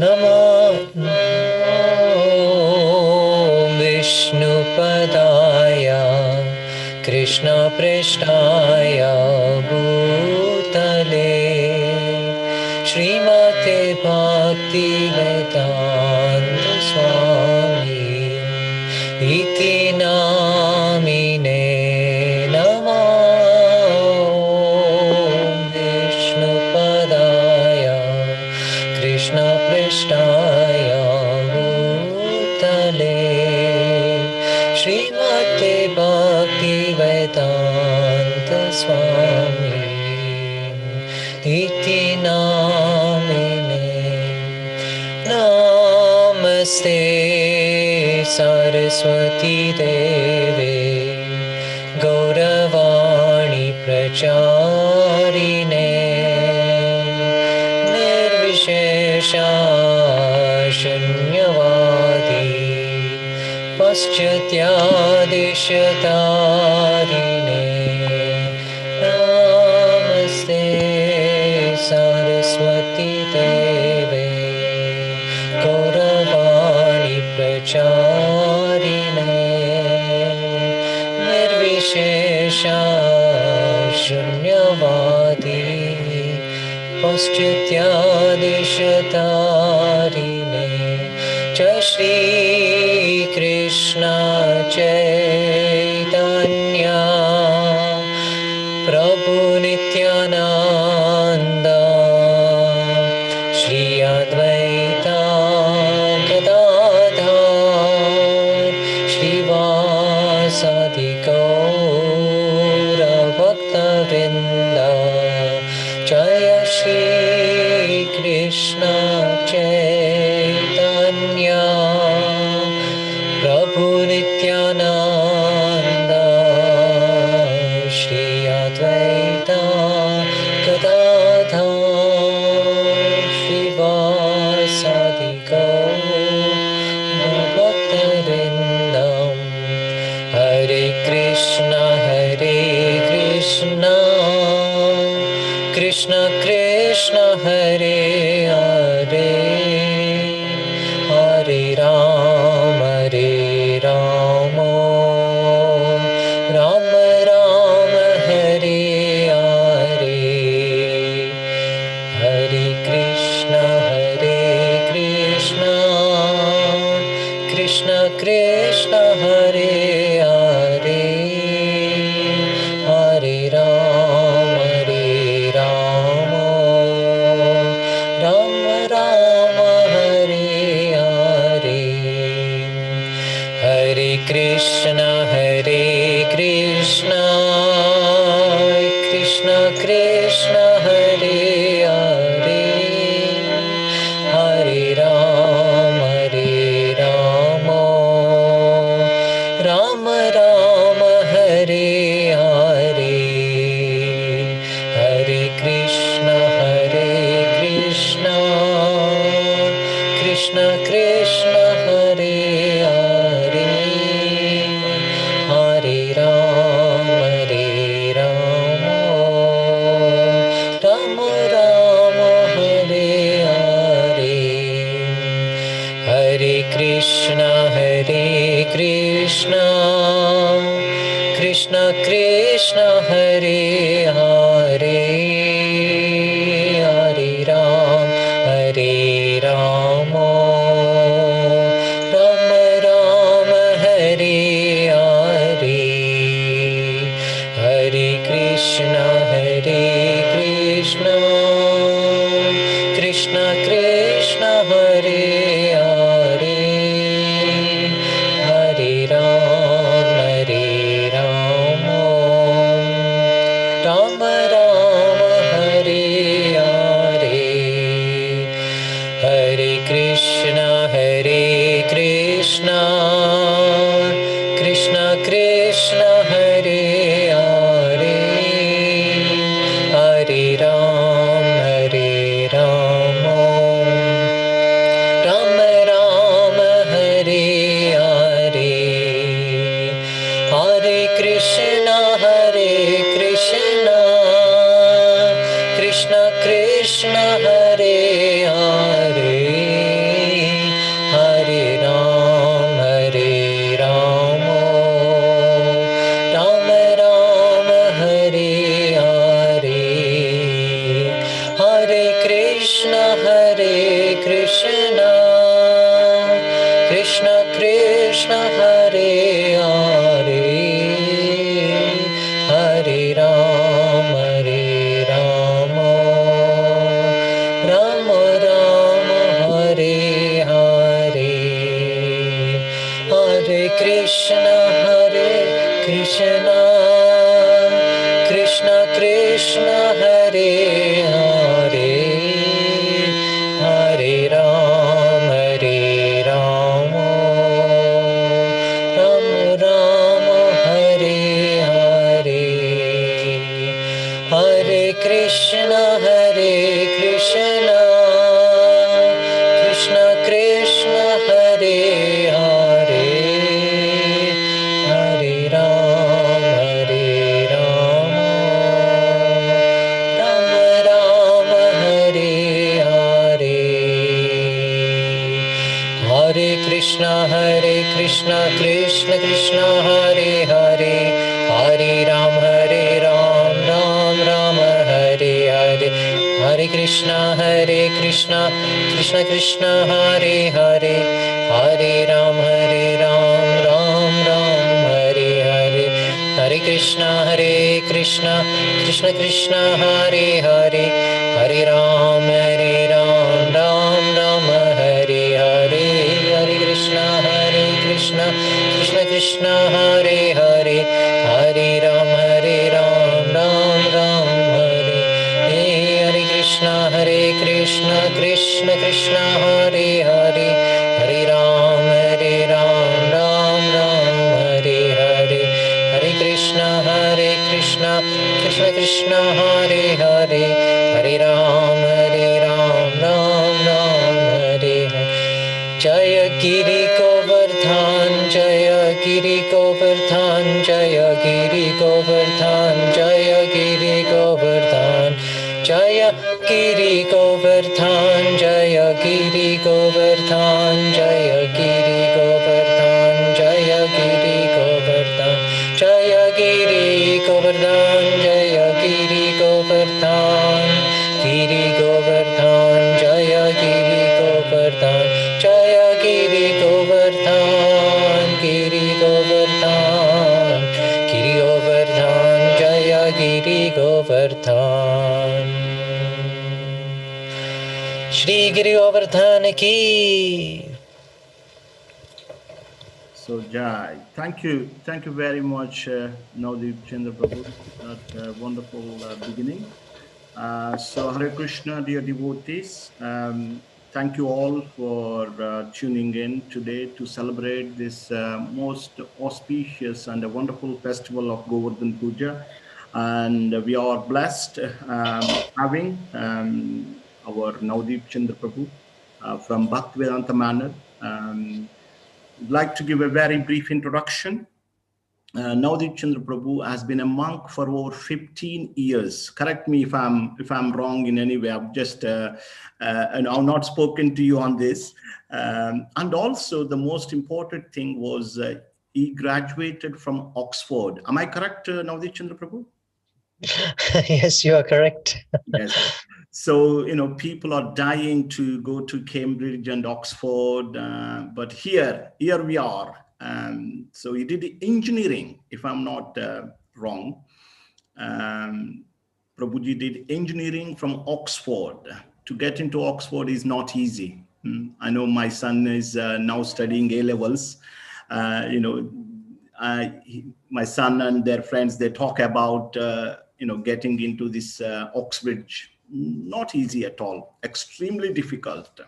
नमो विष्णुपदाय कृष्णपृष्ठाय भूतले श्रीमते भक्तिवेदान्त स्वामी इति नामिने नमो विष्णुपदाय कृष्णपृष्ठाय भूतले श्रीमते भक्तिवेदान्त स्वामी इति नामिने नमस्ते सरस्वती देवे गौरवाणी प्रचारिणे निर्विशेषा शून्यवादी पाश्चात्यादिशतारिणे नमस्ते सरस्वती देवे गौरवाणी प्रचारिणे निर्विशेषा शून्यवादी पाश्चात्यादिशतारिणे जय श्री कृष्ण चैतन्य प्रभु नित्यानंद श्री अद्वैता गदाधर श्रीवासादि गौर भक्तवृंद जय श्री कृष्ण चैतन्य प्रभु नित्यानंद श्री अद्वैता गदाधर श्रीवासादि गौर भक्तवृंद हरे Krishna Krishna Krishna Hare Hare Hare Ram Ram Ram Hare Hare Hare Krishna Krishna Krishna Hare Hare Hare Ram Ram Hare Hare Hare Krishna Krishna Krishna Hare Hare Hare Ram Ram Hare Hare Hare Krishna Krishna Hare Hare Hare Ram Ram Hare Hare Hare Krishna Krishna Krishna Hare Hare Hare Ram Ram Hare Hare Hare Krishna Krishna Krishna Hare Hare Hare Ram Ram Krishna Hare Hare Hare Rama Rama Rama Hare Hare Hare Krishna Krishna Krishna Hare Hare Hare Rama Rama Hare Hare Hare Krishna Krishna Krishna Hare Hare Hare Rama Rama Hare Hare Hare Krishna Krishna Krishna Hare Hare Hare Rama Rama Hare Hare Hare Krishna Krishna Krishna Hare Hare Hare Rama Ram Hare Hare Hare Krishna Krishna Krishna Hare Hare Hare Rama Ram Hare Hare Hare Krishna Krishna Krishna Hare Hare Hare Rama Ram Hare Hare Krishna Krishna Krishna Hare Hare Hare Rama Ram Hare Hare Hare Krishna Krishna Krishna Hare Hare Hare Rama Ram Hare Hare Jaya Giri Govardhan Jaya Giri Govardhan Jaya Giri Govardhan Jaya Giri Govardhan Jaya Giri Govardhan Jaya Giri Govardhan Jaya Giri Govardhan Jaya Giri Govardhan Jaya Giri Govardhan Jaya Giri Govardhan Giri Govardhan Jaya Giri Govardhan Jaya Giri Govardhan Giri Govardhan Giri Govardhan Jaya Giri Govardhan Shri Giri Govardhan ki. So Jai, thank you very much, Navdeep Chandra Prabhu, that wonderful beginning. So Hare Krishna, dear devotees, thank you all for tuning in today to celebrate this most auspicious and a wonderful festival of Govardhan Puja. And we are blessed having our Navdeep Chandra Prabhu from Bhaktivedanta Manor. I'd like to give a very brief introduction. Navdeep Chandra Prabhu has been a monk for over 15 years. Correct me if I'm wrong in any way. I've just and I've not spoken to you on this. And also the most important thing was he graduated from Oxford. Am I correct, Navdeep Chandra Prabhu? Yes, you are correct. Yes. So, people are dying to go to Cambridge and Oxford, but here we are. So he did engineering, if I'm not wrong. Prabhuji did engineering from Oxford. To get into Oxford is not easy. I know my son is now studying A-levels. My son and their friends, they talk about, getting into this Oxbridge. Not easy at all, extremely difficult.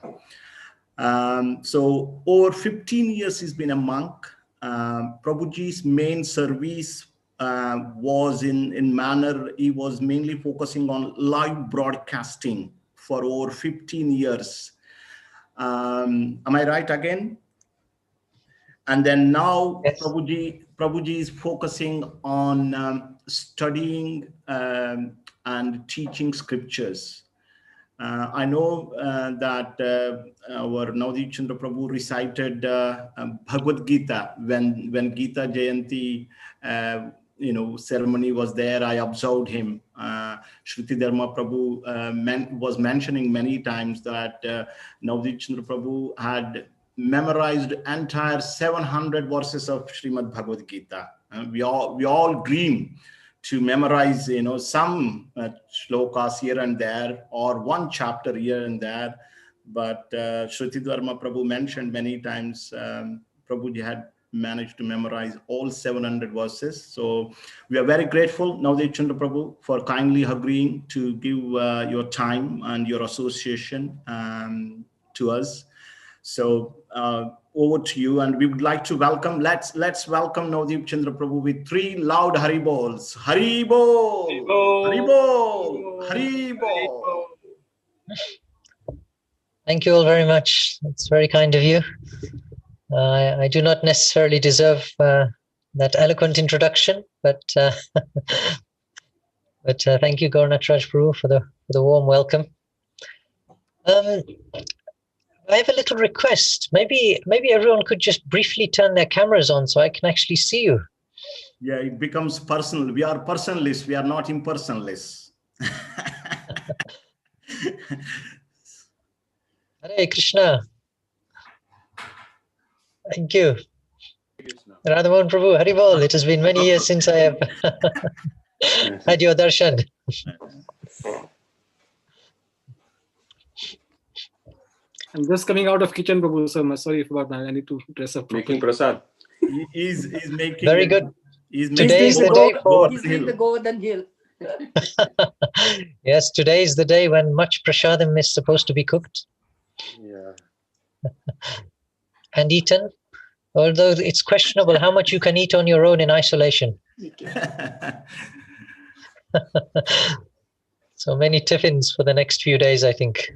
So over 15 years he's been a monk. Prabhuji's main service was in manner, he was mainly focusing on live broadcasting for over 15 years. Am I right again? And then now yes. Prabhuji is focusing on studying and teaching scriptures. I know that our Navdeep Chandra Prabhu recited Bhagavad Gita when Gita Jayanti ceremony was there. I observed him. Shruti Dharma Prabhu was mentioning many times that Navdeep Chandra Prabhu had memorized entire 700 verses of Srimad Bhagavad Gita. We all dream to memorize, some shlokas here and there, or one chapter here and there. But Shruti Dharma Prabhu mentioned many times, Prabhuji had managed to memorize all 700 verses. So we are very grateful, Navdev Chandra Prabhu, for kindly agreeing to give your time and your association to us. So over to you, and we would like to welcome. Let's welcome Navdeep Chandra Prabhu with 3 loud Hari Bols. Hari Bol, Hari Bol, Hari Bol. Thank you all very much. It's very kind of you. I do not necessarily deserve that eloquent introduction, but thank you, Gauranath Prabhu, for the warm welcome. I have a little request. Maybe everyone could just briefly turn their cameras on so I can actually see you. Yeah, it becomes personal. We are personalists. We are not impersonalists. Hare Krishna. Thank you. Radhamohan Prabhu, Hari Bol. It has been many years since I have had your darshan. I'm just coming out of kitchen, Prabhu, so I'm sorry about that. I need to dress up. Making prasad. He's making very good. Today is the day for He's doing the Govardhan Hill. Yes, today is the day when much prasadam is supposed to be cooked. Yeah. And eaten, although it's questionable how much you can eat on your own in isolation. So many tiffins for the next few days, I think.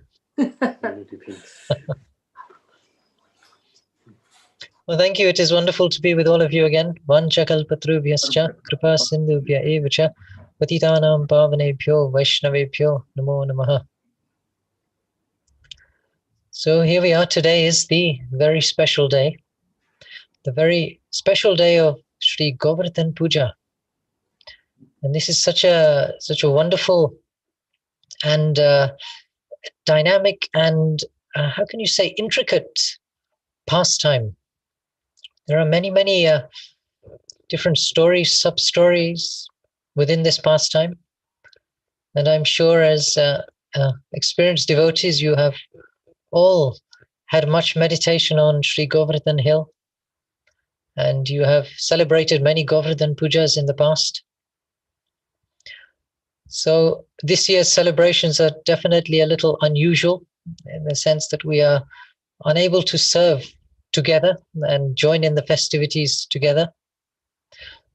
Well, thank you. It is wonderful to be with all of you again. Vancha kalpatrubhyascha kripa sindhubhya evacha patitanam pavanebhyo vaishnavebhyo namo namaha. So here we are. Today is the very special day. The very special day of Shri Govardhan Puja. And this is such a wonderful and dynamic and how can you say intricate pastime. There are many different stories, sub-stories within this pastime, and I'm sure as experienced devotees you have all had much meditation on Shri Govardhan Hill, and you have celebrated many Govardhan Pujas in the past. So this year's celebrations are definitely a little unusual in the sense that we are unable to serve together and join in the festivities together.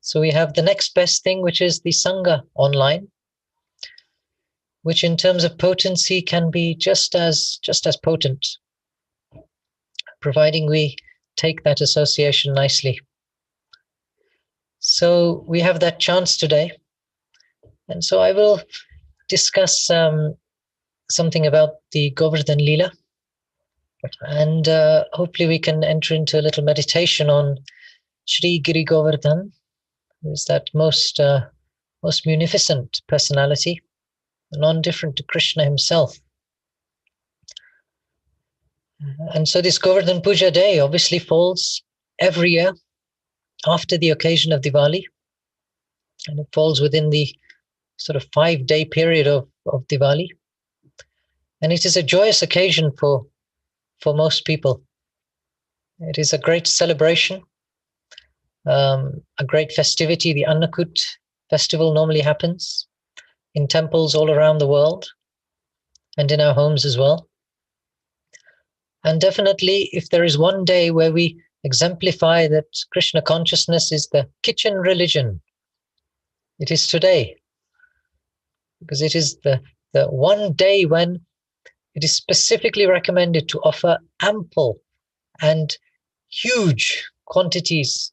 So we have the next best thing, which is the Sangha online, which in terms of potency can be just as potent, providing we take that association nicely. So we have that chance today. And so I will discuss something about the Govardhan Leela. And hopefully we can enter into a little meditation on Shri Giri Govardhan, who is that most munificent personality, non-different to Krishna himself. And so this Govardhan Puja day obviously falls every year after the occasion of Diwali. And it falls within the sort of 5-day period of Diwali. And it is a joyous occasion for most people. It is a great celebration, a great festivity. The Annakut festival normally happens in temples all around the world and in our homes as well. And definitely, if there is one day where we exemplify that Krishna consciousness is the kitchen religion, it is today. Because it is the one day when it is specifically recommended to offer ample and huge quantities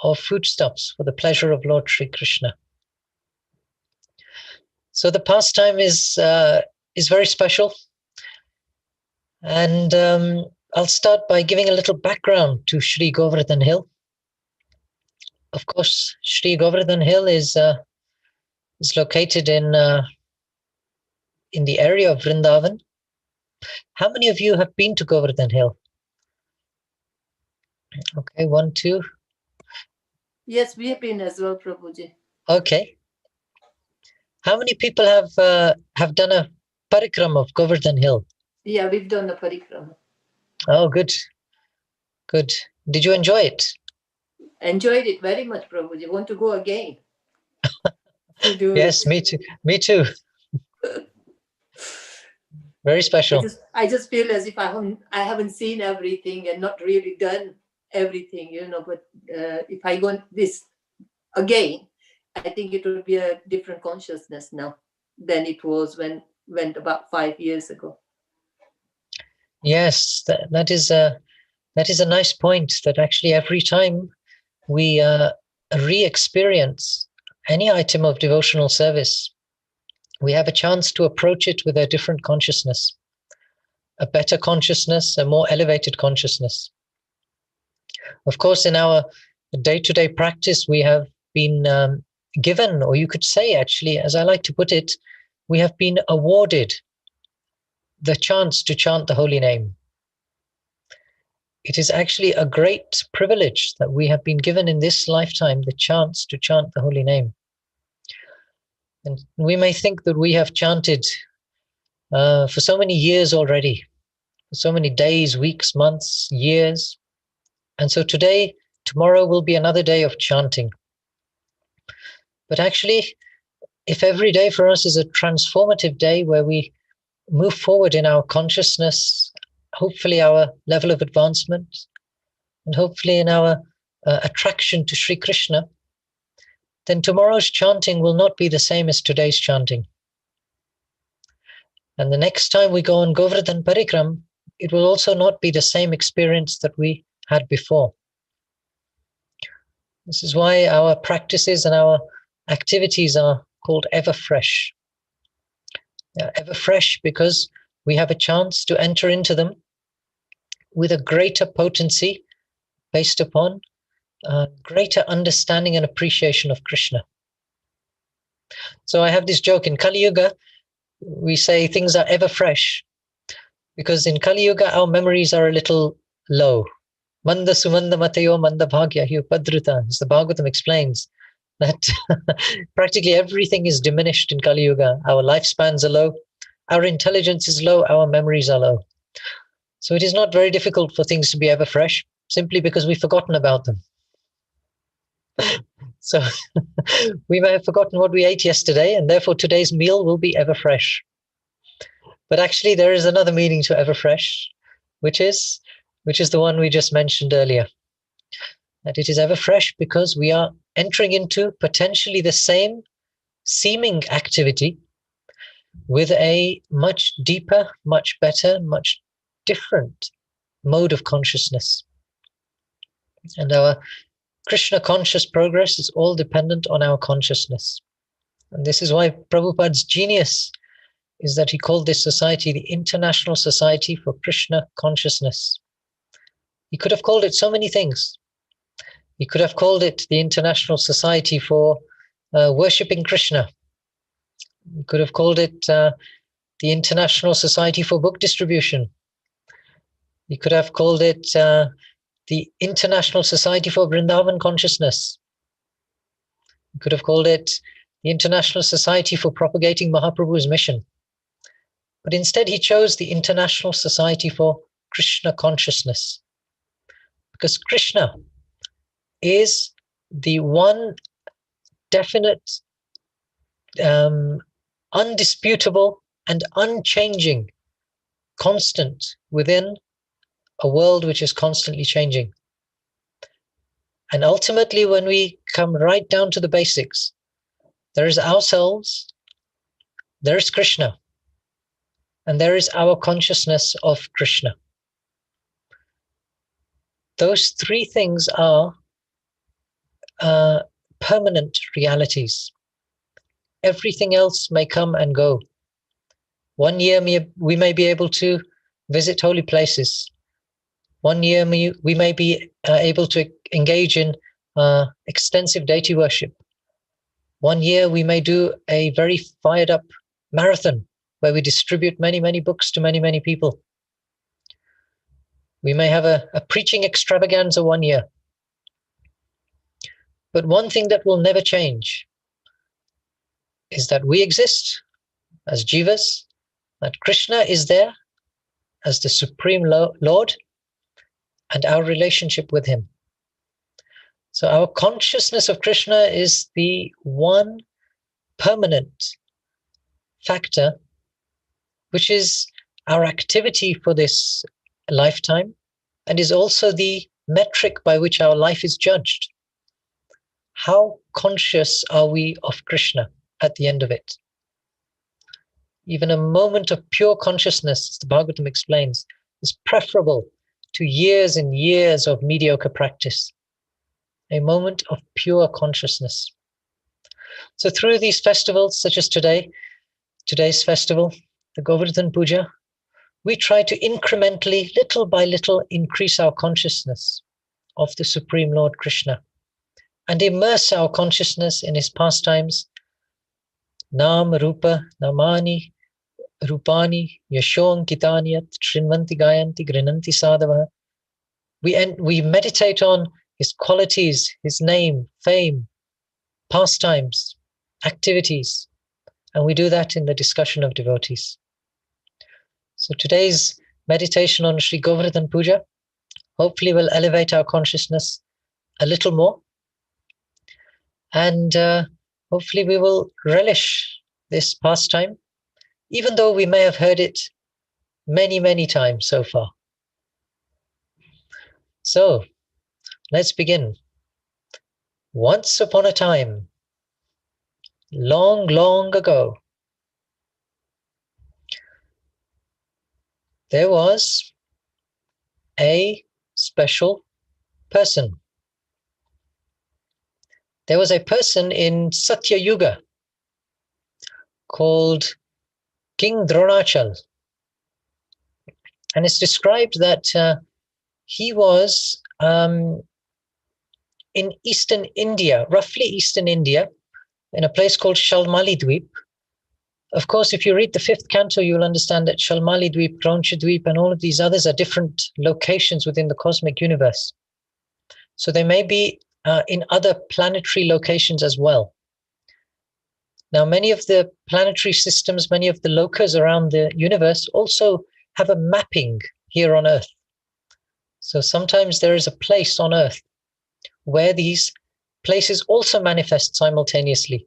of foodstuffs for the pleasure of Lord Shri Krishna. So the pastime is very special. And I'll start by giving a little background to Shri Govardhan Hill. Of course, Shri Govardhan Hill is located in the area of Vrindavan. How many of you have been to Govardhan Hill? Okay, 1, 2. Yes, we have been as well, Prabhuji. Okay. How many people have done a parikram of Govardhan Hill? Yeah, we've done the parikrama. Oh, good. Good. Did you enjoy it? Enjoyed it very much, Prabhuji. Want to go again? To do Yes, it. me too. Me too. Very special. I just feel as if I haven't seen everything and not really done everything, But if I go this again, I think it will be a different consciousness now than it was when went about 5 years ago. Yes, that is a nice point. That actually every time we re-experience any item of devotional service, we have a chance to approach it with a different consciousness, a better consciousness, a more elevated consciousness. Of course, in our day-to-day practice, we have been given, or you could say actually, as I like to put it, we have been awarded the chance to chant the holy name. It is actually a great privilege that we have been given in this lifetime the chance to chant the holy name. And we may think that we have chanted for so many years already, for so many days, weeks, months, years. And so today, tomorrow will be another day of chanting. But actually, if every day for us is a transformative day where we move forward in our consciousness, hopefully our level of advancement, and hopefully in our attraction to Shri Krishna, then tomorrow's chanting will not be the same as today's chanting. And the next time we go on Govardhan Parikram, it will also not be the same experience that we had before. This is why our practices and our activities are called ever fresh. Ever fresh because we have a chance to enter into them with a greater potency based upon greater understanding and appreciation of Krishna. So I have this joke, in Kali Yuga, we say things are ever fresh because in Kali Yuga, our memories are a little low. Manda sumanda matayo manda bhagya hi upadruta, as the Bhagavatam explains, that practically everything is diminished in Kali Yuga. Our lifespans are low, our intelligence is low, our memories are low. So it is not very difficult for things to be ever fresh, simply because we've forgotten about them. So we may have forgotten what we ate yesterday, and therefore today's meal will be ever fresh. But actually there is another meaning to ever fresh, which is the one we just mentioned earlier. That it is ever fresh because we are entering into potentially the same seeming activity with a much deeper, much better, much different mode of consciousness. And our Krishna conscious progress is all dependent on our consciousness. And this is why Prabhupada's genius is that he called this society the International Society for Krishna Consciousness. He could have called it so many things. He could have called it the International Society for Worshipping Krishna. He could have called it the International Society for Book Distribution. He could have called it the International Society for Vrindavan Consciousness. He could have called it the International Society for Propagating Mahaprabhu's Mission. But instead he chose the International Society for Krishna Consciousness. Because Krishna is the one definite, undisputable and unchanging constant within a world which is constantly changing. And ultimately, when we come right down to the basics, there is ourselves, there is Krishna, and there is our consciousness of Krishna. Those three things are permanent realities. Everything else may come and go. One year we may be able to visit holy places. One year we may be able to engage in extensive deity worship. One year we may do a very fired up marathon where we distribute many, many books to many, many people. We may have a preaching extravaganza one year. But one thing that will never change is that we exist as jivas, that Krishna is there as the Supreme Lord, and our relationship with him. So our consciousness of Krishna is the one permanent factor, which is our activity for this lifetime, and is also the metric by which our life is judged. How conscious are we of Krishna at the end of it? Even a moment of pure consciousness, as the Bhagavatam explains, is preferable to years and years of mediocre practice. A moment of pure consciousness. So through these festivals, such as today's festival, the Govardhan Puja, we try to incrementally, little by little, increase our consciousness of the Supreme Lord Krishna and immerse our consciousness in his pastimes. Nam Rupa Namani Rupani Yashon Kitanyat Shrinvanti Gayanti Grinanti Sadhava. We meditate on his qualities, his name, fame, pastimes, activities, and we do that in the discussion of devotees. So today's meditation on Shri Govardhan Puja hopefully will elevate our consciousness a little more, and hopefully we will relish this pastime, even though we may have heard it many, many times so far. So let's begin. Once upon a time, long, long ago, there was a special person. There was a person in Satya Yuga called King Dronachal. And it's described that he was in eastern India, roughly eastern India, in a place called Shalmali Dweep. Of course, if you read the 5th canto, you'll understand that Shalmali Dweep, Kroncha Dweep, and all of these others are different locations within the cosmic universe. So they may be in other planetary locations as well. Now, many of the planetary systems, many of the lokas around the universe also have a mapping here on Earth. So sometimes there is a place on Earth where these places also manifest simultaneously.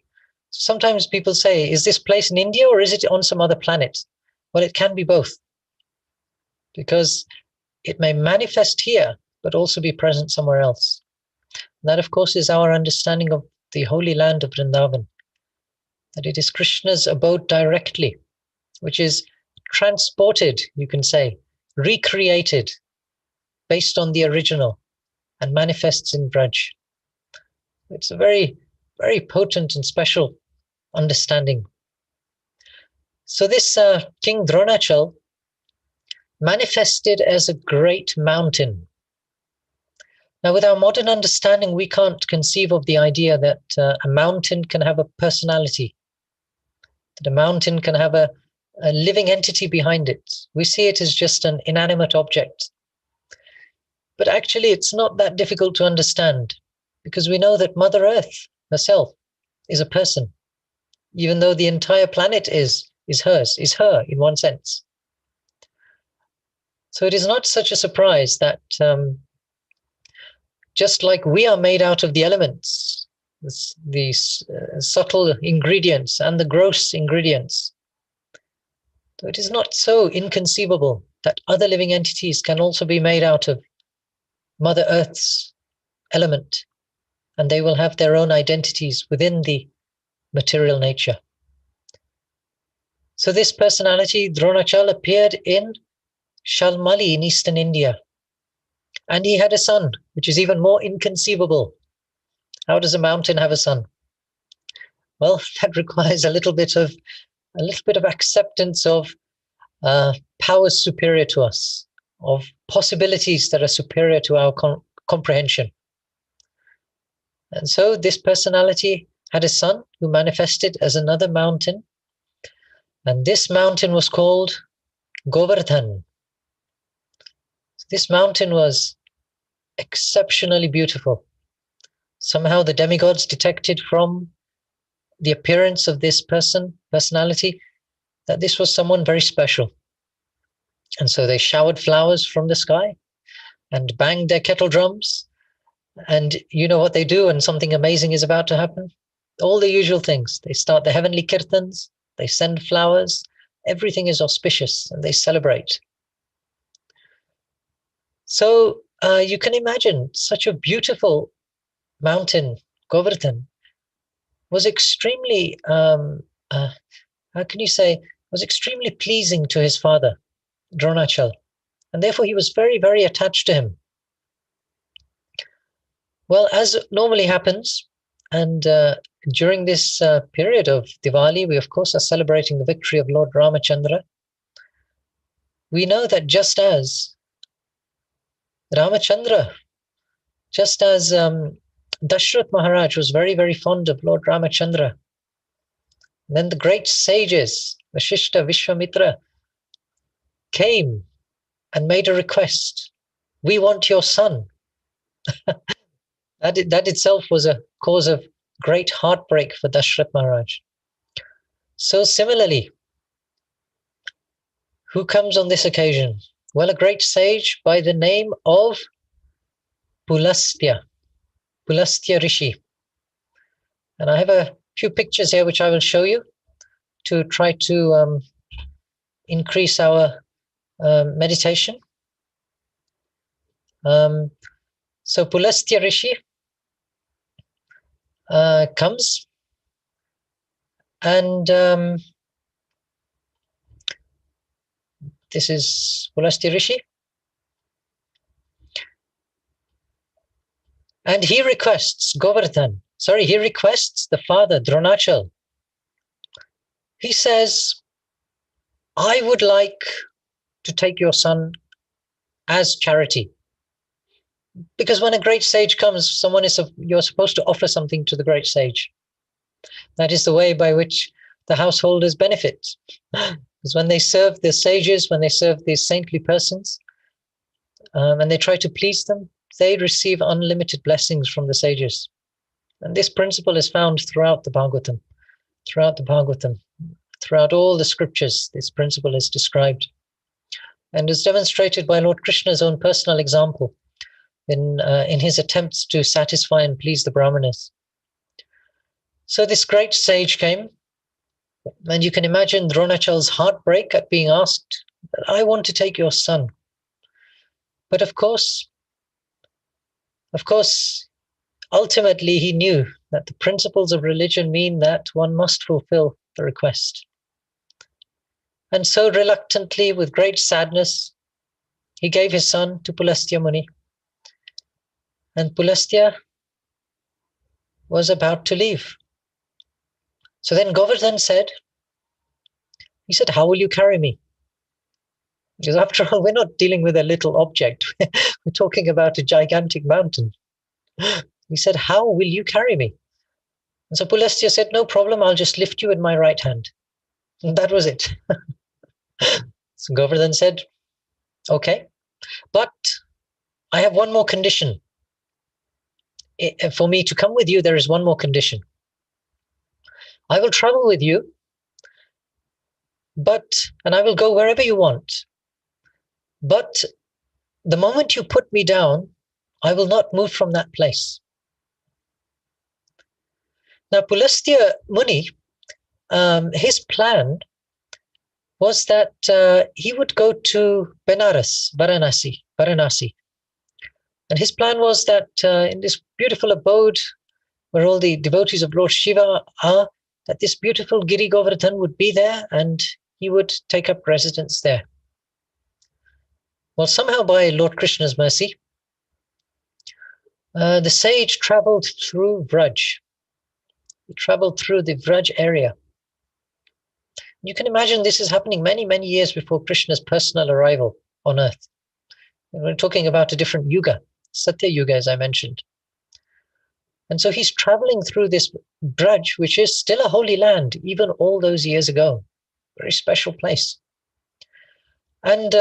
So sometimes people say, is this place in India or is it on some other planet? Well, it can be both, because it may manifest here, but also be present somewhere else. And that, of course, is our understanding of the holy land of Vrindavan, that it is Krishna's abode directly, which is transported, you can say, recreated based on the original and manifests in Braj. It's a very, very potent and special understanding. So this King Dronachal manifested as a great mountain. Now, with our modern understanding, we can't conceive of the idea that a mountain can have a personality, that a mountain can have a living entity behind it. We see it as just an inanimate object. But actually, it's not that difficult to understand, because we know that Mother Earth herself is a person, even though the entire planet is hers, is her in one sense. So it is not such a surprise that just like we are made out of the elements, these subtle ingredients and the gross ingredients, so it is not so inconceivable that other living entities can also be made out of Mother Earth's element, and they will have their own identities within the material nature. So this personality, Dronachal, appeared in Shalmali in eastern India. And he had a son, which is even more inconceivable. How does a mountain have a son? Well, that requires a little bit of acceptance of powers superior to us, of possibilities that are superior to our comprehension. And so this personality had a son who manifested as another mountain. And this mountain was called Govardhan. This mountain was exceptionally beautiful. Somehow the demigods detected from the appearance of this personality, that this was someone very special. And so they showered flowers from the sky and banged their kettle drums. And you know what they do when something amazing is about to happen? All the usual things. They start the heavenly kirtans, they send flowers, everything is auspicious, and they celebrate. So you can imagine such a beautiful mountain, Govardhan, was extremely, how can you say, was extremely pleasing to his father, Dronachal. And therefore he was very, very attached to him. Well, as normally happens, and during this period of Diwali, we of course are celebrating the victory of Lord Ramachandra. We know that just as Ramachandra, just as Dashrath Maharaj was very, very fond of Lord Ramachandra, then the great sages, Vashishta, Vishwamitra, came and made a request. We want your son. That itself was a cause of great heartbreak for Dashrath Maharaj. So similarly, who comes on this occasion? Well, a great sage by the name of Pulastya Rishi. And I have a few pictures here which I will show you to try to increase our meditation. So Pulastya Rishi comes, and this is Pulastya Rishi. And he requests he requests the father, Dronachal. He says, I would like to take your son as charity. Because when a great sage comes, you're supposed to offer something to the great sage. That is the way by which the householders benefit. Because when they serve the sages, when they serve these saintly persons, and they try to please them, they receive unlimited blessings from the sages. And this principle is found throughout the Bhagavatam. Throughout all the scriptures, this principle is described. And is demonstrated by Lord Krishna's own personal example in his attempts to satisfy and please the Brahmanas. So this great sage came, and you can imagine Dronachal's heartbreak at being asked, I want to take your son. But of course, ultimately he knew that the principles of religion mean that one must fulfill the request. And so reluctantly, with great sadness, he gave his son to Pulastya Muni. And Pulastya was about to leave. So then Govardhan said, how will you carry me? Because after all, we're not dealing with a little object. We're talking about a gigantic mountain. He said, how will you carry me? And so Pulastya said, no problem, I'll just lift you in my right hand. And that was it. So Govardhan said, okay, but I have one more condition. For me to come with you, there is one more condition. I will travel with you, and I will go wherever you want. But the moment you put me down, I will not move from that place. Now, Pulastya Muni, his plan was that he would go to Varanasi. And his plan was that in this beautiful abode where all the devotees of Lord Shiva are, that this beautiful Giri Govardhan would be there and he would take up residence there. Well, somehow by Lord Krishna's mercy, the sage traveled through Vraj. He traveled through the Vraj area. You can imagine this is happening many, many years before Krishna's personal arrival on earth. We're talking about a different yuga, Satya Yuga, as I mentioned. And so he's traveling through this Braj, which is still a holy land, even all those years ago. Very special place. And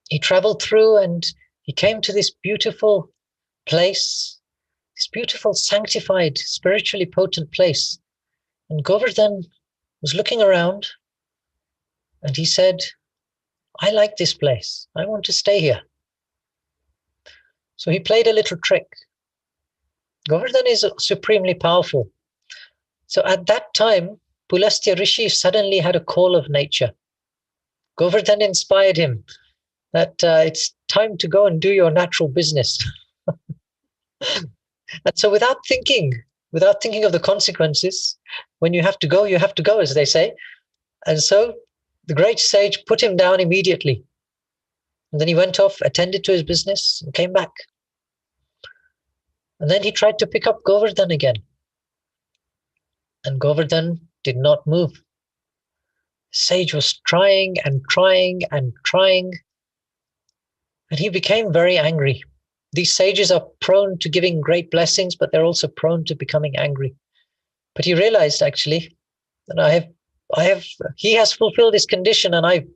he traveled through and he came to this beautiful place, this beautiful, sanctified, spiritually potent place. And Govardhan was looking around and he said, I like this place. I want to stay here. So he played a little trick. Govardhan is supremely powerful. So at that time, Pulastya Rishi suddenly had a call of nature. Govardhan inspired him that it's time to go and do your natural business. And so without thinking of the consequences, when you have to go, as they say. And so the great sage put him down immediately. And then he went off, attended to his business, and came back. And then he tried to pick up Govardhan again. And Govardhan did not move. The sage was trying and trying and trying. And he became very angry. These sages are prone to giving great blessings, but they're also prone to becoming angry. But he realized actually that he has fulfilled his condition and I've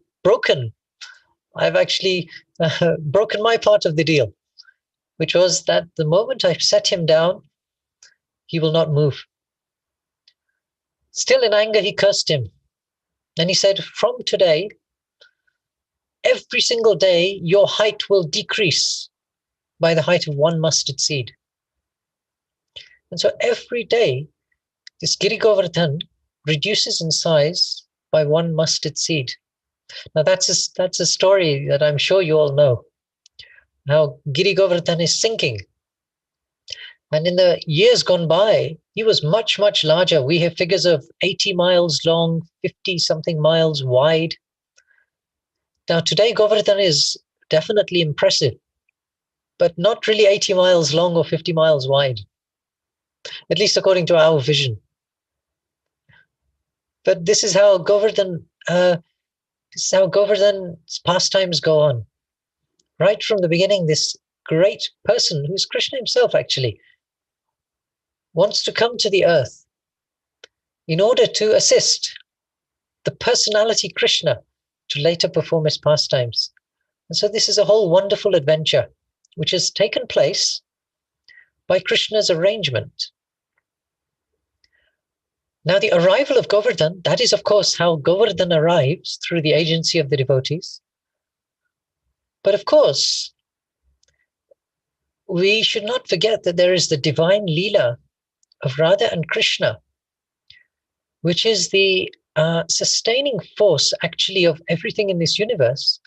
actually broken my part of the deal, which was that the moment I set him down, he will not move. Still in anger, he cursed him. And he said, from today, every single day, your height will decrease by the height of one mustard seed. And so every day, this Giri Govardhan reduces in size by one mustard seed. Now that's a story that I'm sure you all know, how Giri Govardhan is sinking. And in the years gone by, he was much, much larger. We have figures of 80 miles long, 50-something miles wide. Now today, Govardhan is definitely impressive, but not really 80 miles long or 50 miles wide, at least according to our vision. But this is how Govardhan's pastimes go on. Right from the beginning, this great person, who is Krishna himself actually, wants to come to the earth in order to assist the personality Krishna to later perform his pastimes. And so this is a whole wonderful adventure which has taken place by Krishna's arrangement. Now the arrival of Govardhan, that is of course how Govardhan arrives through the agency of the devotees. But of course, we should not forget that there is the divine Leela of Radha and Krishna, which is the sustaining force actually of everything in this universe,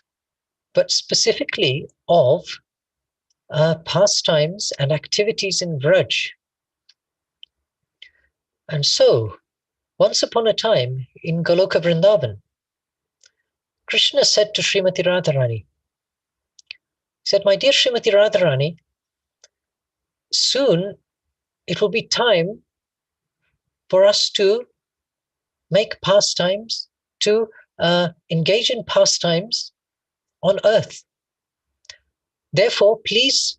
but specifically of pastimes and activities in Vraj. And so, once upon a time in Goloka Vrindavan, Krishna said to Srimati Radharani, he said, my dear Srimati Radharani, soon it will be time for us to make pastimes, to engage in pastimes on earth. Therefore, please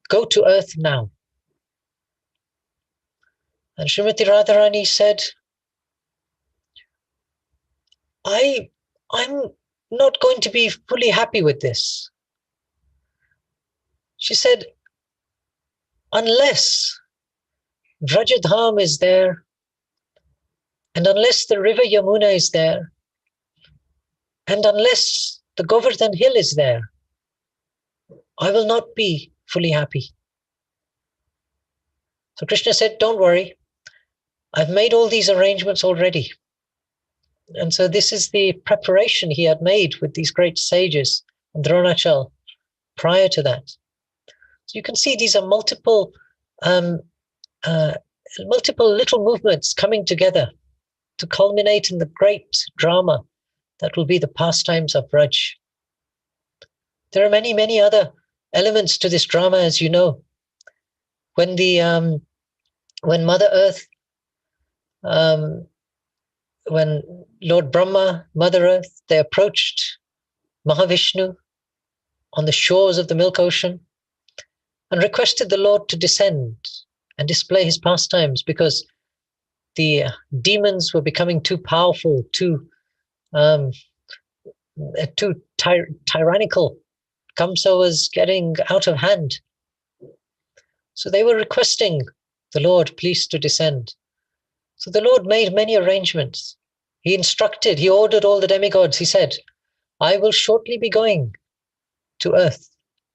go to earth now. And Srimati Radharani said, I'm not going to be fully happy with this. She said, unless Vrajadham is there, and unless the river Yamuna is there, and unless the Govardhan hill is there, I will not be fully happy. So Krishna said, don't worry, I've made all these arrangements already. And so this is the preparation he had made with these great sages and Dronachal prior to that. So you can see these are multiple little movements coming together to culminate in the great drama that will be the pastimes of Vraj. There are many, many other elements to this drama, as you know. When Mother Earth, when Lord Brahma, Mother Earth, they approached Mahavishnu on the shores of the Milk Ocean and requested the Lord to descend and display his pastimes because the demons were becoming too powerful, too tyrannical Kamsa was getting out of hand. So they were requesting the Lord, please to descend. So the Lord made many arrangements. He instructed, he ordered all the demigods. He said, I will shortly be going to earth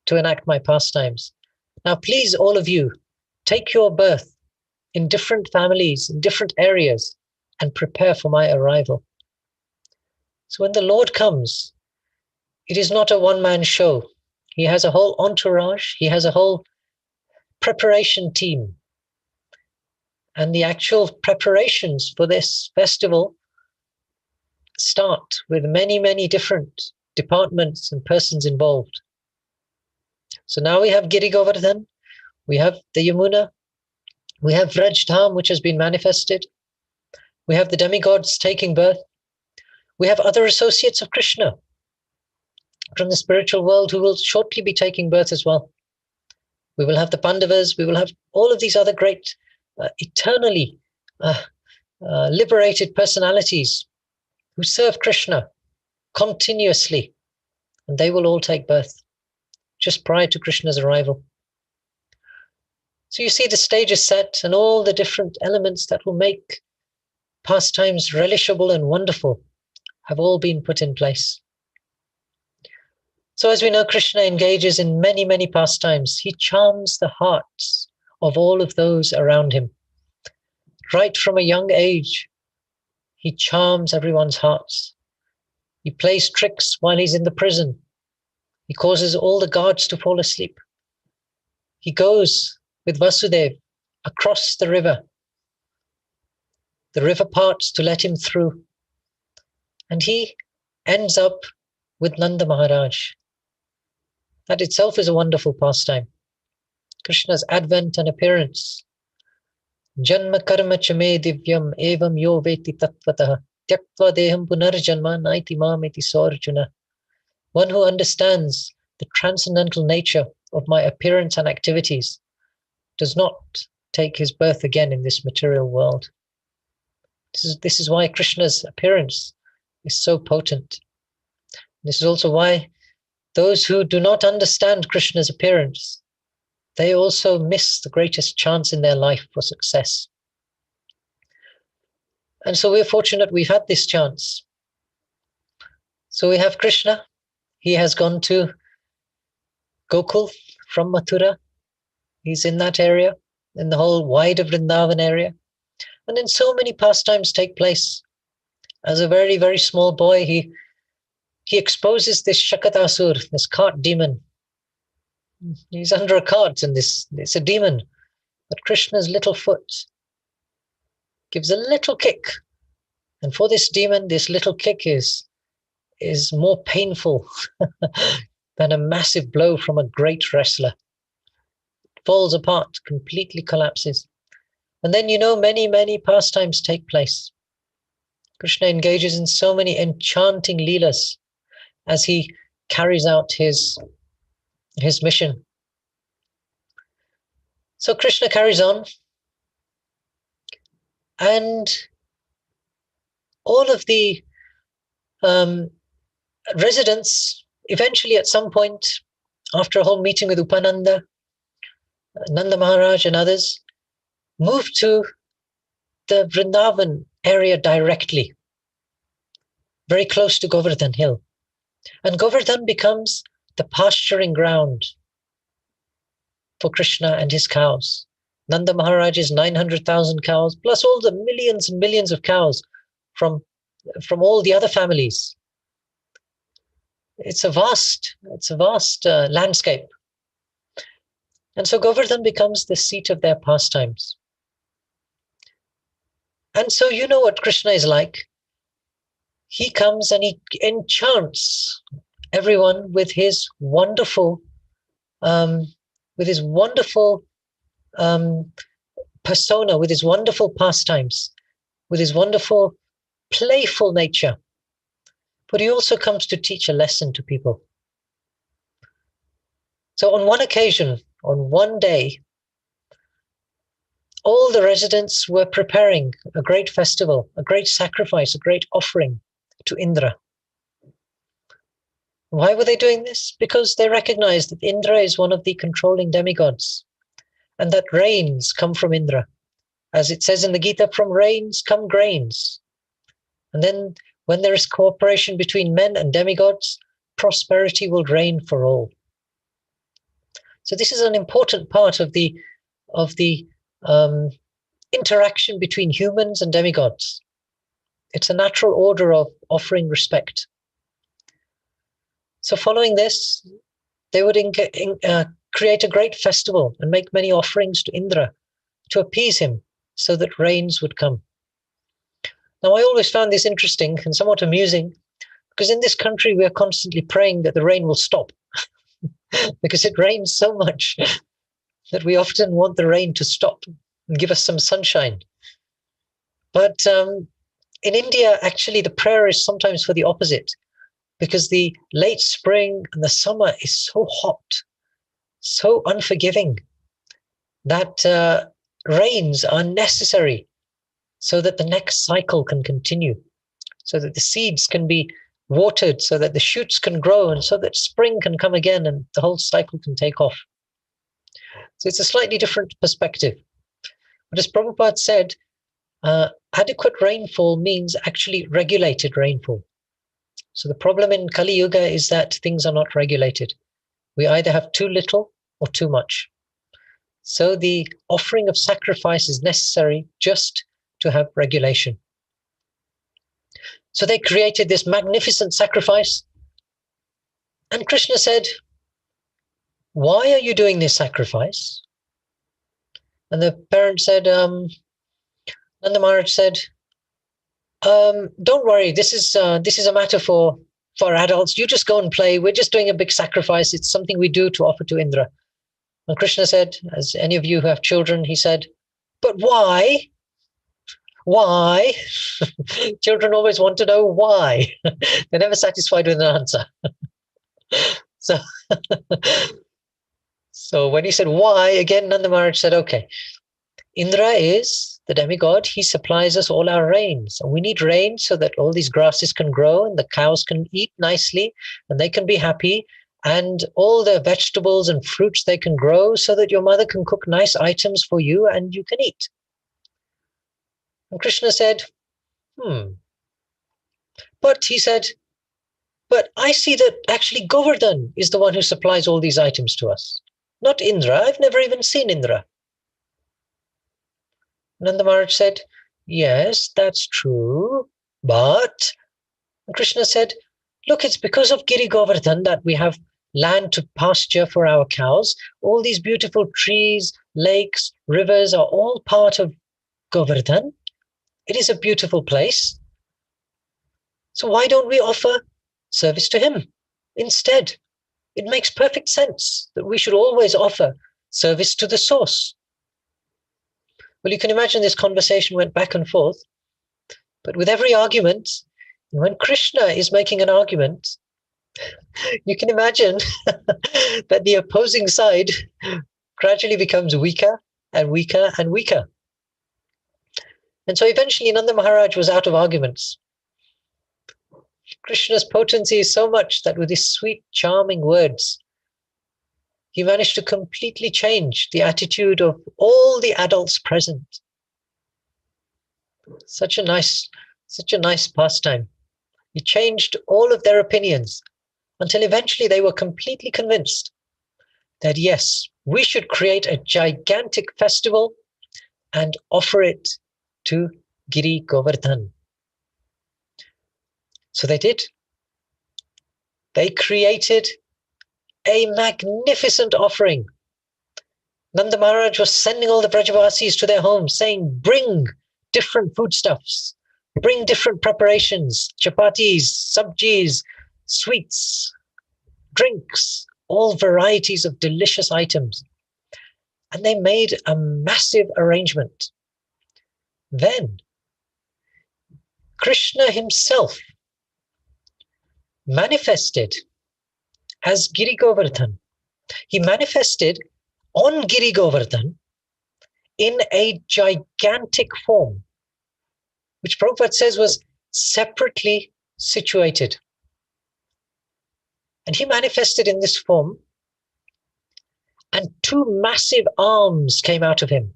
to enact my pastimes. Now, please, all of you, take your birth in different families, in different areas, and prepare for my arrival. So when the Lord comes, it is not a one-man show. He has a whole entourage. He has a whole preparation team. And the actual preparations for this festival start with many, many different departments and persons involved. So now we have Giri Govardhan, we have the Yamuna, we have Vrajdham, which has been manifested. We have the demigods taking birth. We have other associates of Krishna from the spiritual world who will shortly be taking birth as well. We will have the Pandavas. We will have all of these other great, eternally liberated personalities who serve Krishna continuously. And they will all take birth just prior to Krishna's arrival. So you see the stage is set and all the different elements that will make pastimes relishable and wonderful have all been put in place. So as we know, Krishna engages in many, many pastimes. He charms the hearts of all of those around him. Right from a young age, he charms everyone's hearts. He plays tricks while he's in the prison. He causes all the guards to fall asleep. He goes with Vasudeva across the river. The river parts to let him through. And he ends up with Nanda Maharaj. That itself is a wonderful pastime. Krishna's advent and appearance. Janma karma chame divyam evam yo veti tattvataha tyaktva deham punarjanma naiti mameti sarjuna. One who understands the transcendental nature of my appearance and activities does not take his birth again in this material world. This is why Krishna's appearance is so potent. This is also why those who do not understand Krishna's appearance, they also miss the greatest chance in their life for success. And so we're fortunate we've had this chance. So we have Krishna. He has gone to Gokul from Mathura. He's in that area, in the whole wider Vrindavan area. And then so many pastimes take place. As a very, very small boy, he exposes this Shakatasur, this cart demon. He's under a cart and it's a demon. But Krishna's little foot gives a little kick. And for this demon, this little kick is more painful than a massive blow from a great wrestler. It falls apart, completely collapses. And then, many, many pastimes take place. Krishna engages in so many enchanting leelas as he carries out his mission. So Krishna carries on, and all of the residents eventually at some point, after a whole meeting with Upananda, Nanda Maharaj and others, move to the Vrindavan area directly, very close to Govardhan Hill. And Govardhan becomes the pasturing ground for Krishna and his cows. Nanda Maharaj's 900,000 cows, plus all the millions and millions of cows from all the other families. It's a vast landscape. And so Govardhan becomes the seat of their pastimes. And so you know what Krishna is like. He comes and he enchants everyone with his wonderful persona, with his wonderful pastimes, with his wonderful playful nature. But he also comes to teach a lesson to people. So on one occasion, on one day, all the residents were preparing a great festival, a great sacrifice, a great offering to Indra. Why were they doing this? Because they recognized that Indra is one of the controlling demigods, and that rains come from Indra. As it says in the Gita, from rains come grains. And then when there is cooperation between men and demigods, prosperity will reign for all. So this is an important part of the interaction between humans and demigods. It's a natural order of offering respect. So following this, they would create a great festival and make many offerings to Indra to appease him so that rains would come. Now, I always found this interesting and somewhat amusing, because in this country we are constantly praying that the rain will stop because it rains so much that we often want the rain to stop and give us some sunshine. But in India, actually, the prayer is sometimes for the opposite, because the late spring and the summer is so hot, so unforgiving, that rains are necessary so that the next cycle can continue, so that the seeds can be watered, so that the shoots can grow, and so that spring can come again and the whole cycle can take off. So it's a slightly different perspective. But as Prabhupada said, adequate rainfall means actually regulated rainfall. So the problem in Kali Yuga is that things are not regulated. We either have too little or too much. So the offering of sacrifice is necessary just to have regulation. So they created this magnificent sacrifice. And Krishna said, why are you doing this sacrifice? And the parent said, Nanda Maharaj said, don't worry, this is a matter for adults. You just go and play. We're just doing a big sacrifice. It's something we do to offer to Indra. And Krishna said, as any of you who have children, he said, but why? Why? Children always want to know why. They're never satisfied with an answer. So when he said why, again, Nanda Maharaj said, okay, Indra is the demigod. He supplies us all our rains. And we need rain so that all these grasses can grow and the cows can eat nicely and they can be happy. And all the vegetables and fruits they can grow so that your mother can cook nice items for you and you can eat. And Krishna said, But he said, but I see that actually Govardhan is the one who supplies all these items to us, not Indra. I've never even seen Indra. Nanda Maharaj said, yes, that's true, but Krishna said, look, it's because of Giri Govardhan that we have land to pasture for our cows. All these beautiful trees, lakes, rivers are all part of Govardhan. It is a beautiful place. So why don't we offer service to him instead? It makes perfect sense that we should always offer service to the source. Well, you can imagine this conversation went back and forth, but with every argument, when Krishna is making an argument, you can imagine that the opposing side gradually becomes weaker and weaker and weaker. And so eventually Nanda Maharaj was out of arguments. Krishna's potency is so much that with his sweet, charming words, he managed to completely change the attitude of all the adults present. Such a nice pastime. He changed all of their opinions until eventually they were completely convinced that yes, we should create a gigantic festival and offer it to Giri Govardhan. So they did. They created a magnificent offering. Nanda Maharaj was sending all the Brajavasis to their homes saying, bring different foodstuffs, bring different preparations, chapatis, sabjis, sweets, drinks, all varieties of delicious items. And they made a massive arrangement. Then Krishna himself manifested as Giri Govardhan. He manifested on Giri Govardhan in a gigantic form, which Prabhupada says was separately situated. And he manifested in this form, and two massive arms came out of him.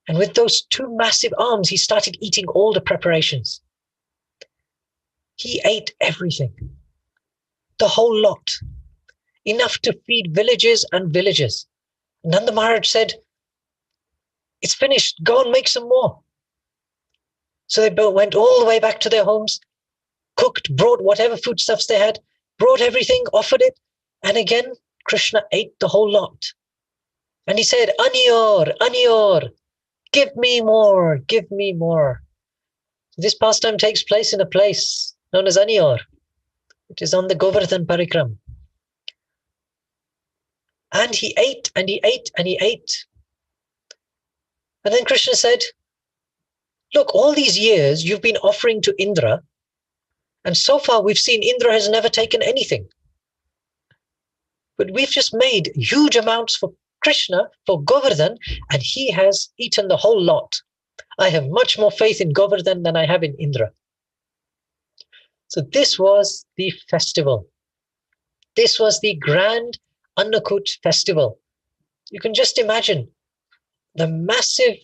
And with those two massive arms, he started eating all the preparations. He ate everything, the whole lot, enough to feed villages and villages. Nanda Maharaj said, "It's finished, go and make some more." So they both went all the way back to their homes, cooked, brought whatever foodstuffs they had, brought everything, offered it, and again, Krishna ate the whole lot. And he said, "Aniyor, Aniyor, give me more, give me more." This pastime takes place in a place known as Aniyor. It is on the Govardhan Parikram. And he ate, and he ate, and he ate. And then Krishna said, "Look, all these years you've been offering to Indra, and so far we've seen Indra has never taken anything. But we've just made huge amounts for Krishna, for Govardhan, and he has eaten the whole lot. I have much more faith in Govardhan than I have in Indra." So this was the festival. This was the grand Annakut festival. You can just imagine the massive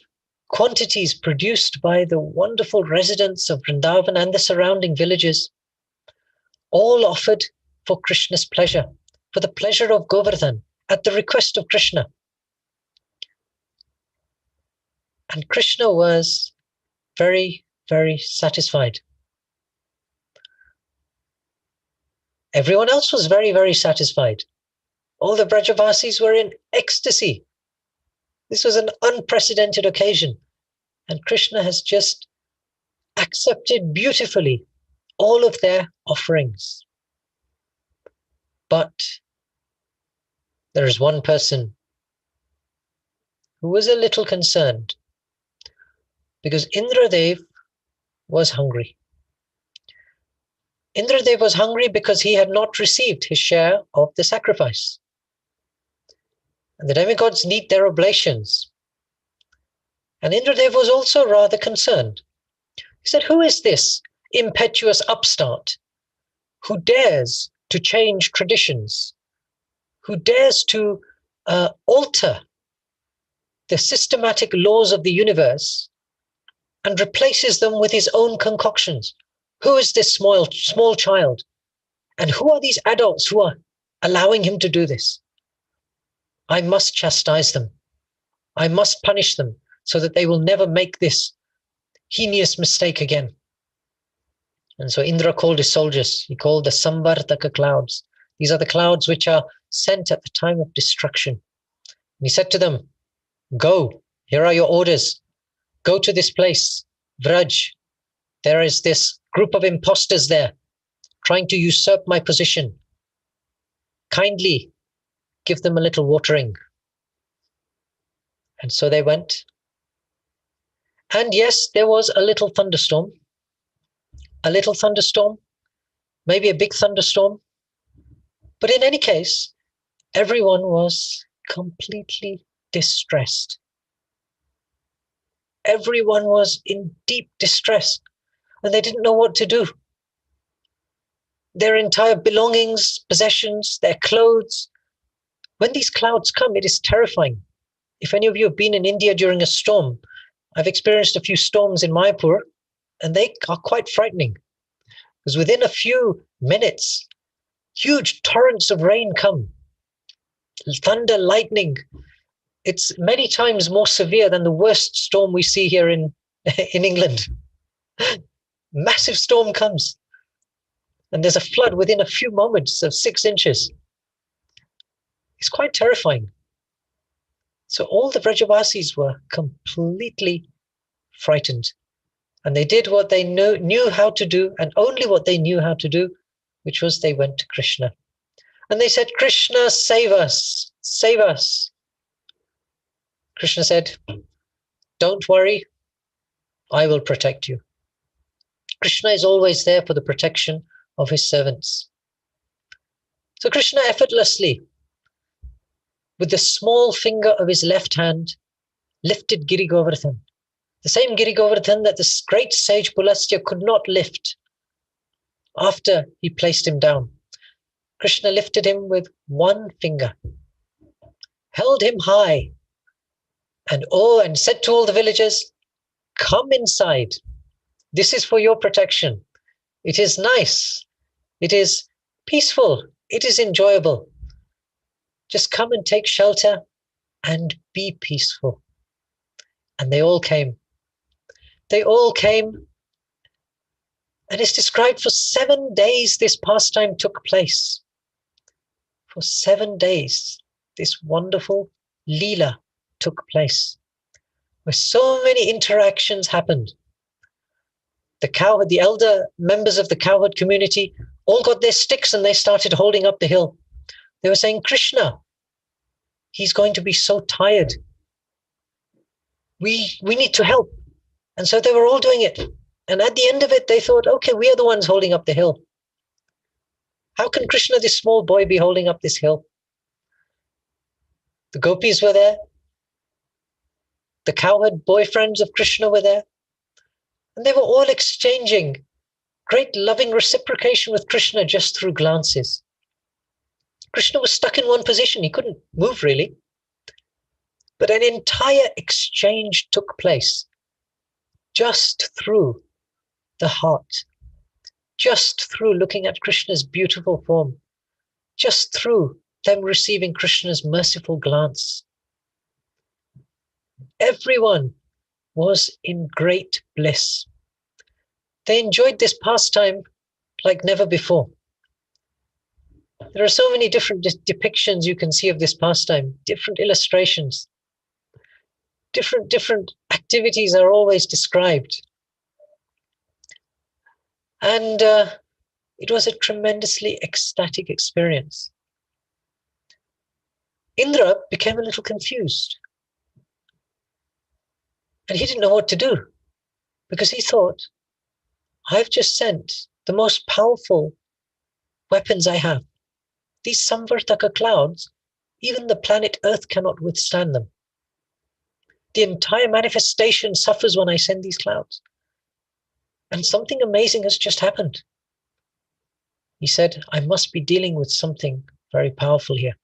quantities produced by the wonderful residents of Vrindavan and the surrounding villages, all offered for Krishna's pleasure, for the pleasure of Govardhan, at the request of Krishna. And Krishna was very, very satisfied. Everyone else was very, very satisfied. All the Brajavasis were in ecstasy. This was an unprecedented occasion. And Krishna has just accepted beautifully all of their offerings. But there is one person who was a little concerned, because Indradev was hungry. Indradev was hungry because he had not received his share of the sacrifice. And the demigods need their oblations. And Indradev was also rather concerned. He said, "Who is this impetuous upstart who dares to change traditions, who dares to alter the systematic laws of the universe and replaces them with his own concoctions? Who is this small child? And who are these adults who are allowing him to do this? I must chastise them. I must punish them so that they will never make this heinous mistake again." And so Indra called his soldiers. He called the Samvartaka clouds. These are the clouds which are sent at the time of destruction. And he said to them, "Go, here are your orders. Go to this place, Vraj. There is this group of impostors there trying to usurp my position. Kindly give them a little watering." And so they went. And yes, there was a little thunderstorm. A little thunderstorm, maybe a big thunderstorm. But in any case, everyone was completely distressed. Everyone was in deep distress, and they didn't know what to do. Their entire belongings, possessions, their clothes. When these clouds come, it is terrifying. If any of you have been in India during a storm, I've experienced a few storms in Mayapur, and they are quite frightening. Because within a few minutes, huge torrents of rain come. Thunder, lightning. It's many times more severe than the worst storm we see here in England. Massive storm comes. And there's a flood within a few moments of 6 inches. It's quite terrifying. So all the Brajavasis were completely frightened. And they did what they knew how to do, and only what they knew how to do, which was they went to Krishna. And they said, "Krishna, save us, save us." Krishna said, "Don't worry, I will protect you." Krishna is always there for the protection of his servants. So Krishna effortlessly, with the small finger of his left hand, lifted Giri Govardhan. The same Giri Govardhan that the great sage Pulastya could not lift after he placed him down. Krishna lifted him with one finger, held him high, and said to all the villagers, "Come inside. This is for your protection. It is nice. It is peaceful. It is enjoyable. Just come and take shelter and be peaceful." And they all came. They all came. And it's described for 7 days this pastime took place. For 7 days, this wonderful Leela took place, where so many interactions happened. The elder members of the cowherd community all got their sticks and they started holding up the hill. They were saying, "Krishna, he's going to be so tired. We need to help." And so they were all doing it. And at the end of it, they thought, okay, we are the ones holding up the hill. How can Krishna, this small boy, be holding up this hill? The gopis were there. The cowherd boyfriends of Krishna were there. And they were all exchanging great loving reciprocation with Krishna just through glances. Krishna was stuck in one position. He couldn't move really. But an entire exchange took place just through the heart, just through looking at Krishna's beautiful form, just through them receiving Krishna's merciful glance. Everyone was in great bliss. They enjoyed this pastime like never before. There are so many different depictions you can see of this pastime, different illustrations. Different activities are always described. And it was a tremendously ecstatic experience. Indra became a little confused. And he didn't know what to do, because he thought, I've just sent the most powerful weapons I have. These Samvartaka clouds, even the planet Earth cannot withstand them. The entire manifestation suffers when I send these clouds. And something amazing has just happened. He said, I must be dealing with something very powerful here.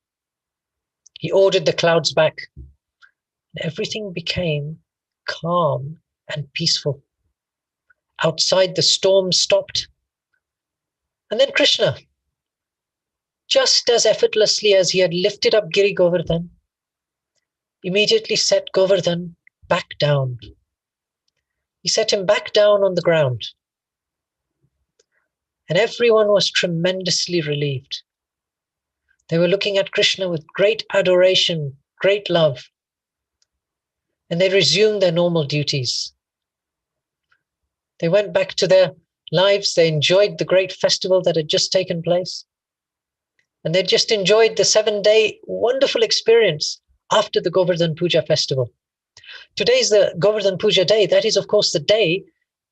He ordered the clouds back. And everything became calm and peaceful. Outside, the storm stopped. And then Krishna, just as effortlessly as he had lifted up Giri Govardhan, immediately set Govardhan back down. He set him back down on the ground. And everyone was tremendously relieved. They were looking at Krishna with great adoration, great love. And they resumed their normal duties. They went back to their lives. They enjoyed the great festival that had just taken place. And they just enjoyed the 7-day wonderful experience after the Govardhan Puja festival. Today is the Govardhan Puja day. That is, of course, the day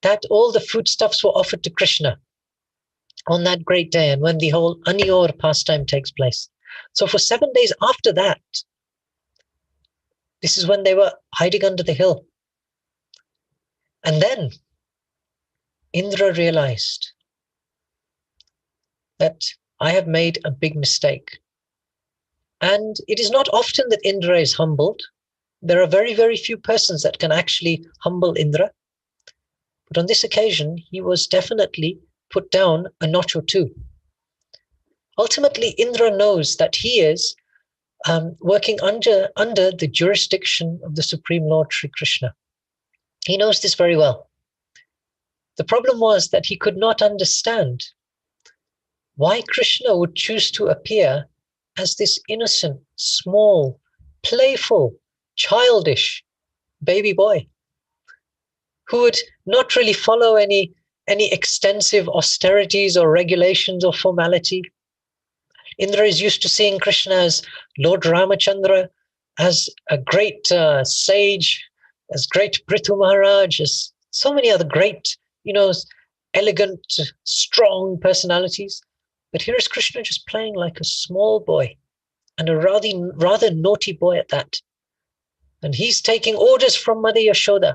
that all the foodstuffs were offered to Krishna on that great day, and when the whole Aniyor pastime takes place. So for 7 days after that, this is when they were hiding under the hill. And then Indra realized that I have made a big mistake. And it is not often that Indra is humbled. There are very, very few persons that can actually humble Indra. But on this occasion, he was definitely put down a notch or two. Ultimately, Indra knows that he is working under the jurisdiction of the Supreme Lord Shri Krishna. He knows this very well. The problem was that he could not understand why Krishna would choose to appear as this innocent, small, playful, childish baby boy who would not really follow any extensive austerities or regulations or formality. Indra is used to seeing Krishna as Lord Ramachandra, as a great sage, as great Prithu Maharaj, as so many other great, elegant, strong personalities. But here is Krishna just playing like a small boy, and a rather naughty boy at that. And he's taking orders from Mother Yashoda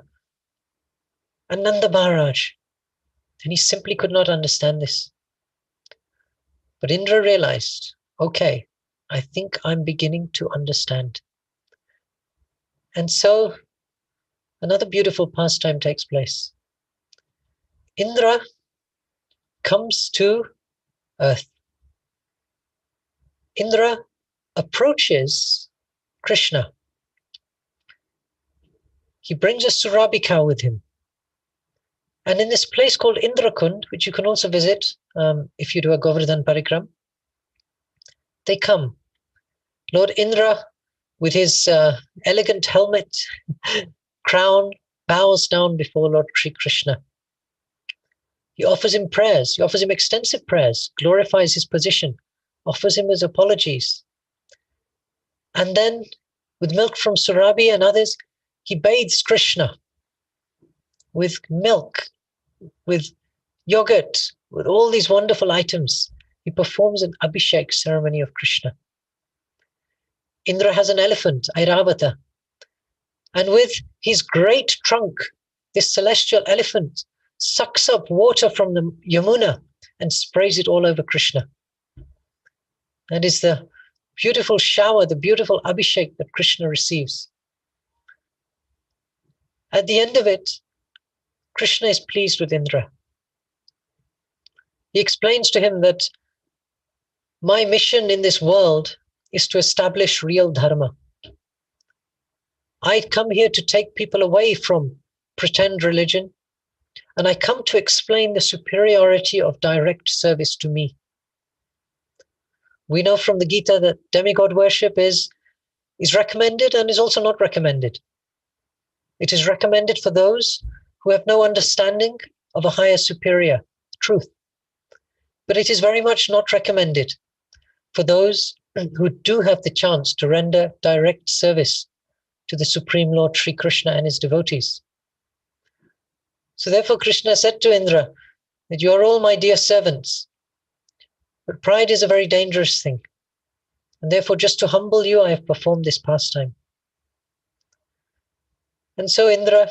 and Nanda Maharaj. And he simply could not understand this. But Indra realized, okay, I think I'm beginning to understand. And so another beautiful pastime takes place. Indra comes to earth. Indra approaches Krishna. He brings a Surabi cow with him. And in this place called Indrakund, which you can also visit if you do a Govardhan parikram, they come. Lord Indra, with his elegant helmet, crown, bows down before Lord Shri Krishna. He offers him prayers. He offers him extensive prayers, glorifies his position, offers him his apologies. And then, with milk from Surabi and others, he bathes Krishna with milk, with yogurt, with all these wonderful items. He performs an Abhishek ceremony of Krishna. Indra has an elephant, Airavata. And with his great trunk, this celestial elephant sucks up water from the Yamuna and sprays it all over Krishna. That is the beautiful shower, the beautiful Abhishek that Krishna receives. At the end of it, Krishna is pleased with Indra. He explains to him that my mission in this world is to establish real dharma. I come here to take people away from pretend religion, and I come to explain the superiority of direct service to me. We know from the Gita that demigod worship is recommended and is also not recommended. It is recommended for those who have no understanding of a higher superior truth. But it is very much not recommended for those who do have the chance to render direct service to the Supreme Lord Shri Krishna and his devotees. So therefore Krishna said to Indra that you are all my dear servants, but pride is a very dangerous thing. And therefore just to humble you, I have performed this pastime. And so Indra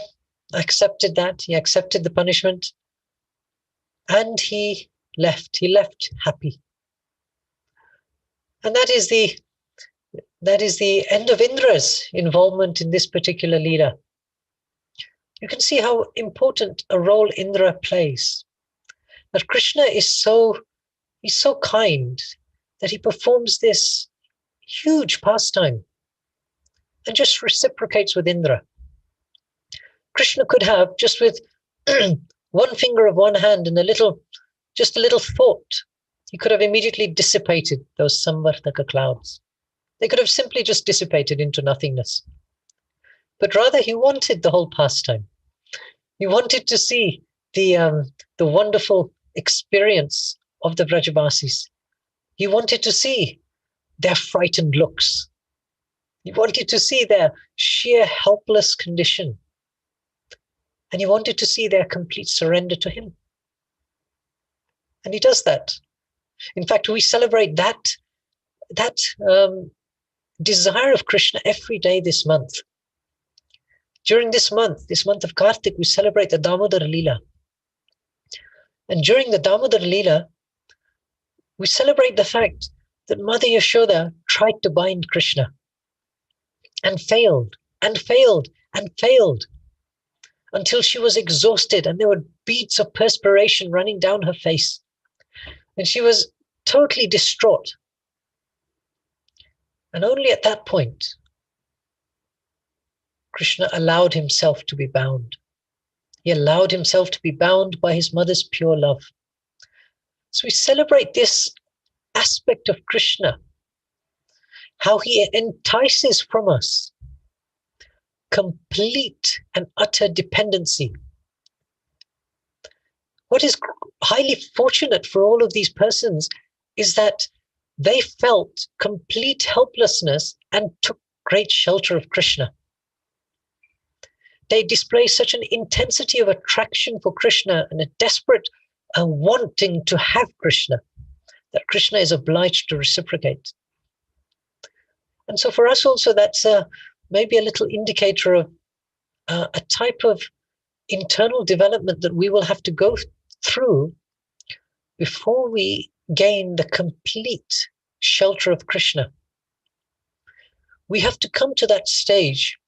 accepted that, he accepted the punishment, and he left happy. And that is the end of Indra's involvement in this particular leela. You can see how important a role Indra plays. That Krishna is so kind that he performs this huge pastime and just reciprocates with Indra. Krishna could have, just with one finger of one hand and just a little thought, he could have immediately dissipated those Samvartaka clouds. They could have simply just dissipated into nothingness. But rather he wanted the whole pastime. He wanted to see the wonderful experience of the Vrajavasis. He wanted to see their frightened looks. He wanted to see their sheer helpless condition. And he wanted to see their complete surrender to him. And he does that. In fact, we celebrate that desire of Krishna every day this month. During this month of Kartik, we celebrate the Damodar Leela. And during the Damodar Leela, we celebrate the fact that Mother Yashoda tried to bind Krishna and failed and failed and failed until she was exhausted and there were beads of perspiration running down her face. And she was totally distraught. And only at that point, Krishna allowed himself to be bound. He allowed himself to be bound by his mother's pure love. So we celebrate this aspect of Krishna, how he entices from us complete and utter dependency. What is highly fortunate for all of these persons is that they felt complete helplessness and took great shelter of Krishna. They display such an intensity of attraction for Krishna and a desperate wanting to have Krishna that Krishna is obliged to reciprocate. And so for us also, that's maybe a little indicator of a type of internal development that we will have to go through before we gain the complete shelter of Krishna, we have to come to that stage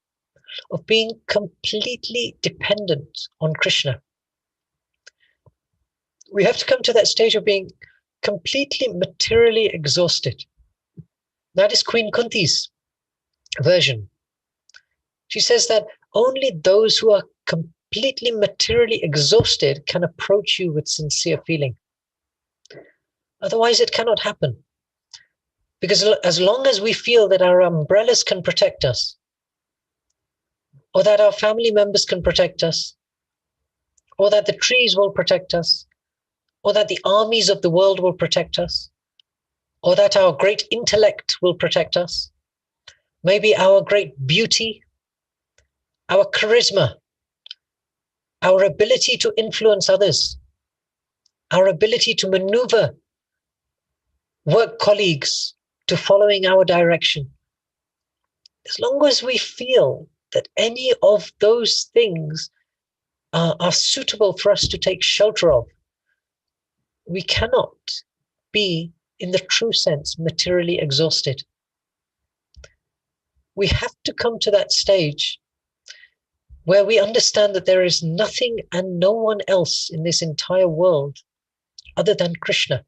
of being completely dependent on Krishna. We have to come to that stage of being completely materially exhausted. That is Queen Kunti's version. She says that only those who are completely materially exhausted can approach you with sincere feeling. Otherwise, it cannot happen. Because as long as we feel that our umbrellas can protect us, or that our family members can protect us, or that the trees will protect us, or that the armies of the world will protect us, or that our great intellect will protect us, maybe our great beauty, our charisma, our ability to influence others, our ability to maneuver work colleagues to following our direction. As long as we feel that any of those things are suitable for us to take shelter of, we cannot be, in the true sense, materially exhausted. We have to come to that stage where we understand that there is nothing and no one else in this entire world other than Krishna.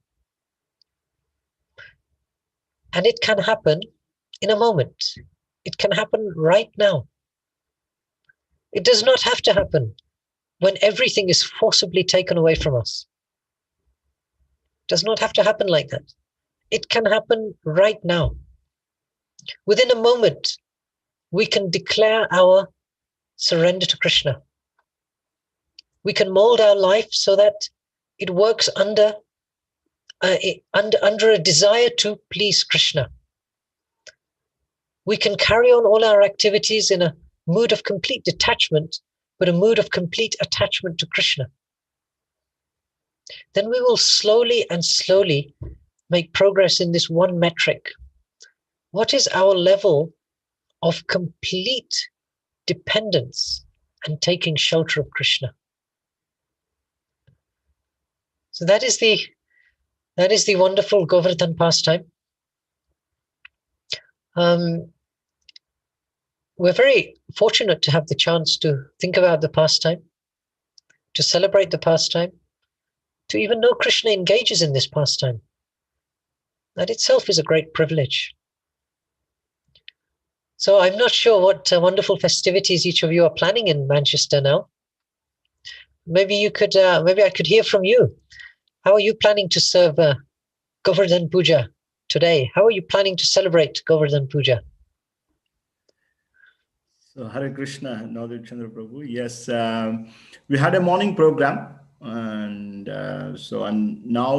And it can happen in a moment. It can happen right now. It does not have to happen when everything is forcibly taken away from us. It does not have to happen like that. It can happen right now. Within a moment, we can declare our surrender to Krishna. We can mold our life so that it works under a desire to please Krishna. We can carry on all our activities in a mood of complete detachment, but a mood of complete attachment to Krishna. Then we will slowly and slowly make progress in this one metric. What is our level of complete dependence and taking shelter of Krishna? So that is the wonderful Govardhan pastime. We're very fortunate to have the chance to think about the pastime, to celebrate the pastime, to even know Krishna engages in this pastime. That itself is a great privilege. So I'm not sure what wonderful festivities each of you are planning in Manchester now. Maybe you could, maybe I could hear from you. How are you planning to serve Govardhan Puja today? How are you planning to celebrate Govardhan Puja? So Hare Krishna, Nadir Chandra Prabhu. Yes, we had a morning program, and now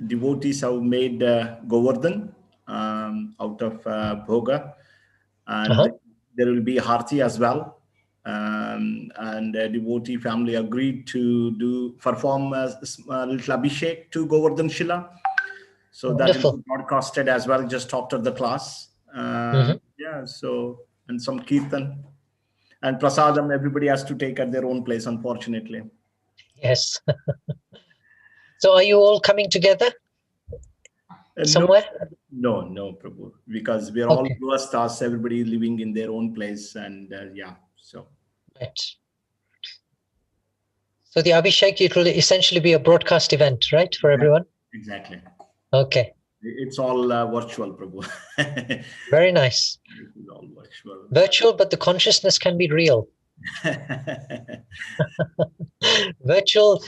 devotees have made Govardhan out of bhoga, and there will be Harti as well. And a devotee family agreed to perform a little Abhishek to Govardhan Shila. So that will be broadcasted as well just after the class. Yeah, so, and some kirtan and prasadam, everybody has to take at their own place, unfortunately. Yes. So are you all coming together somewhere? No, Prabhu, because we are all Gurasthas, everybody living in their own place, and yeah, so. Right. So the Abhishek, it will essentially be a broadcast event, right, for everyone? Exactly. Okay. It's all virtual, Prabhu. Very nice. It's all virtual. Virtual, but the consciousness can be real. Virtual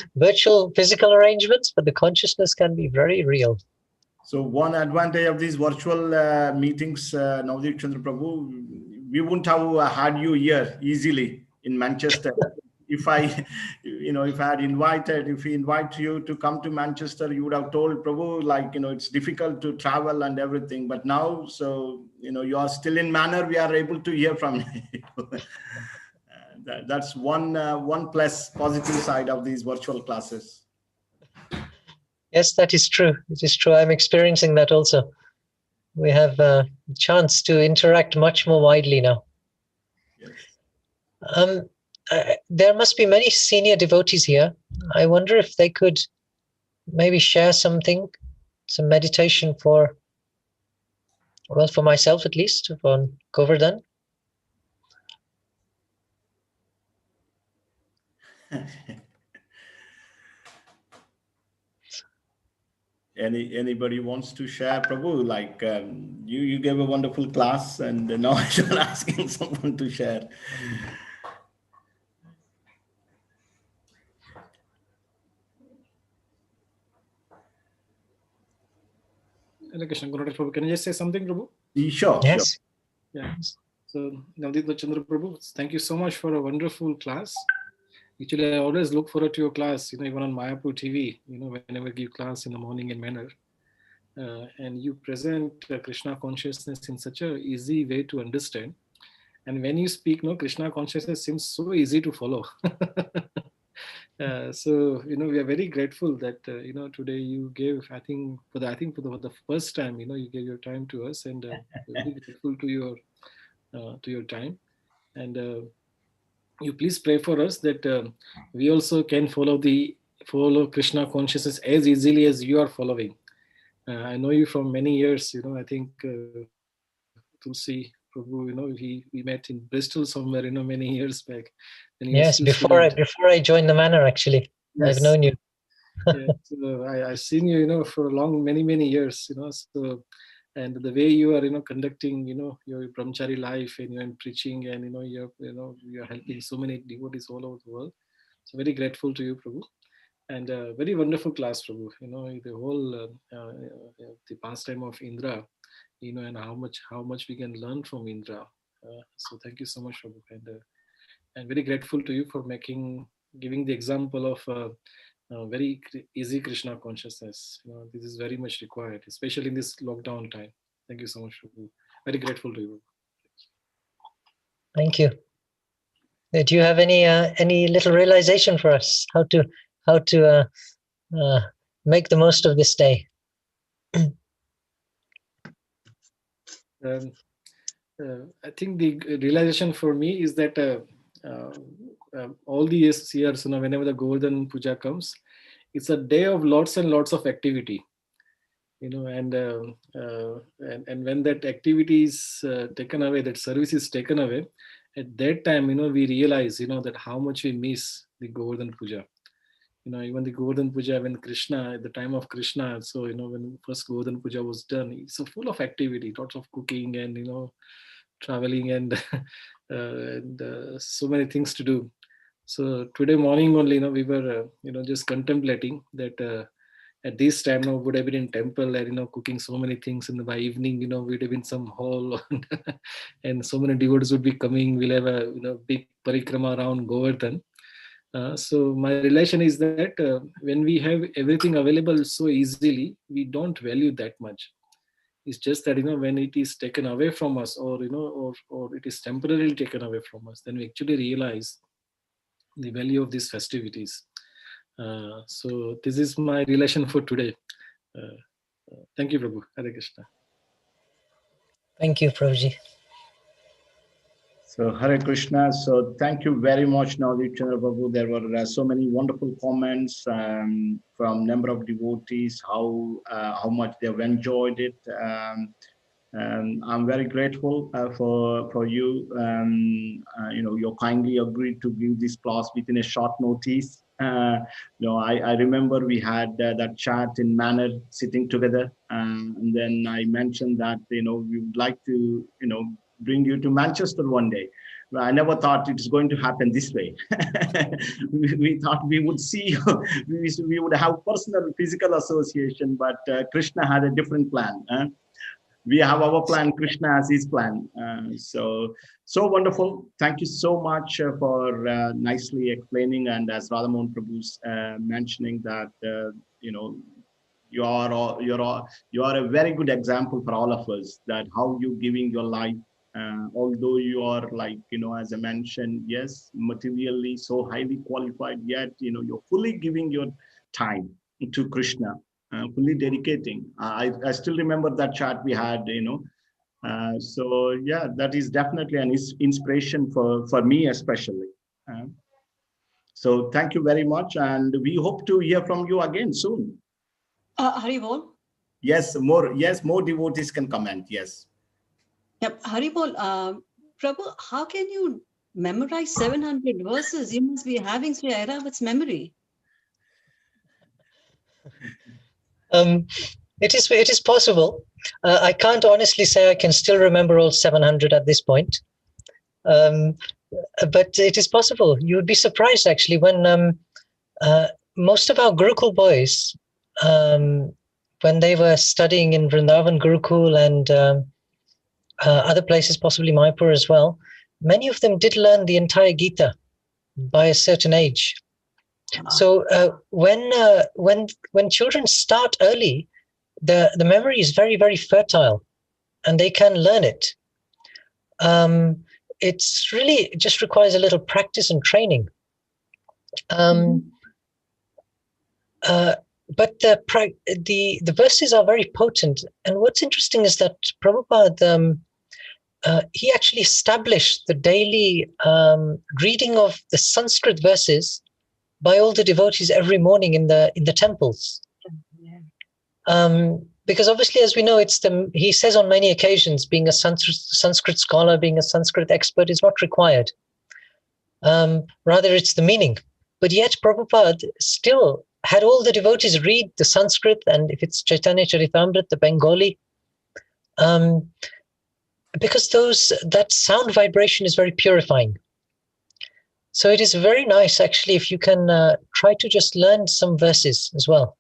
physical arrangements, but the consciousness can be very real. So one advantage of these virtual meetings, Nadir Chandra Prabhu, we wouldn't have had you here easily in Manchester. If we invite you to come to Manchester, you would have told Prabhu, like, it's difficult to travel and everything. But now, so, you are still in manner, we are able to hear from you. That's one plus positive side of these virtual classes. Yes, that is true. It is true. I'm experiencing that also. We have a chance to interact much more widely now. Yes. There must be many senior devotees here. I wonder if they could maybe share something, some meditation for, well, for myself at least, on Govardhan. Anybody wants to share, Prabhu? Like you gave a wonderful class, and now you're asking someone to share. Krishna, Prabhu, can I just say something, Prabhu? Sure, Yes. sure. Yeah. So, Navdeep Chandra Prabhu, thank you so much for a wonderful class. Actually, I always look forward to your class, even on Mayapur TV, whenever you give class in the morning in manner. And you present Krishna consciousness in such a easy way to understand. And when you speak, Krishna consciousness seems so easy to follow. So we are very grateful that today you gave, I think for the first time, you gave your time to us, and we're very grateful to your time. And you please pray for us that we also can follow Krishna consciousness as easily as you are following. I know you from many years. I think Tulsi Prabhu, we met in Bristol somewhere, many years back. And you were Yes, still before I joined the manor, actually. Yes. I've known you. Yeah, so I've seen you, for many years, so, and the way you are, conducting, your brahmachari life, and you're preaching, and, you're helping so many devotees all over the world. So very grateful to you, Prabhu. And very wonderful class, Prabhu. The whole, the pastime of Indra, and how much we can learn from Indra. So thank you so much, Prabhu. And very grateful to you for giving the example of very easy Krishna consciousness. This is very much required, especially in this lockdown time. Thank you so much, Prabhu. Very grateful to you. Thank you. Do you have any little realization for us how to make the most of this day? I think the realization for me is that all the years, whenever the Govardhan Puja comes, it's a day of lots and lots of activity. And when that activity is taken away, that service is taken away, at that time, we realize, that how much we miss the Govardhan Puja. Even the Govardhan Puja, when Krishna, at the time of Krishna, so, when first Govardhan Puja was done, it's so full of activity, lots of cooking and, traveling and, so many things to do. So today morning only, we were, just contemplating that at this time, would have been in temple and, cooking so many things, and by evening, we'd have been some hall and so many devotees would be coming. We'll have a, big parikrama around Govardhan. So my relation is that when we have everything available so easily, we don't value that much. It's just that, when it is taken away from us, or, or it is temporarily taken away from us, then we actually realize the value of these festivities. So this is my relation for today. Thank you, Prabhu. Hare Krishna. Thank you, Prabhuji. So Hare Krishna. So thank you very much, Navdeep Chandra Prabhu. There were so many wonderful comments from number of devotees, how much they've enjoyed it. I'm very grateful for you. You kindly agreed to give this class within a short notice. I remember we had that chat in manner sitting together, and then I mentioned that we would like to bring you to Manchester one day. Well, I never thought it is going to happen this way. we thought we would see, we would have personal physical association, but Krishna had a different plan. We have our plan, Krishna has his plan. So wonderful. Thank you so much for nicely explaining. And as Radhamohan Prabhu's mentioning that, you are a very good example for all of us, that how you giving your life, although you are as I mentioned, yes, materially so highly qualified, yet, you're fully giving your time to Krishna. Fully dedicating. I still remember that chat we had, so yeah, that is definitely an inspiration for me especially. So thank you very much, and we hope to hear from you again soon. Haribol? Yes, more devotees can comment. Yes. Yep, Haribol, Prabhu, how can you memorize 700 verses? You must be having Sri Airavat's memory. It is possible. I can't honestly say I can still remember all 700 at this point. But it is possible. You would be surprised actually when most of our Gurukul boys, when they were studying in Vrindavan Gurukul and other places, possibly Mayapur as well, many of them did learn the entire Gita by a certain age. So when children start early, the memory is very, very fertile, and they can learn it. It's really just requires a little practice and training. But the verses are very potent, and what's interesting is that Prabhupada he actually established the daily reading of the Sanskrit verses by all the devotees every morning in the temples. Because obviously, as we know, he says on many occasions, being a Sanskrit scholar, being a Sanskrit expert is not required. Rather, it's the meaning. But yet, Prabhupada still had all the devotees read the Sanskrit, and if it's Chaitanya Charitamrita, the Bengali, because that sound vibration is very purifying. So it is very nice, actually, if you can try to just learn some verses as well,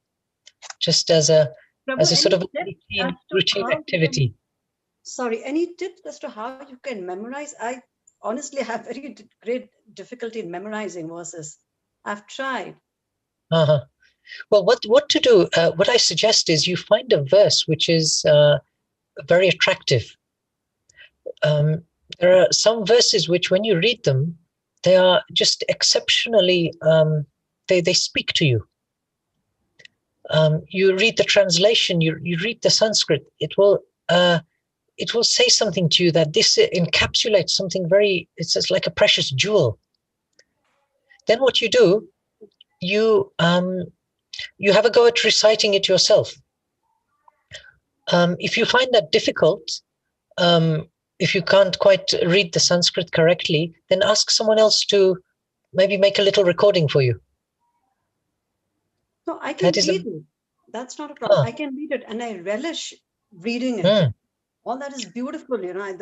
just as a sort of routine activity. Sorry, any tips as to how you can memorize? I honestly have very great difficulty in memorizing verses. I've tried. Well, what to do? What I suggest is you find a verse which is very attractive. There are some verses which, when you read them, they are just exceptionally. They speak to you. You read the translation. You read the Sanskrit. It will say something to you that this encapsulates something very. It's just like a precious jewel. Then what you do, you have a go at reciting it yourself. If you find that difficult, if you can't quite read the Sanskrit correctly, then ask someone else to maybe make a little recording for you. No, I can read it. That's not a problem. I can read it, and I relish reading it. All that is beautiful, I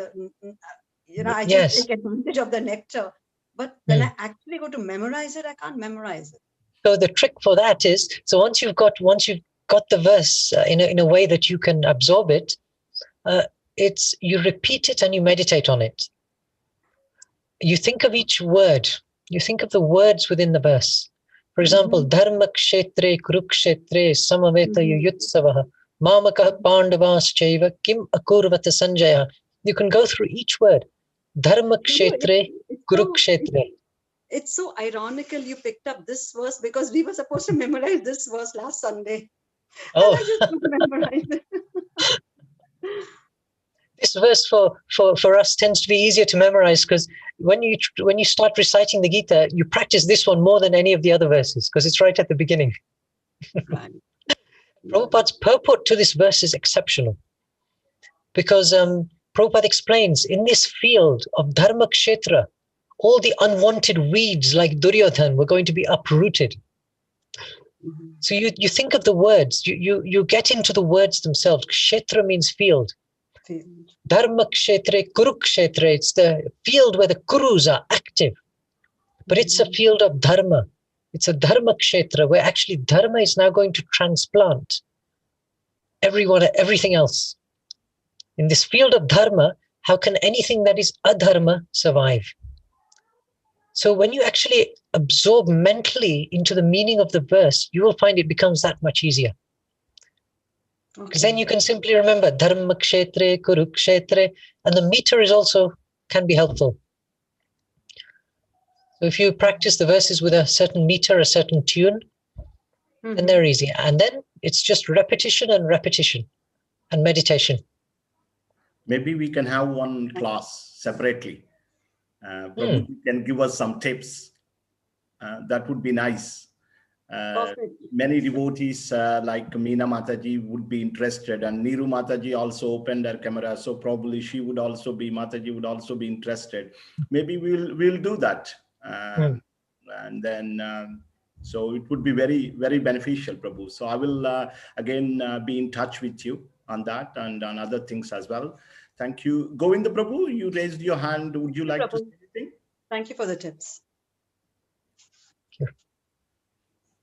just take advantage of the nectar. But when I actually go to memorize it, I can't memorize it. So the trick for that is, so once you've got the verse in a way that you can absorb it, it's you repeat it and you meditate on it. You think of each word. You think of the words within the verse. For example, Dharma Kshetre Kurukshetre Samaveta Yutsavaha Mamaka Pandavas Chaiva Kim Akurvata Sanjaya. You can go through each word. Dharma Kshetre Kurukshetre. It's so ironical you picked up this verse because we were supposed to memorize this verse last Sunday. Oh. And I just couldn't memorize it. This verse for us tends to be easier to memorize because when you start reciting the Gita, you practice this one more than any of the other verses because it's right at the beginning. Right. Prabhupada's purport to this verse is exceptional because Prabhupada explains in this field of Dharma Kshetra, all the unwanted weeds like Duryodhan were going to be uprooted. So you think of the words, you get into the words themselves. Kshetra means field. Dharma Kshetre, Kurukshetre, it's the field where the Kurus are active. But it's a field of Dharma. It's a Dharma Kshetra where actually Dharma is now going to transplant everything else. In this field of Dharma, how can anything that is adharma survive? So when you actually absorb mentally into the meaning of the verse, you will find it becomes that much easier. Because then you can simply remember Dharma Kshetre, Kurukshetre, and the meter is also can be helpful. So if you practice the verses with a certain meter, a certain tune, then they're easy. And then it's just repetition and meditation. Maybe we can have one class separately. Prabhu can give us some tips. That would be nice. Many devotees like Meena Mataji would be interested, and Neeru Mataji also opened her camera, so probably Mataji would also be interested. Maybe we'll do that, and then so it would be very, very beneficial, Prabhu. So I will again be in touch with you on that and on other things as well. Thank you. Govinda Prabhu, you raised your hand. Would you like to say anything? Thank you for the tips.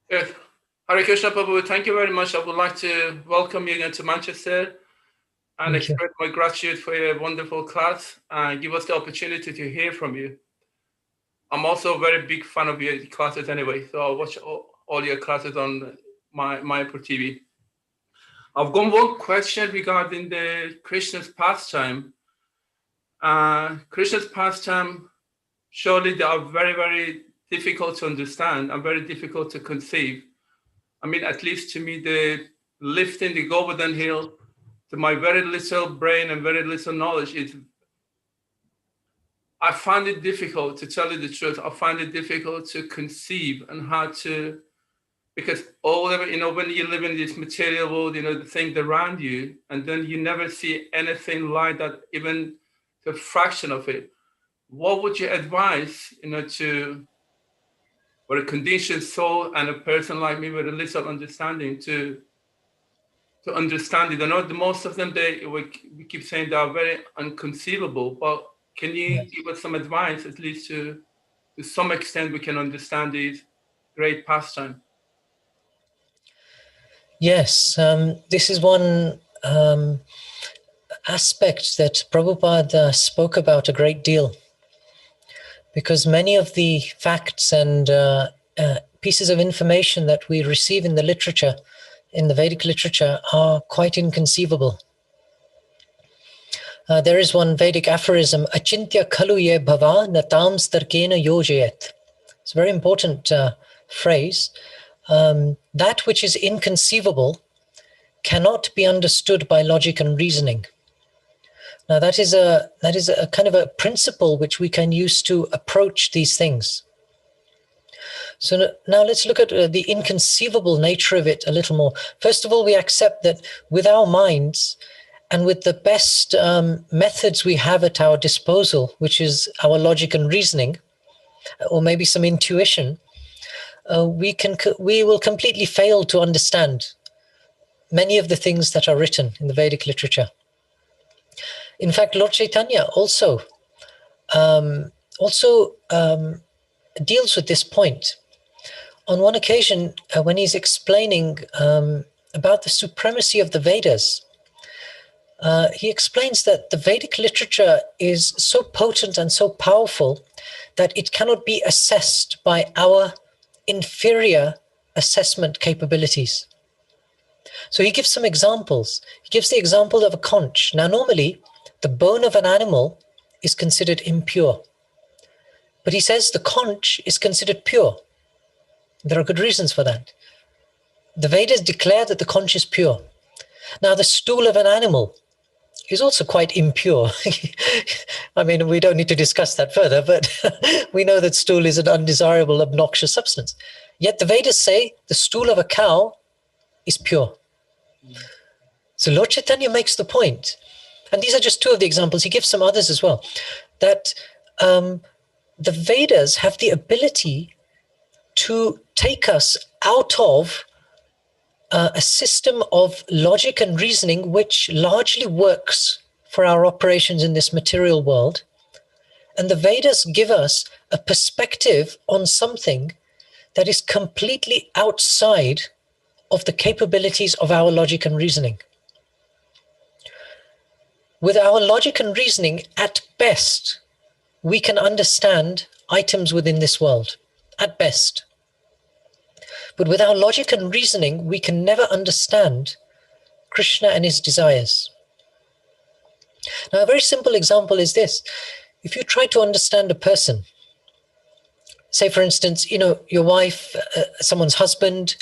Yes. Hare Krishna Prabhu, thank you very much. I would like to welcome you again to Manchester and express my gratitude for your wonderful class and give us the opportunity to hear from you. I'm also a very big fan of your classes anyway, so I'll watch all your classes on my TV. I've got one question regarding the Krishna's pastime. Krishna's pastime, surely they are very, very difficult to understand and very difficult to conceive. I mean, at least to me, the lifting the Govardhan hill, to my very little brain and very little knowledge, I find it difficult, to tell you the truth. I find it difficult to conceive and how to, because when you live in this material world, the things around you, and then you never see anything like that, even a fraction of it. What would you advise, for a conditioned soul and a person like me with a little understanding to understand it? I know most of them, we keep saying they are very unconceivable, but can you give us some advice, at least to some extent we can understand these great pastime? Yes, this is one aspect that Prabhupada spoke about a great deal, because many of the facts and pieces of information that we receive in the literature, in the Vedic literature, are quite inconceivable. There is one Vedic aphorism, Achintya khalu ye bhava natam starkena yojayat. It's a very important phrase. That which is inconceivable cannot be understood by logic and reasoning. Now that is a kind of a principle which we can use to approach these things. So now let's look at the inconceivable nature of it a little more. First of all, we accept that with our minds and with the best methods we have at our disposal, which is our logic and reasoning, or maybe some intuition, we will completely fail to understand many of the things that are written in the Vedic literature. In fact, Lord Chaitanya also deals with this point. On one occasion, when he's explaining about the supremacy of the Vedas, he explains that the Vedic literature is so potent and so powerful that it cannot be assessed by our inferior assessment capabilities. So he gives some examples. He gives the example of a conch. Now, normally, the bone of an animal is considered impure. But he says the conch is considered pure. There are good reasons for that. The Vedas declare that the conch is pure. Now, the stool of an animal is also quite impure. I mean, we don't need to discuss that further, but we know that stool is an undesirable, obnoxious substance. Yet the Vedas say the stool of a cow is pure. So Lord Chaitanya makes the point, and these are just two of the examples, he gives some others as well, that the Vedas have the ability to take us out of a system of logic and reasoning which largely works for our operations in this material world. And the Vedas give us a perspective on something that is completely outside of the capabilities of our logic and reasoning. With our logic and reasoning, at best, we can understand items within this world, at best. But with our logic and reasoning, we can never understand Krishna and his desires. Now, a very simple example is this. If you try to understand a person, say, for instance, your wife, someone's husband,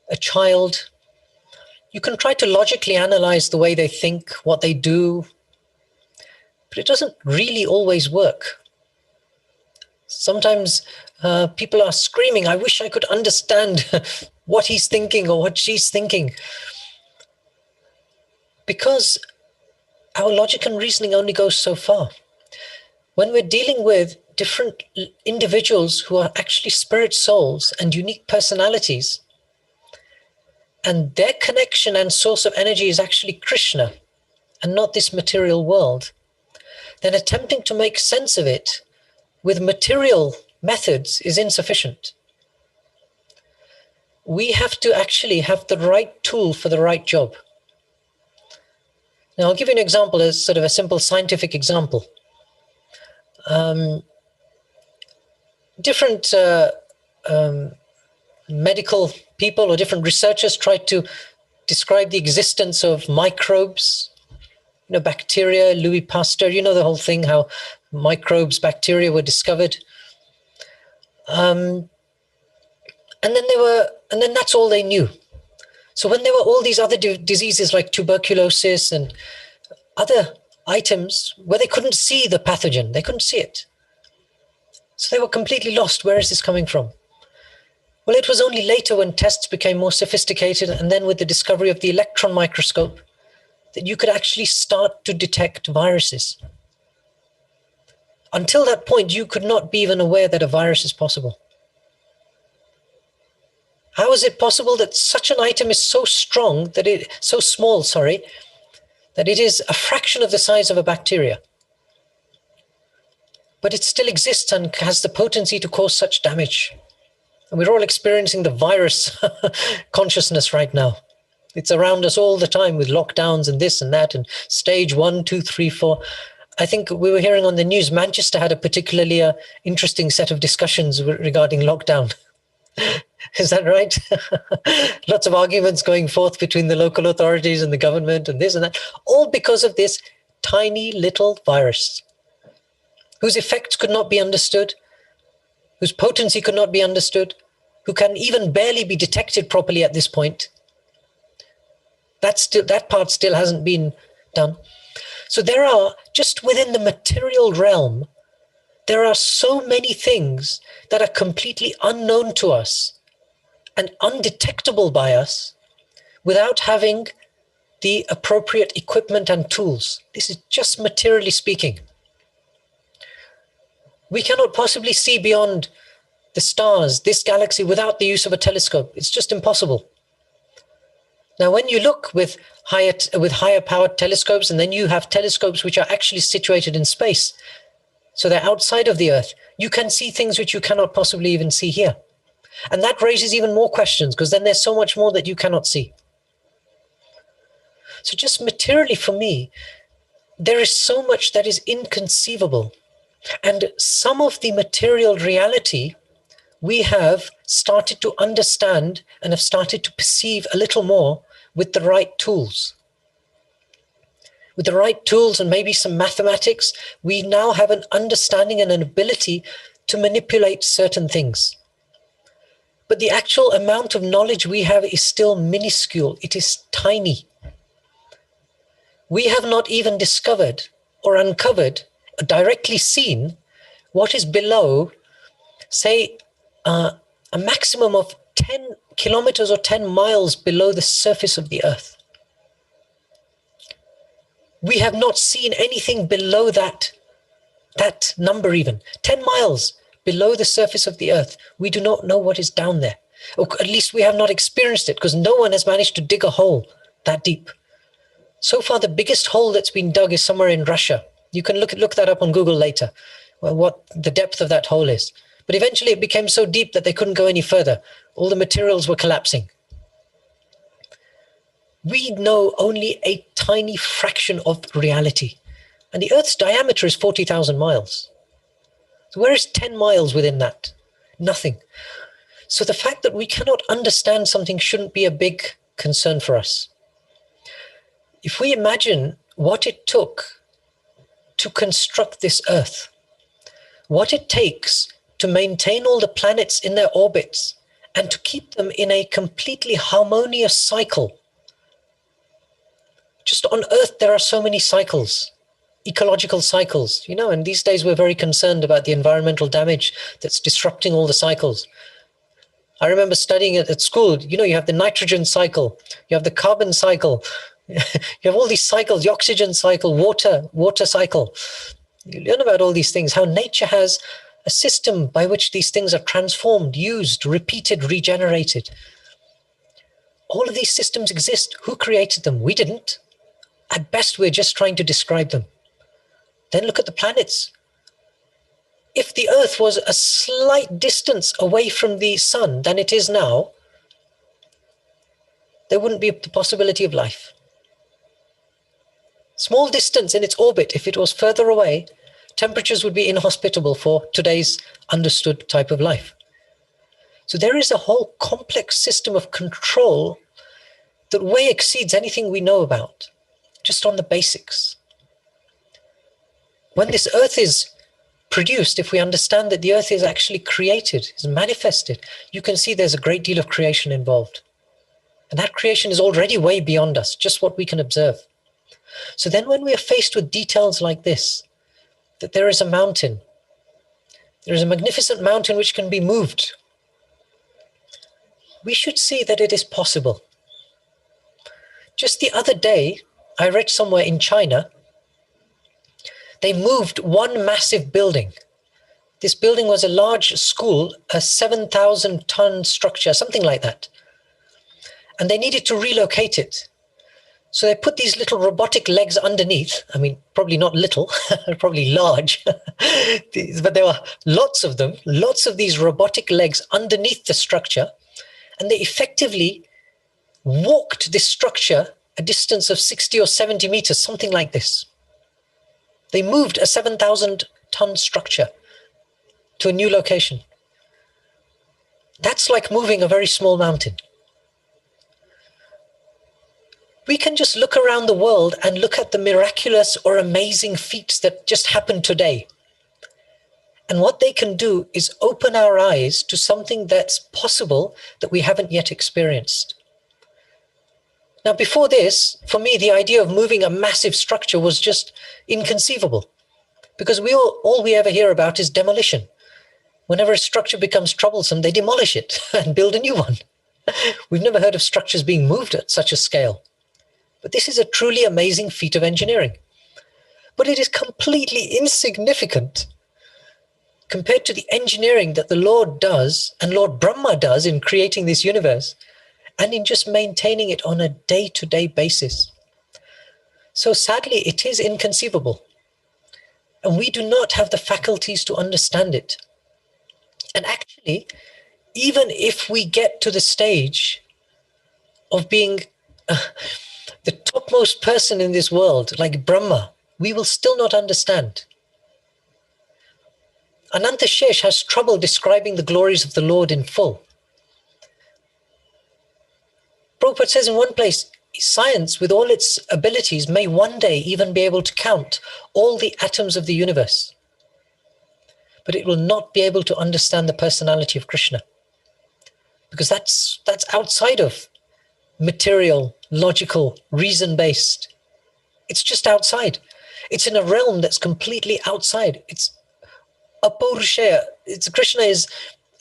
a child, you can try to logically analyze the way they think, what they do, but it doesn't really always work. Sometimes people are screaming, I wish I could understand what he's thinking or what she's thinking. Because our logic and reasoning only goes so far. When we're dealing with different individuals who are actually spirit souls and unique personalities, and their connection and source of energy is actually Krishna and not this material world, then attempting to make sense of it with material methods is insufficient. We have to actually have the right tool for the right job. Now, I'll give you an example as sort of a simple scientific example. Different medical people or different researchers try to describe the existence of microbes, bacteria. Louis Pasteur, the whole thing, how microbes, bacteria were discovered. And then that's all they knew. So when there were all these other diseases like tuberculosis and other items where they couldn't see the pathogen, they couldn't see it. So they were completely lost. Where is this coming from? Well, it was only later when tests became more sophisticated, and then with the discovery of the electron microscope, that you could actually start to detect viruses. Until that point, you could not be even aware that a virus is possible. How is it possible that such an item is so strong, that it is a fraction of the size of a bacteria, but it still exists and has the potency to cause such damage? And we're all experiencing the virus consciousness right now. It's around us all the time with lockdowns and this and that and stage 1, 2, 3, 4. I think we were hearing on the news, Manchester had a particularly interesting set of discussions regarding lockdown. Is that right? Lots of arguments going forth between the local authorities and the government and this and that, all because of this tiny little virus whose effects could not be understood, whose potency could not be understood, who can even barely be detected properly at this point. That part still hasn't been done. So there are, just within the material realm, there are so many things that are completely unknown to us and undetectable by us without having the appropriate equipment and tools. This is just materially speaking. We cannot possibly see beyond the stars, this galaxy, without the use of a telescope. It's just impossible. Now, when you look with higher powered telescopes, and then you have telescopes which are actually situated in space, so they're outside of the Earth, you can see things which you cannot possibly even see here. And that raises even more questions, because then there's so much more that you cannot see. So just materially for me, there is so much that is inconceivable. And some of the material reality we have started to understand and have started to perceive a little more with the right tools. With the right tools and maybe some mathematics, we now have an understanding and an ability to manipulate certain things. But the actual amount of knowledge we have is still minuscule. It is tiny. We have not even discovered or uncovered, or directly seen, what is below, say, a maximum of 10 kilometers or 10 miles below the surface of the Earth. We have not seen anything below that number even. 10 miles below the surface of the Earth. We do not know what is down there. Or at least we have not experienced it, because no one has managed to dig a hole that deep. So far, the biggest hole that's been dug is somewhere in Russia. You can look that up on Google later, what the depth of that hole is. But eventually it became so deep that they couldn't go any further. All the materials were collapsing. We know only a tiny fraction of reality. And the Earth's diameter is 40,000 miles. So where is 10 miles within that? Nothing. So the fact that we cannot understand something shouldn't be a big concern for us. If we imagine what it took to construct this Earth, what it takes to maintain all the planets in their orbits and to keep them in a completely harmonious cycle. Just on Earth, there are so many cycles. ecological cycles, and these days we're very concerned about the environmental damage that's disrupting all the cycles. I remember studying it at school. You have the nitrogen cycle, you have the carbon cycle, you have all these cycles, the oxygen cycle, water cycle. You learn about all these things, how nature has a system by which these things are transformed, used, repeated, regenerated. All of these systems exist. Who created them? We didn't. At best, we're just trying to describe them. Then look at the planets. If the Earth was a slight distance away from the sun than it is now, there wouldn't be the possibility of life. Small distance in its orbit, if it was further away, temperatures would be inhospitable for today's understood type of life. So there is a whole complex system of control that way exceeds anything we know about, just on the basics. When this Earth is produced, if we understand that the Earth is actually created, is manifested, you can see there's a great deal of creation involved. And that creation is already way beyond us, just what we can observe. So then when we are faced with details like this, that there is a mountain, there is a magnificent mountain which can be moved, we should see that it is possible. Just the other day, I read somewhere in China, they moved one massive building. This building was a large school, a 7,000-ton structure, something like that. And they needed to relocate it. So they put these little robotic legs underneath. I mean, probably not little, probably large. But there were lots of them, lots of these robotic legs underneath the structure. And they effectively walked this structure a distance of 60 or 70 meters, something like this. They moved a 7,000-ton structure to a new location. That's like moving a very small mountain. We can just look around the world and look at the miraculous or amazing feats that just happened today. And what they can do is open our eyes to something that's possible that we haven't yet experienced. Now, before this, for me, the idea of moving a massive structure was just inconceivable, because all we ever hear about is demolition. Whenever a structure becomes troublesome, they demolish it and build a new one. We've never heard of structures being moved at such a scale. But this is a truly amazing feat of engineering. But it is completely insignificant compared to the engineering that the Lord does and Lord Brahma does in creating this universe, and in just maintaining it on a day-to-day basis. So sadly, it is inconceivable. And we do not have the faculties to understand it. And actually, even if we get to the stage of being the topmost person in this world, like Brahma, we will still not understand. Ananta Shesh has trouble describing the glories of the Lord in full. Prabhupada says in one place, science, with all its abilities, may one day even be able to count all the atoms of the universe. But it will not be able to understand the personality of Krishna. Because that's outside of material, logical, reason-based. It's just outside. It's in a realm that's completely outside. It's Apaurushaya. Krishna is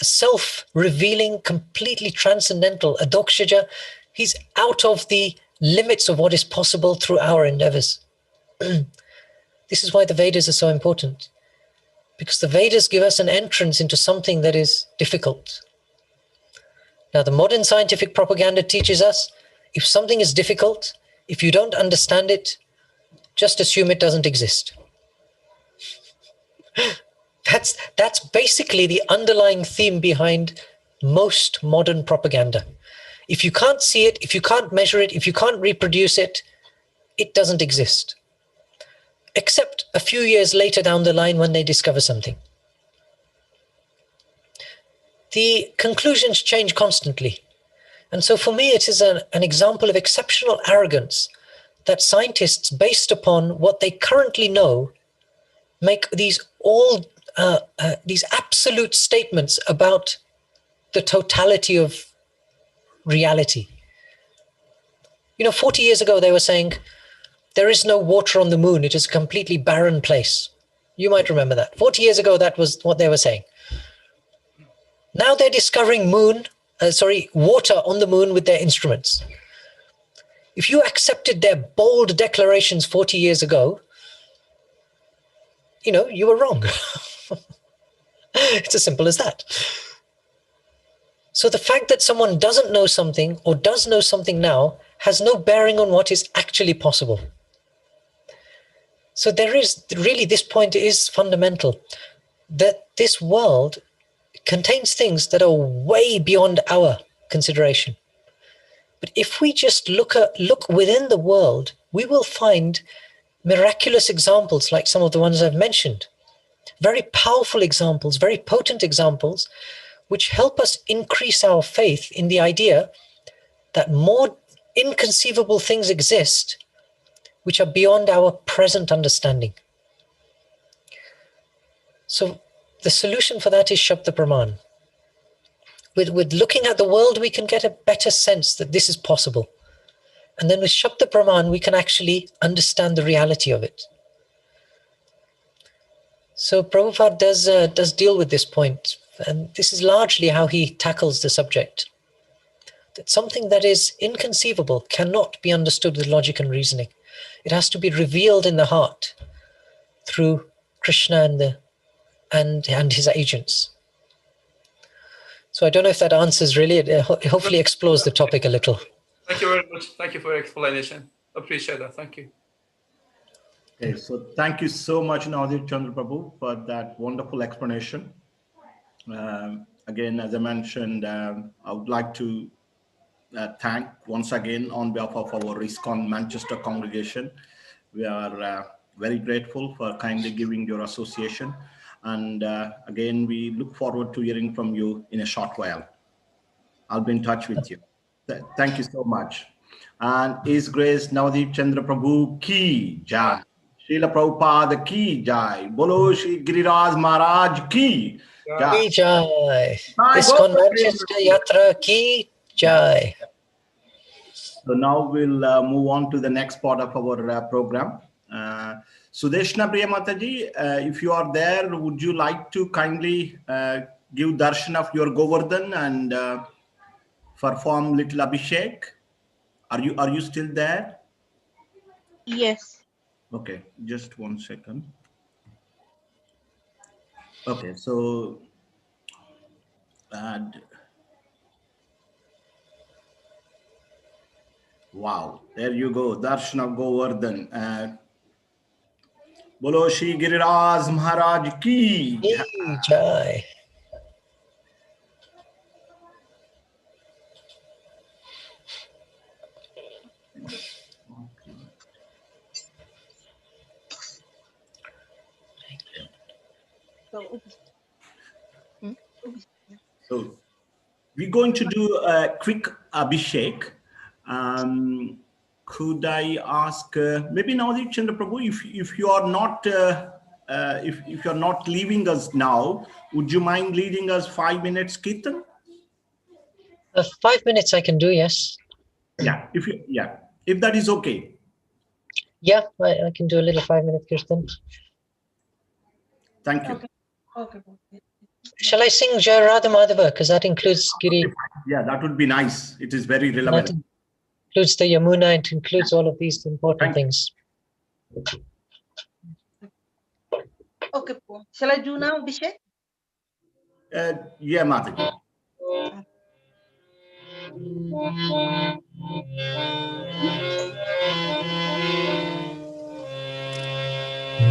self-revealing, completely transcendental, adokshaja. He's out of the limits of what is possible through our endeavors. This is why the Vedas are so important, because the Vedas give us an entrance into something that is difficult. Now, the modern scientific propaganda teaches us, if something is difficult, if you don't understand it, just assume it doesn't exist. That's basically the underlying theme behind most modern propaganda. If you can't see it, if you can't measure it, if you can't reproduce it, it doesn't exist. Except a few years later down the line when they discover something. The conclusions change constantly. And so for me, it is an example of exceptional arrogance that scientists, based upon what they currently know, make these absolute statements about the totality of reality. 40 years ago, they were saying, there is no water on the moon. It is a completely barren place. You might remember that. 40 years ago, that was what they were saying. Now they're discovering water on the moon with their instruments. If you accepted their bold declarations 40 years ago, you were wrong. It's as simple as that. So the fact that someone doesn't know something or does know something now has no bearing on what is actually possible. So there is really, this point is fundamental, that this world contains things that are way beyond our consideration. But if we just look within the world, we will find miraculous examples like some of the ones I've mentioned. Very powerful examples, very potent examples, which help us increase our faith in the idea that more inconceivable things exist which are beyond our present understanding. So the solution for that is Shabda Praman. With looking at the world, we can get a better sense that this is possible. And then with Shabda Praman, we can actually understand the reality of it. So Prabhupada does deal with this point. And this is largely how he tackles the subject. That something that is inconceivable cannot be understood with logic and reasoning. It has to be revealed in the heart through Krishna and his agents. So I don't know if that answers really. It hopefully explores the topic a little. Thank you very much. Thank you for your explanation. Appreciate that. Thank you. Okay, so thank you so much, Nadir Chandra Prabhu, for that wonderful explanation. Again, as I mentioned, I would like to thank once again on behalf of our ISKCON Manchester congregation. We are very grateful for kindly giving your association. And again, we look forward to hearing from you in a short while. I'll be in touch with you. Thank you so much. And His Grace Navdeep Chandra Prabhu ki jai. Srila Prabhupada ki jai. Bolo Shri Giriraj Maharaj ki jai. Ki jai. ISKCON Manchester Yatra ki jai. So now we'll move on to the next part of our program. Sudeshna Priya Mataji, if you are there, would you like to kindly give darshan of your Govardhan and perform little Abhishek? Are you still there? Yes. Okay, just 1 second. Okay, so wow, there you go, darshan of Govardhan. Bolo Shri Giriraj Maharaj ki jai. So we're going to do a quick Abhishek. Could I ask maybe Navdeep Chandra Prabhu, if you are not if you're not leaving us now, would you mind leading us 5 minutes Kirtan? 5 minutes I can do, yes. Yeah, if that is okay. Yeah, I can do a little 5-minute Kirtan. Thank you. Okay. Shall I sing Jai Radha Madhava? Because that includes Giri. Yeah, that would be nice. It is very relevant. That includes the Yamuna. It includes all of these important things. Okay. Shall I do now, Abhishek? Yeah, Mataji.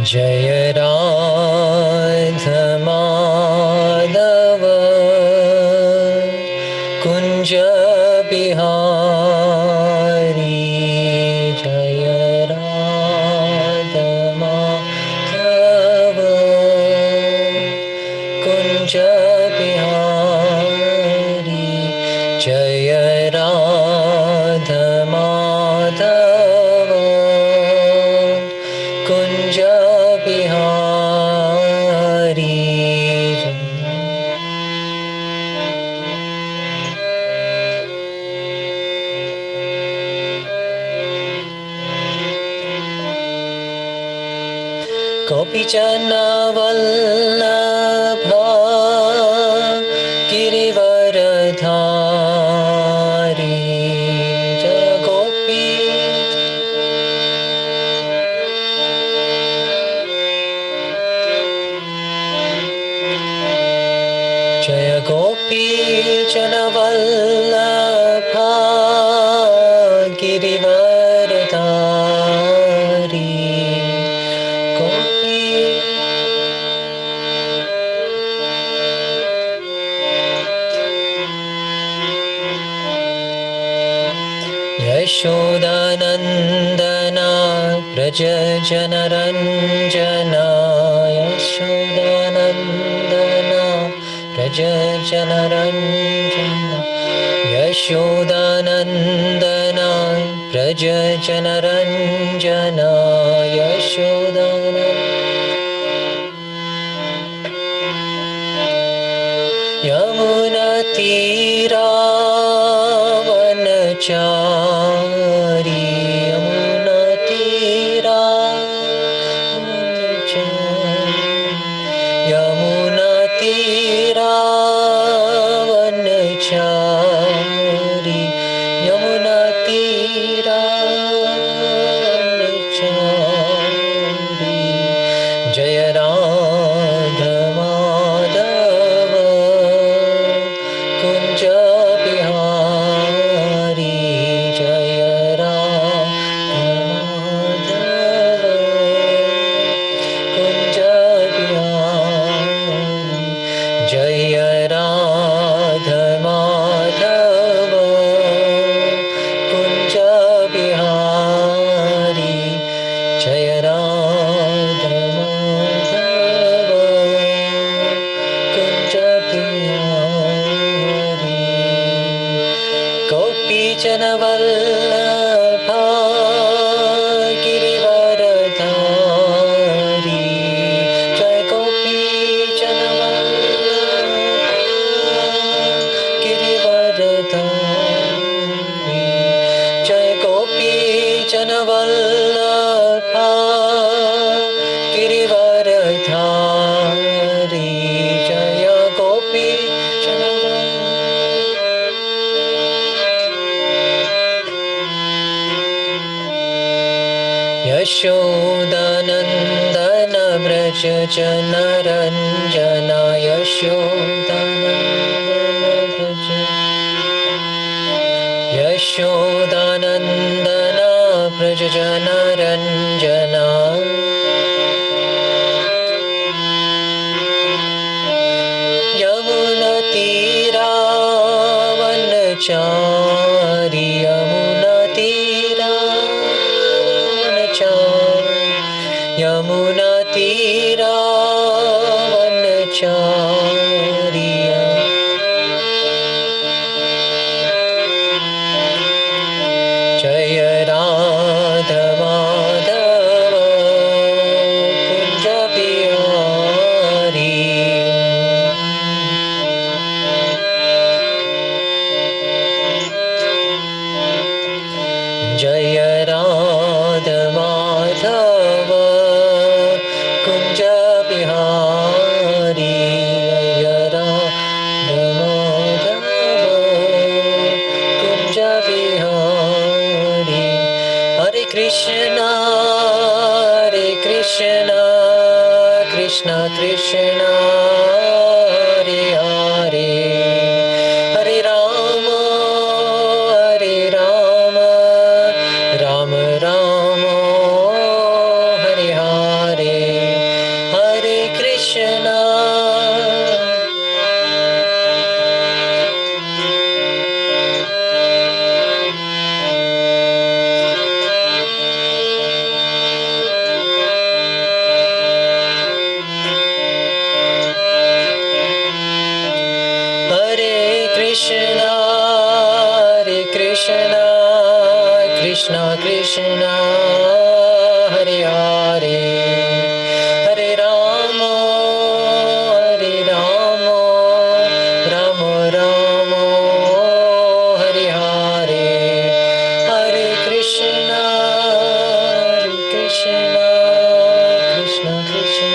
Jai Radha Madhava Kunja Bihari Jai Radha Madhava Kunja Bihari Jai Radha Madhava Kunja Bihari. Gopijana Vallabha Girivaradhari Jaya Gopi Jaya Gopi Jana Vallabha Girivaradhari Gopi Yashodanandana Braja Janaranjana Yashodanandana Braja Janaranjana Yashodanandana Braja Janaranjana Yashodanandana Yamuna Tira Vanachari Yamuna Tira Vanachari Yamuna Tira Vanachari Yamuna Tira Vanachari Jaya Radha Madhava Kunja Bihari Jaya Radha Madhava Kunja Bihari Jaya Radha Madhava Kunja Bihari Jaya Radha Madhava Kunja Bihari Gopi Jana Vallabha Girivaradhari Jai Gopi Jana Vallabha Girivaradhari Jai Gopi Jana Vallabha Girivaradhari Jaya Gopi Jana Yashodanandana Braja Janaranjana Yashodanandana Braja Yashodanandana Braja Janaranjana Yamuna Tira Vanachari Yamuna Tira Vanachari Yamuna Tira Vanachari Jaya Radha Madhava Kunja Bihari Jaya Radha Madhava Kunja Bihari Jaya Radha Madhava Kunja Bihari Hare Krishna Krishna Krishna Hare Hare Hare Rama Rama Rama Hare Hare Hare Krishna Krishna Krishna Hare Hare Hare Rama Rama Rama Hare Hare Hare Krishna Krishna Krishna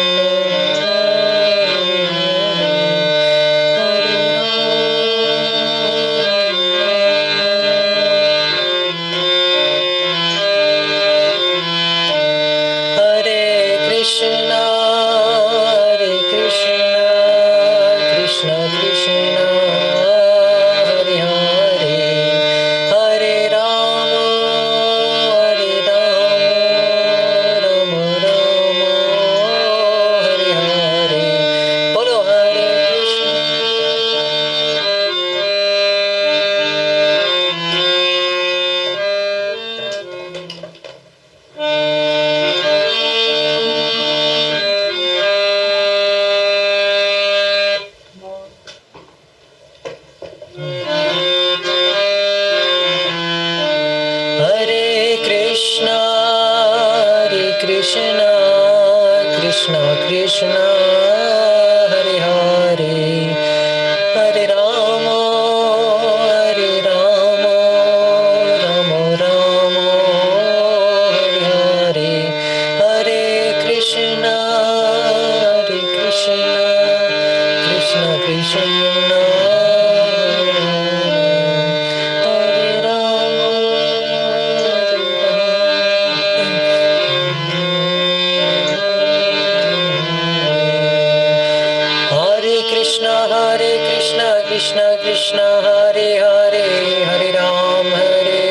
Krishna, Krishna Krishna, Hare Hare, Hare Ram,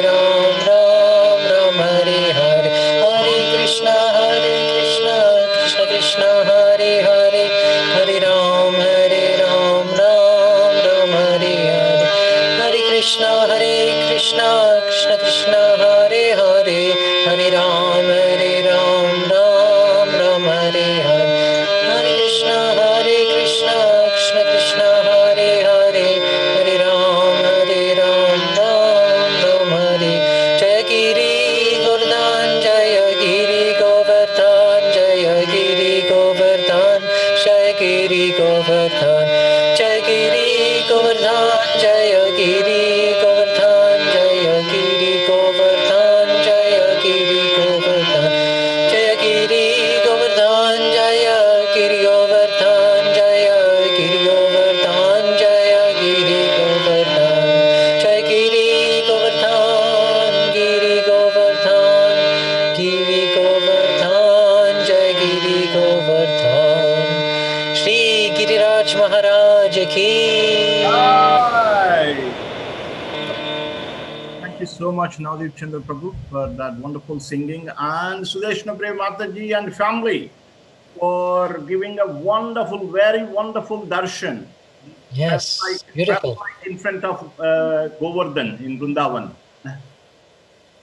Ram Ram, Hare Hare, Hare Krishna, Krishna Krishna, Hare Hare, Hare Ram, Ram Ram, Hare Hare, Hare Krishna, Krishna Krishna, Hare Hare, Hare Ram, Ram Ram, Hare Hare, Hare Krishna, Krishna Krishna, Hare Hare, Hare Ram, Ram Hare. Jaya Giri Govardhan, Jaya Giri Govardhan, Jaya Giri Govardhan, Jaya Giri Govardhan, Jaya Giri Govardhan, Jaya Giri Govardhan, Jaya Giri Govardhan, Jaya Giri Govardhan, Jaya Giri Govardhan, Jaya Giri Govardhan, Jaya Giri Govardhan, Jaya Giri Govardhan, Jaya Giri Govardhan, Giri Govardhan, Giri Govardhan, Jaya Giri Govardhan. Shri Giriraj Maharaj ki. Thank you so much, Navdeep Chandra Prabhu, for that wonderful singing, and Sudeshna Prem Mataji and family for giving a wonderful, very wonderful darshan. Yes, beautiful. Right in front of Govardhan in Vrindavan.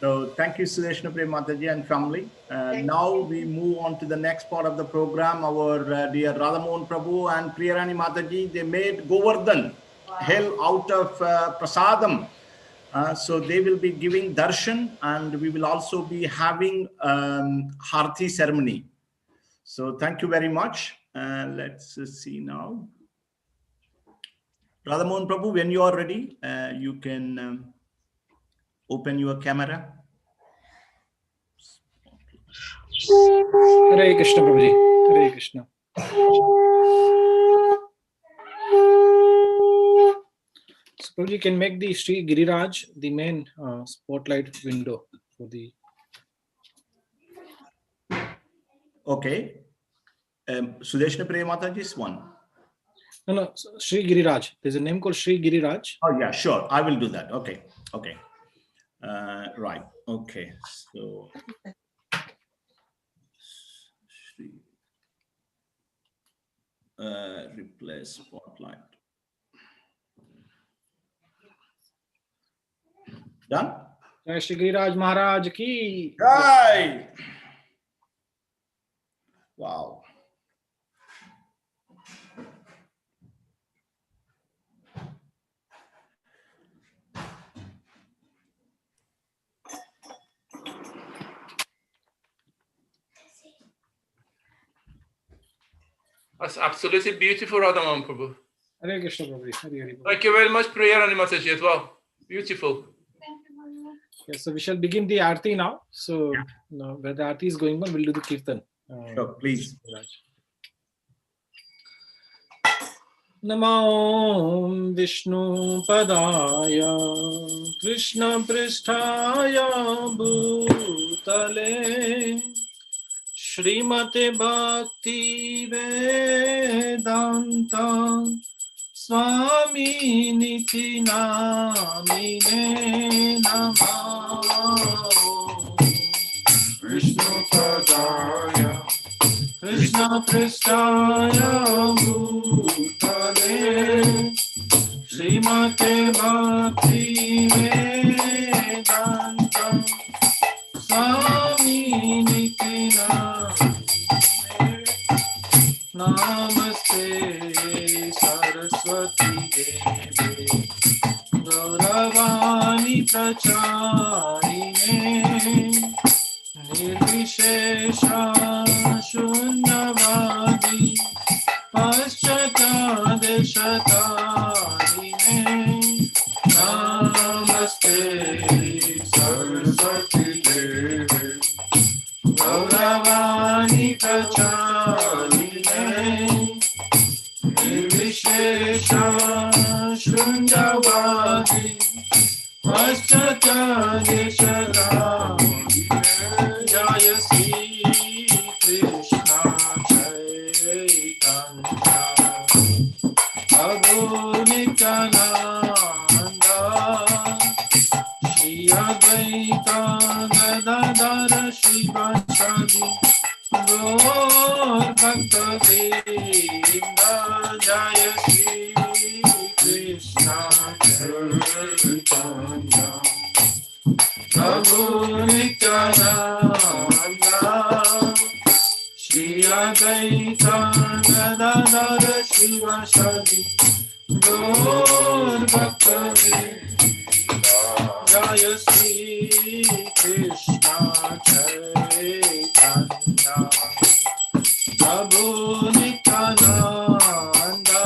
So thank you, Sudeshna Prem Mataji and family. Now we move on to the next part of the program. Our dear Radhamohan Prabhu and Priyarani Mataji, they made Govardhan hell out of prasadam. So they will be giving darshan, and we will also be having Harthi ceremony. So thank you very much. Let's see now. Radhamohan Prabhu, when you are ready, you can open your camera. Hare Krishna, Prabhuji. Hare Krishna. So Prabhuji, can make the Shri Giriraj the main spotlight window for the. Okay. Sudeshna Priya Mataji's one. No, Shri Giriraj. There's a name called Shri Giriraj. Oh yeah, sure. I will do that. Okay. Okay. Right. Okay. So replace spotlight. Done? Jai Shri Giriraj Maharaj ki. Right. Wow. That's absolutely beautiful, Radhamohan Prabhu. Hare Krishna, Prabhuji. Hare Hare. Thank you very much, Priyarani Mataji, as well. Beautiful. Yes, so we shall begin the Aarti now. So now, where the Aarti is going on, we'll do the Kirtan. Sure, please. Namo Vishnu Padaya Krishna Pristhaya Bhutale Shrimate Bhakti Vedanta Swami Niti Namine Namah Vishnu Padaya Krishna Pristhaya Bhutale Srimate Bhakti Vedanta Swami Niti Namaste Saraswati Devi Gauravani Pracharine Nirvishesha Shunyavadi Paschata Deshatarine Namaste Saraswati Devi Gauravani Pracharine Nirvishesha Shunyavadi Paschata Deshatarine Jaya Shri Krishna Chaitanya Prabhu Nityananda, Shri Advaita Gadadhara Shivasadi, Gaur Bhakta Vrinda, Jaya Shri Krishna Chaitanya, Prabhu Nityananda, Shri Advaita Gadadhara Shivasadi, Gaur Bhakta Vrinda, Jaya Shri Krishna Chaitanya, Prabhu Nityananda,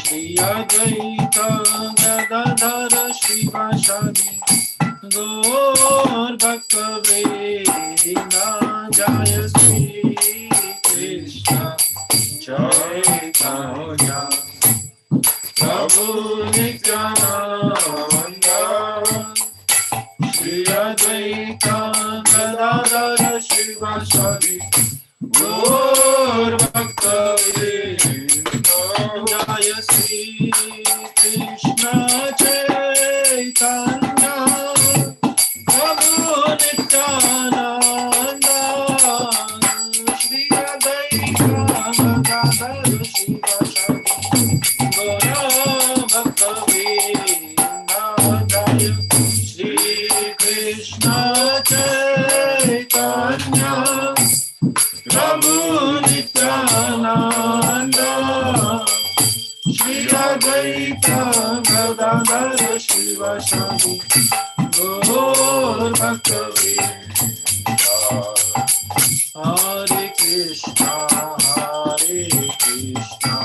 Shri Advaita Gadadhara Shivasadi, Gaur Bhakta Vrinda, Jaya Shri Krishna Chaitanya, Prabhu Nityananda, Shri Advaita Gadadhara Shivasadi, Gaur Bhakta Vrinda, Jaya Shri Krishna Chaitanya, Prabhu Nityananda, Shri Advaita Gadadhara Shivasadi, Gaur Bhakta Vrinda, Jaya Shri Krishna Chaitanya, Prabhu Nityananda, Shri Advaita Gadadhara Shivasadi, Gaur Bhakta Vrinda. Hare Krishna, Hare Krishna,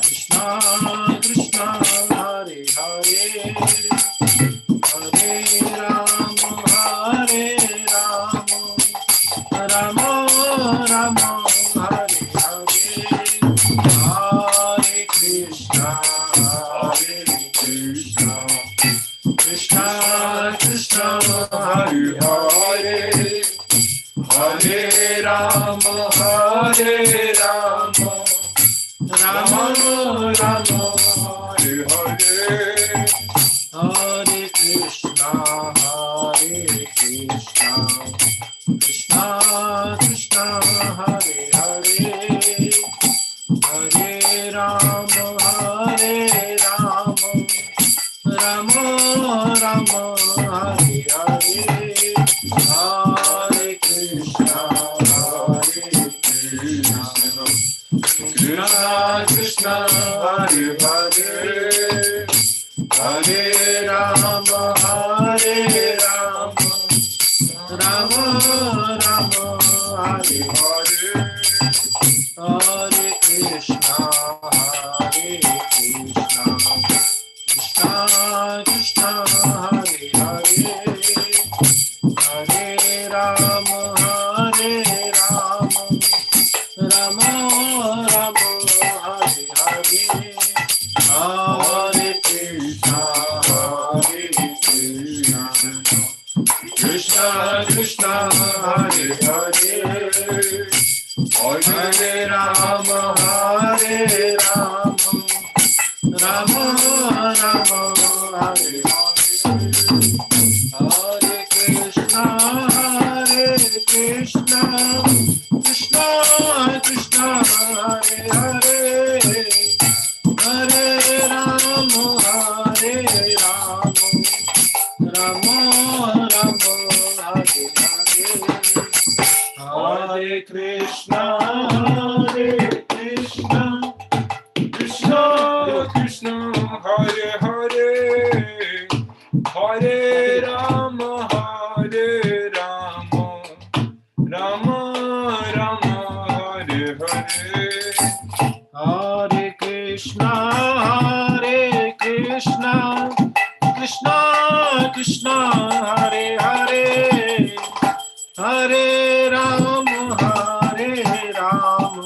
Krishna Krishna, Hare Hare, Hare Rama, Hare Rama, Rama Rama, Hare Hare, Hare Krishna, Hare Krishna, Krishna Krishna, Hare Hare, Hare Rama, Hare Rama, Rama Rama, Hare Hare, Hare Krishna, Hare Krishna, Krishna Krishna, Hare Hare, Hare Rama, Hare Rama, Rama Rama, Hare Hare, Hare Krishna, Hare Krishna, Krishna Krishna, Hare Hare, Hare Rama, Hare Rama, Rama Rama, Hare Hare, Hare Krishna, Hare Krishna, Krishna Krishna, Hare Hare, Hare Rama, Hare Rama, Rama Rama, Hare Hare, Hare Krishna, Hare Krishna, Krishna Krishna, Hare Hare, Hare Rama, Hare Rama, Rama Rama, Hare Hare, Hare Krishna, Hare Krishna, Krishna Krishna, Hare Hare, Hare Rama, Hare Rama, Rama Rama, Hare Hare, Hare Krishna, Hare Krishna, Krishna Krishna, Hare Hare, Hare Rama, Hare Rama, Rama Rama, Hare Hare, Hare Krishna, Hare Krishna, Krishna Krishna, Hare Hare, Hare Rama, Hare Rama,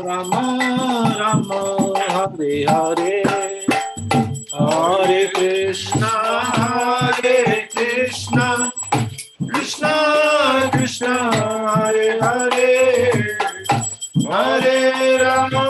Rama Rama, Hare Hare, Hare Krishna, Hare Krishna, Krishna Krishna, Hare Hare, Hare Rama,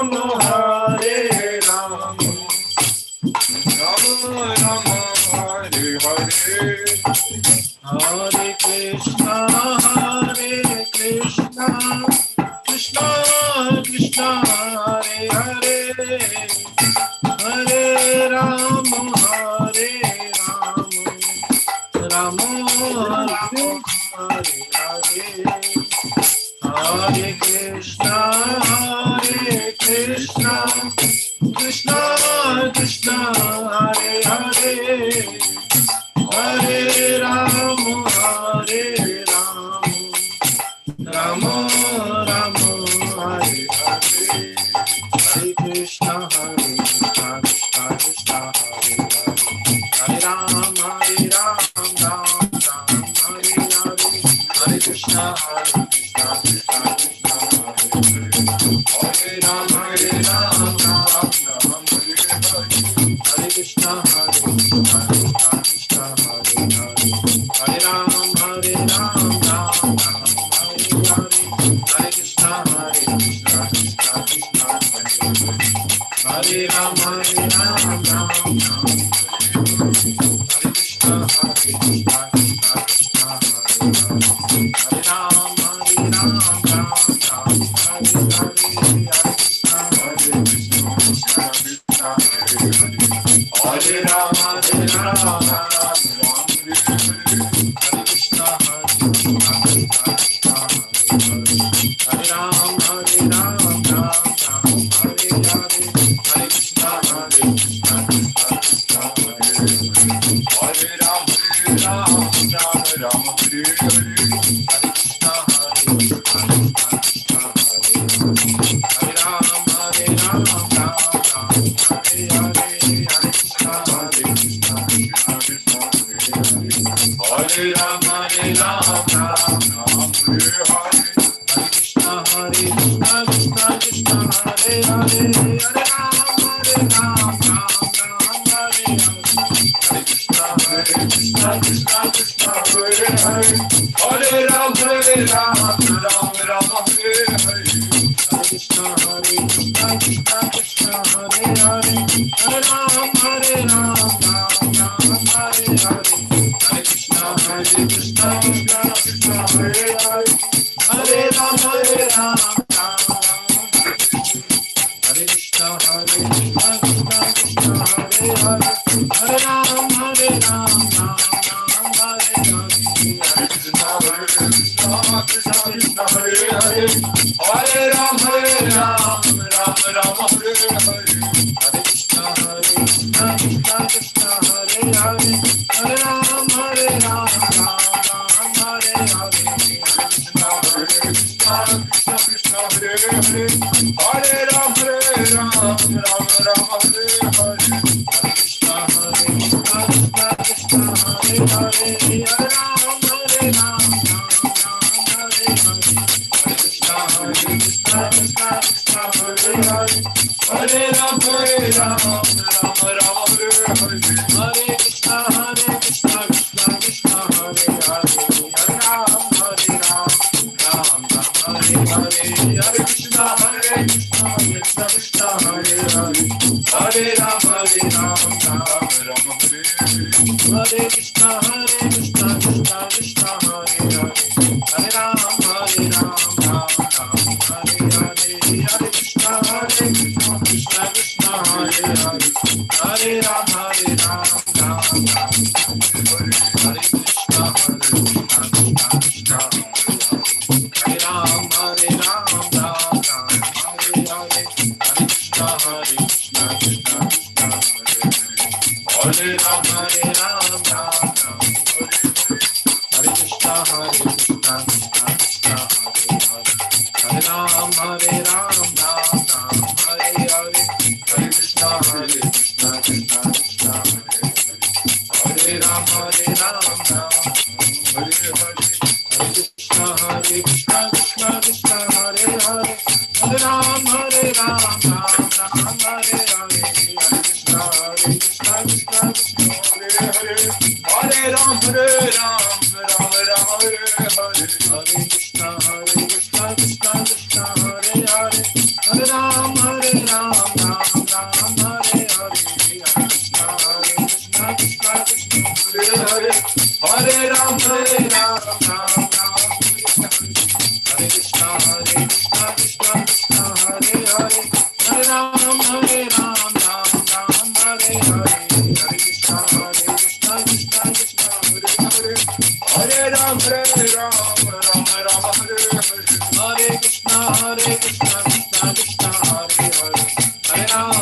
Jaya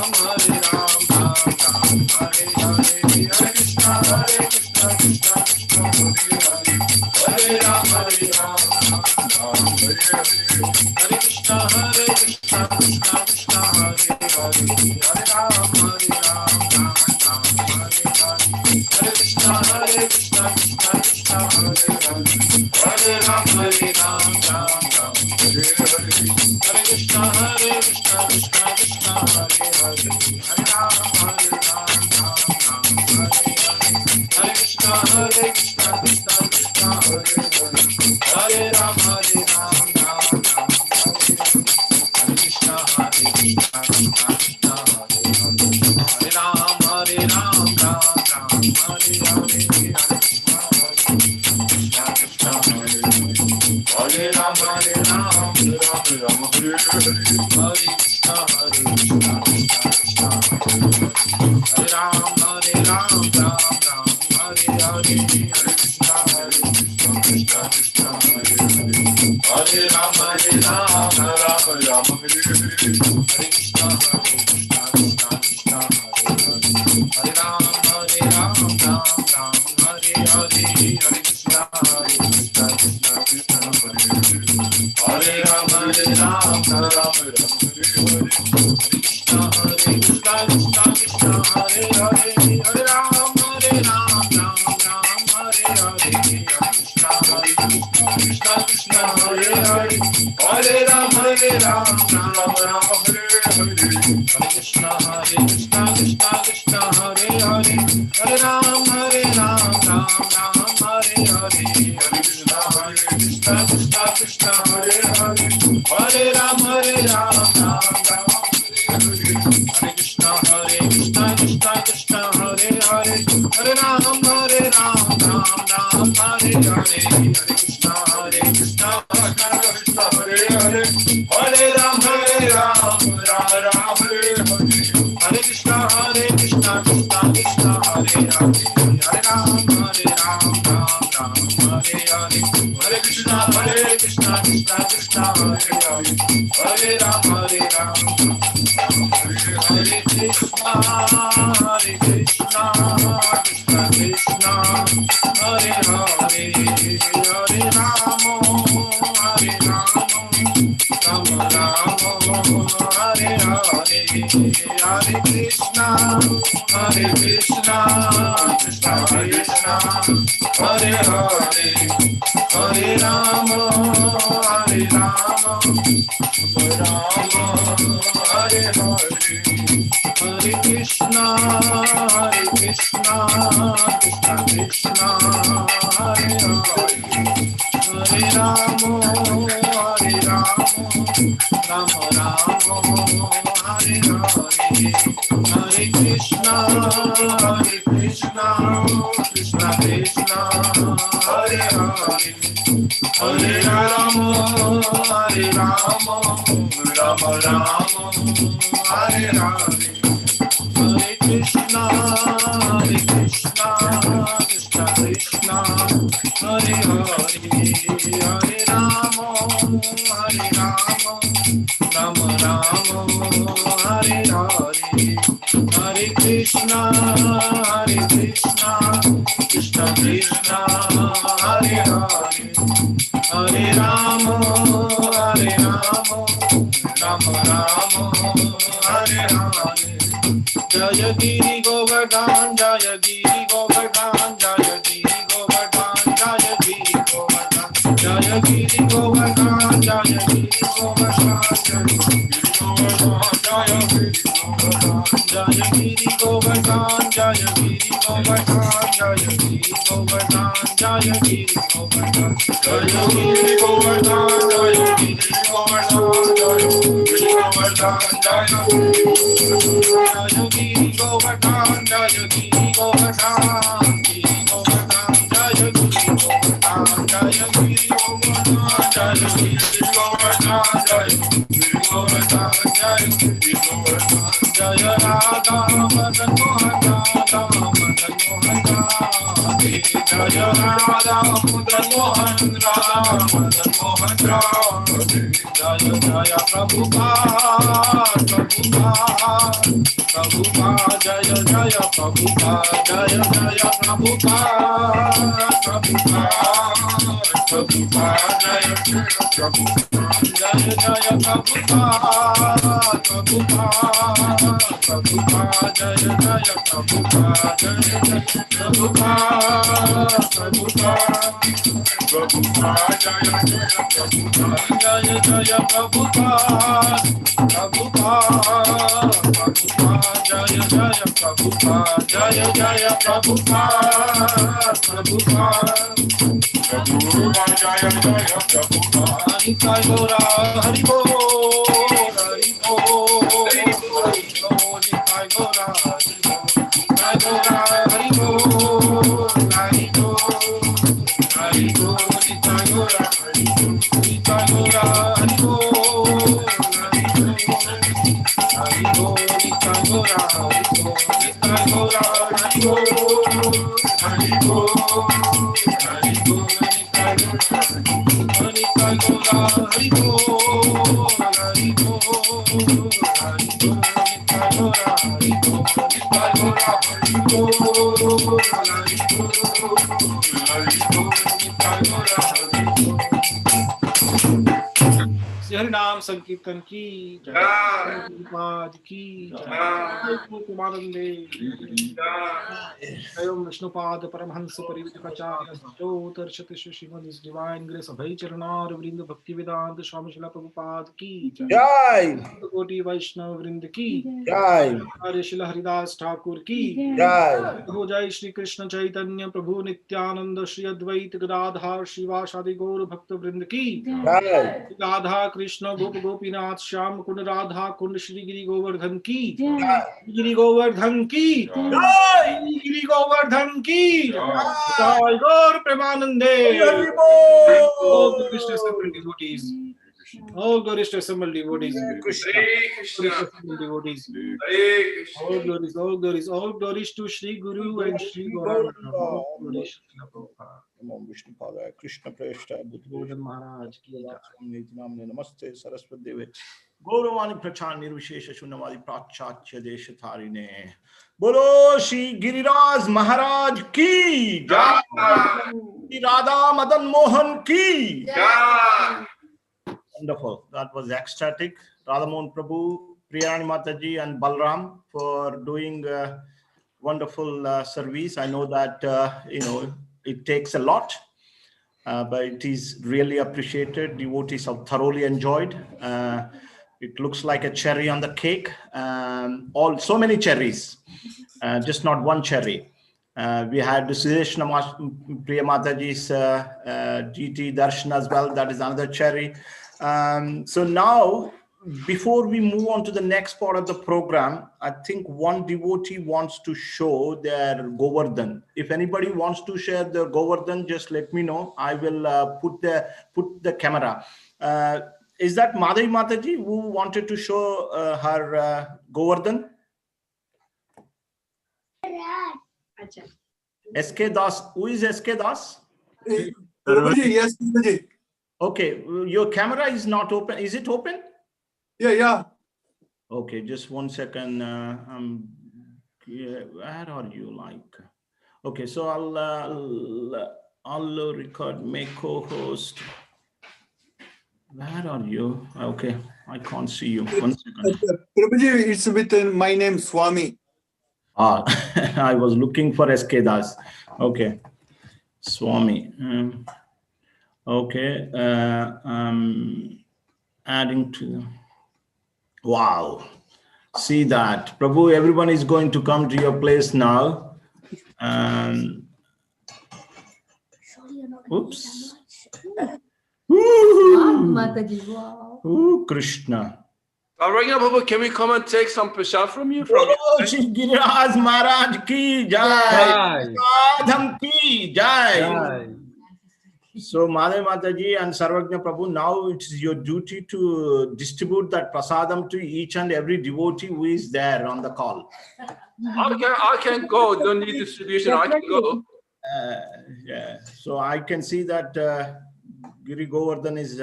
Jaya Radha Madan Mohan Radha Madan Mohan Radha Jaya Jaya Prabhupada Prabhupada Prabhupada Jaya Jaya Prabhupada Jaya Jaya Prabhupada Prabhupada Prabhupada Jaya Jaya Prabhupada Jaya Jaya Prabhupada Prabhupada Prabhupada Jaya Jaya Prabhupada Jaya Jaya Prabhupada Prabhupada Prabhupada Jaya Jaya Prabhupada Jaya Jaya Prabhupada Prabhupada Prabhupada Jaya Jaya Prabhupada Jaya Jaya Prabhupada Prabhupada Prabhupada Jaya Jaya Prabhupada Nitai Gora Hari Bol Hari Bol Hari Bol Nitai Gora Hari Bol Nitai Gora Hari Bol Hari Bol Hari Bol Nitai Gora Hari Bol Nitai Gora Hari Bol Hari Bol Nitai Gora Hari Bol Nitai Gora Hari Bol Hari Bol Hari Bol Nitai Gora Nitai Gora Hari Bol Hari Bol Hari Bol Nitai Gora Hari Bol Nitai Gora Hari Bol Hari Bol Hari Bol Nitai Gora Hari Bol Hari नाम संकीर्तन की जय प्रभुपाद की जय कुमारंदे एवं विष्णुपाद परमहंस परिव्राजकाचार्य ज्योतिर्षति श्रीमद इस divine grace अभय चरणार वृंद भक्ति वेदांत स्वामी श्रील प्रभुपाद की जय कोटि वैष्णव वृंद की जय आर्य श्रील हरिदास ठाकुर की जय हो जय श्री कृष्ण चैतन्य प्रभु नित्यानंद श्री अद्वैत गदाधर श्रीवासादि गौर भक्त वृंद की जय राधा कृष्ण गोप गोपीनाथ श्याम कुंड राधा कुंड श्री गिरि गोवर्धन की गिरि गोवर्धन की गिरि गोवर्धन की जय गौर प्रेमानंदे all glorious to assembled devotees all glorious to assembled devotees all glories to Shri Guru and Shri Govardhan all glories to Srila Prabhupada Namo Vishnu Padaya Krishna Preshta Govardhan Maharaj ki Namne Namaste Saraswati Deve Gauravani Prachan Nirvishesha Shunyavadi Prachachya Desha Tharine Bolo Shri Giriraj Maharaj ki Jai Shri Radha Madan Mohan ki Jai. Wonderful. That was ecstatic. Radha Mohan Prabhu, Priyani Mataji and Balram for doing wonderful service. I know that, it takes a lot, but it is really appreciated. Devotees have thoroughly enjoyed. It looks like a cherry on the cake. So many cherries, just not one cherry. We had the Suresh Priya Mataji's GT Darshan as well. That is another cherry. So now, before we move on to the next part of the program, I think one devotee wants to show their Govardhan. If anybody wants to share their Govardhan, just let me know. I will put the camera. Is that Madhavi Mataji who wanted to show her Govardhan? SK Das. Who is SK Das? Yes. Okay, your camera is not open. Is it open? Yeah. Okay, just 1 second. Where are you? Okay, so I'll record, make co-host. Where are you? Okay, I can't see you. 1 second. Prabhuji, it's with my name Swami. I was looking for SK Das. Okay, Swami. Okay, adding to. Wow, see that, Prabhu, everyone is going to come to your place now. Oops. Ooh, Krishna. Prabhu, can we come and take some prasad from you? Shri Giriraj Maharaj ki jai. Sadham ki jai. So, Madhavi Mataji and Sarvajna Prabhu, now it's your duty to distribute that prasadam to each and every devotee who is there on the call. I can go. Don't need distribution. I can go. Yeah. So I can see that Giri Govardhan is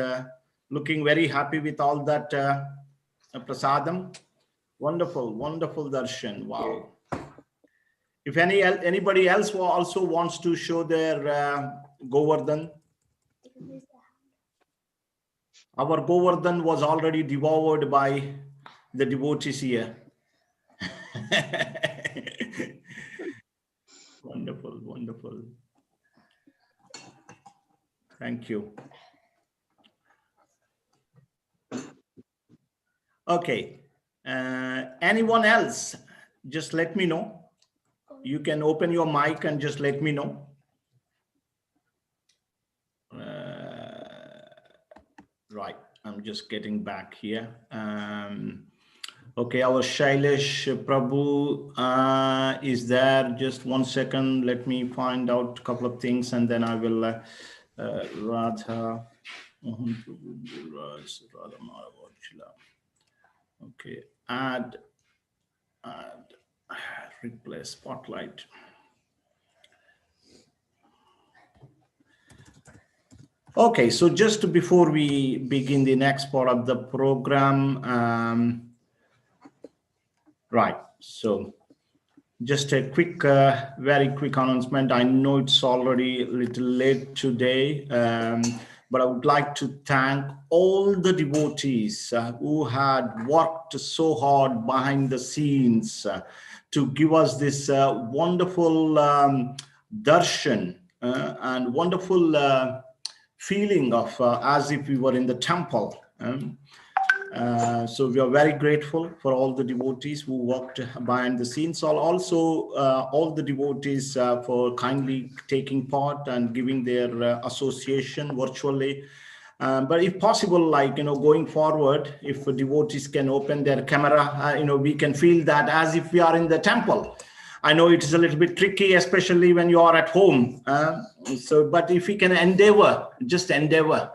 looking very happy with all that prasadam. Wonderful, wonderful darshan. Wow. If anybody else also wants to show their Govardhan, our Govardhan was already devoured by the devotees here. Wonderful, wonderful. Thank you. Okay. Anyone else? Just let me know. You can open your mic and just let me know. Right. I'm just getting back here. Okay, our Shailesh Prabhu is there. Just 1 second. Let me find out a couple of things and then I will Radha. Okay, add, replace spotlight. Okay, so just before we begin the next part of the program, right, so just a quick, very quick announcement. I know it's already a little late today, but I would like to thank all the devotees who had worked so hard behind the scenes to give us this wonderful darshan and wonderful feeling of as if we were in the temple. So we are very grateful for all the devotees who worked behind the scenes. Also, all the devotees for kindly taking part and giving their association virtually. But if possible, like, going forward, if devotees can open their camera, we can feel that as if we are in the temple. I know it is a little bit tricky, especially when you are at home. But if we can endeavor, just endeavor.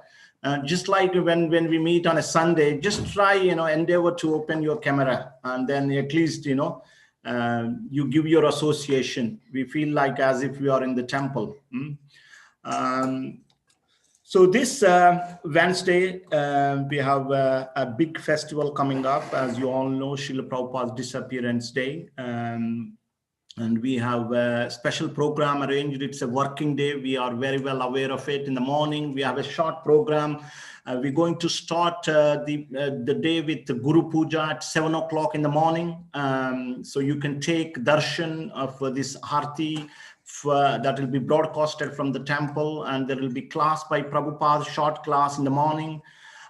Just like when we meet on a Sunday, just try, endeavor to open your camera, and then at least, you give your association. We feel like as if we are in the temple. So this Wednesday, we have a big festival coming up. As you all know, Srila Prabhupada's Disappearance Day. And we have a special program arranged. It's a working day. We are very well aware of it. In the morning, we have a short program. We're going to start the day with the Guru Puja at 7 o'clock in the morning. So you can take darshan of this Harti that will be broadcasted from the temple. And there will be class by Prabhupada, short class in the morning.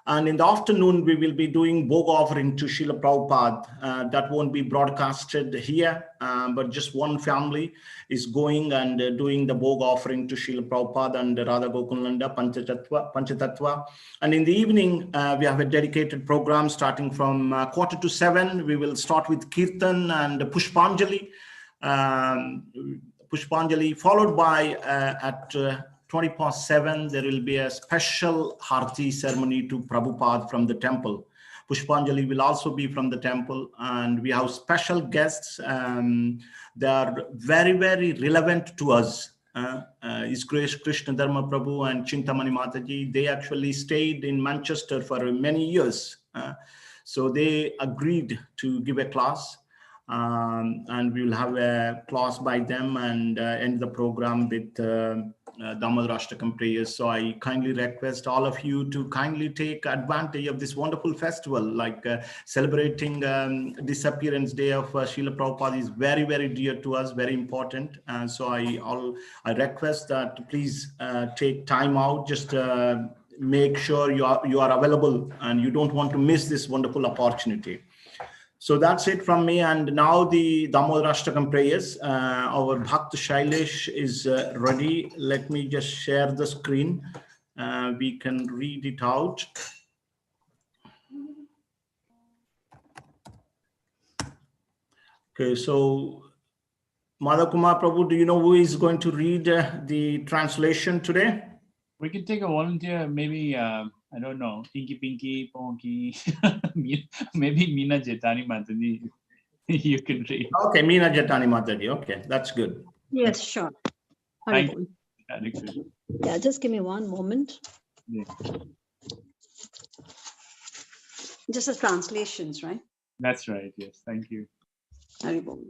And in the afternoon, we will be doing bhog offering to Srila Prabhupada. That won't be broadcasted here, but just one family is going and doing the bhog offering to Srila Prabhupada and Radha Gokunlanda Panchatattva. And in the evening, we have a dedicated program starting from 6:45. We will start with Kirtan and Pushpanjali. Pushpanjali, followed by at 7:20, there will be a special Harti ceremony to Prabhupada from the temple. Pushpanjali will also be from the temple, and we have special guests. They are very, very relevant to us. Is Krishna Dharma Prabhu and Chintamani Mataji. They actually stayed in Manchester for many years. So they agreed to give a class. And we will have a class by them and end the program with Damodarashtakam prayers. So I kindly request all of you to kindly take advantage of this wonderful festival, like celebrating Disappearance Day of Srila Prabhupada is very, very dear to us, very important. So I request that please take time out, just make sure you are available and you don't want to miss this wonderful opportunity. So that's it from me. And now the Damodarashtakam prayers. Our Bhakt Shailesh is ready. Let me just share the screen. We can read it out. Okay, so Madhakumar Prabhu, do you know who is going to read the translation today? We can take a volunteer, maybe, I don't know, Pinky Pinky, Ponky, maybe Meena Jetani Mataji. You can read. Okay, Meena Jetani Mataji. Okay, that's good. Yes, sure. Thank Haribol. you. Yeah, just give me one moment. Yeah. Just the translations, right? That's right. Yes. Thank you. Haribol.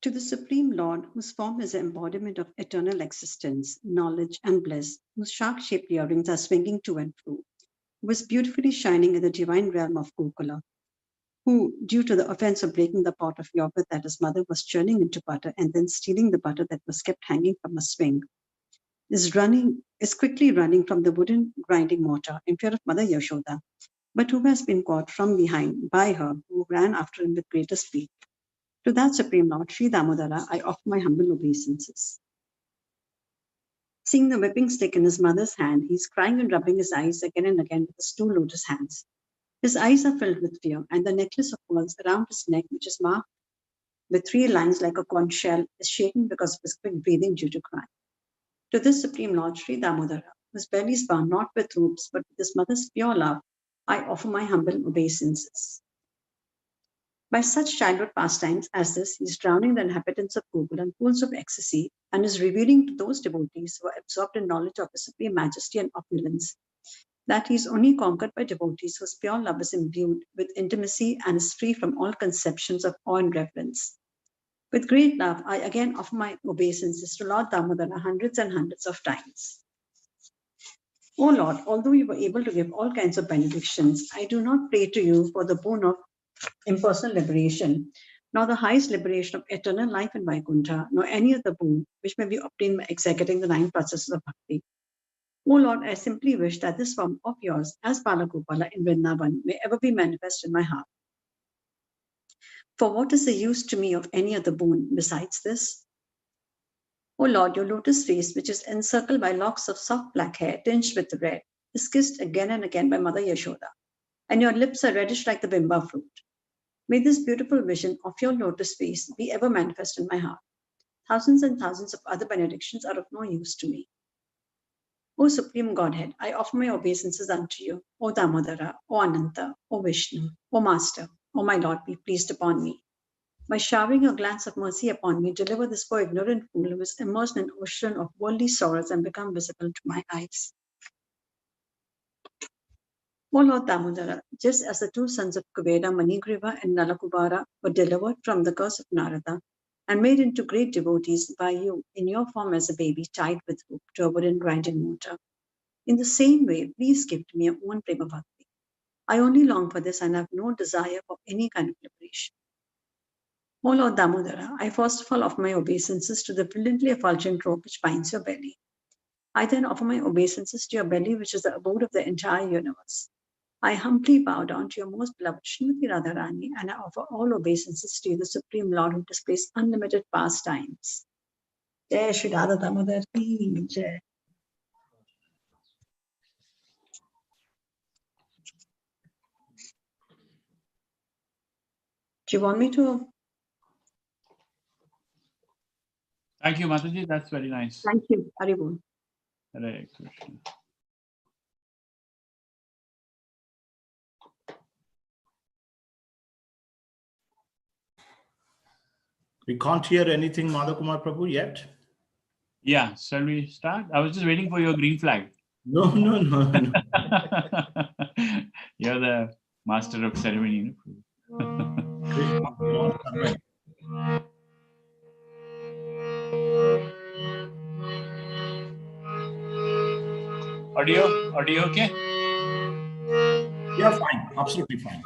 To the Supreme Lord, whose form is the embodiment of eternal existence, knowledge, and bliss, whose shark-shaped earrings are swinging to and fro, who is beautifully shining in the divine realm of Gokula, who, due to the offense of breaking the pot of yogurt that his mother was churning into butter and then stealing the butter that was kept hanging from a swing, is quickly running from the wooden grinding mortar in fear of Mother Yashoda, but who has been caught from behind by her, who ran after him with greater speed. To that Supreme Lord, Sri Damodara, I offer my humble obeisances. Seeing the whipping stick in his mother's hand, he is crying and rubbing his eyes again and again with his two lotus hands. His eyes are filled with fear, and the necklace of pearls around his neck, which is marked with 3 lines like a conch shell, is shaking because of his quick breathing due to crying. To this Supreme Lord, Sri Damodara, whose belly is bound not with ropes but with his mother's pure love, I offer my humble obeisances. By such childhood pastimes as this, he is drowning the inhabitants of Gokula in pools of ecstasy and is revealing to those devotees who are absorbed in knowledge of his supreme majesty and opulence that he is only conquered by devotees whose pure love is imbued with intimacy and is free from all conceptions of awe and reverence. With great love, I again offer my obeisances to Lord Damodara hundreds and hundreds of times. O Lord, although you were able to give all kinds of benedictions, I do not pray to you for the boon of impersonal liberation, nor the highest liberation of eternal life in Vaikuntha, nor any other boon which may be obtained by executing the 9 processes of bhakti. O Lord, I simply wish that this form of yours as Balagopala in Vrindavan may ever be manifest in my heart. For what is the use to me of any other boon besides this? O Lord, your lotus face, which is encircled by locks of soft black hair tinged with red, is kissed again and again by Mother Yashoda, and your lips are reddish like the bimba fruit. May this beautiful vision of your lotus face be ever manifest in my heart. Thousands and thousands of other benedictions are of no use to me. O Supreme Godhead, I offer my obeisances unto you, O Damodara, O Ananta, O Vishnu, O Master, O my Lord, be pleased upon me. By showering a glance of mercy upon me, deliver this poor ignorant fool who is immersed in an ocean of worldly sorrows and become visible to my eyes. O Lord Damodara, just as the 2 sons of Kuveda, Manigriva and Nalakubara, were delivered from the curse of Narada and made into great devotees by you in your form as a baby tied with rope to a wooden grinding mortar, in the same way, please give to me your own prema bhakti. I only long for this and have no desire for any kind of liberation. O Lord Damodara, I first of all offer my obeisances to the brilliantly effulgent rope which binds your belly. I then offer my obeisances to your belly, which is the abode of the entire universe. I humbly bow down to your most beloved Srimati Radharani, and I offer all obeisances to you, the Supreme Lord, who displays unlimited pastimes. Jai Shri Radha Damodar ki Jai. Do you want me to? Thank you, Mataji. That's very nice. Thank you. Haribol. Hare Krishna. We can't hear anything, Madhakumar Prabhu, yet. Yeah, shall we start? I was just waiting for your green flag. No. You're the master of ceremony. Audio okay? Yeah, fine. Absolutely fine.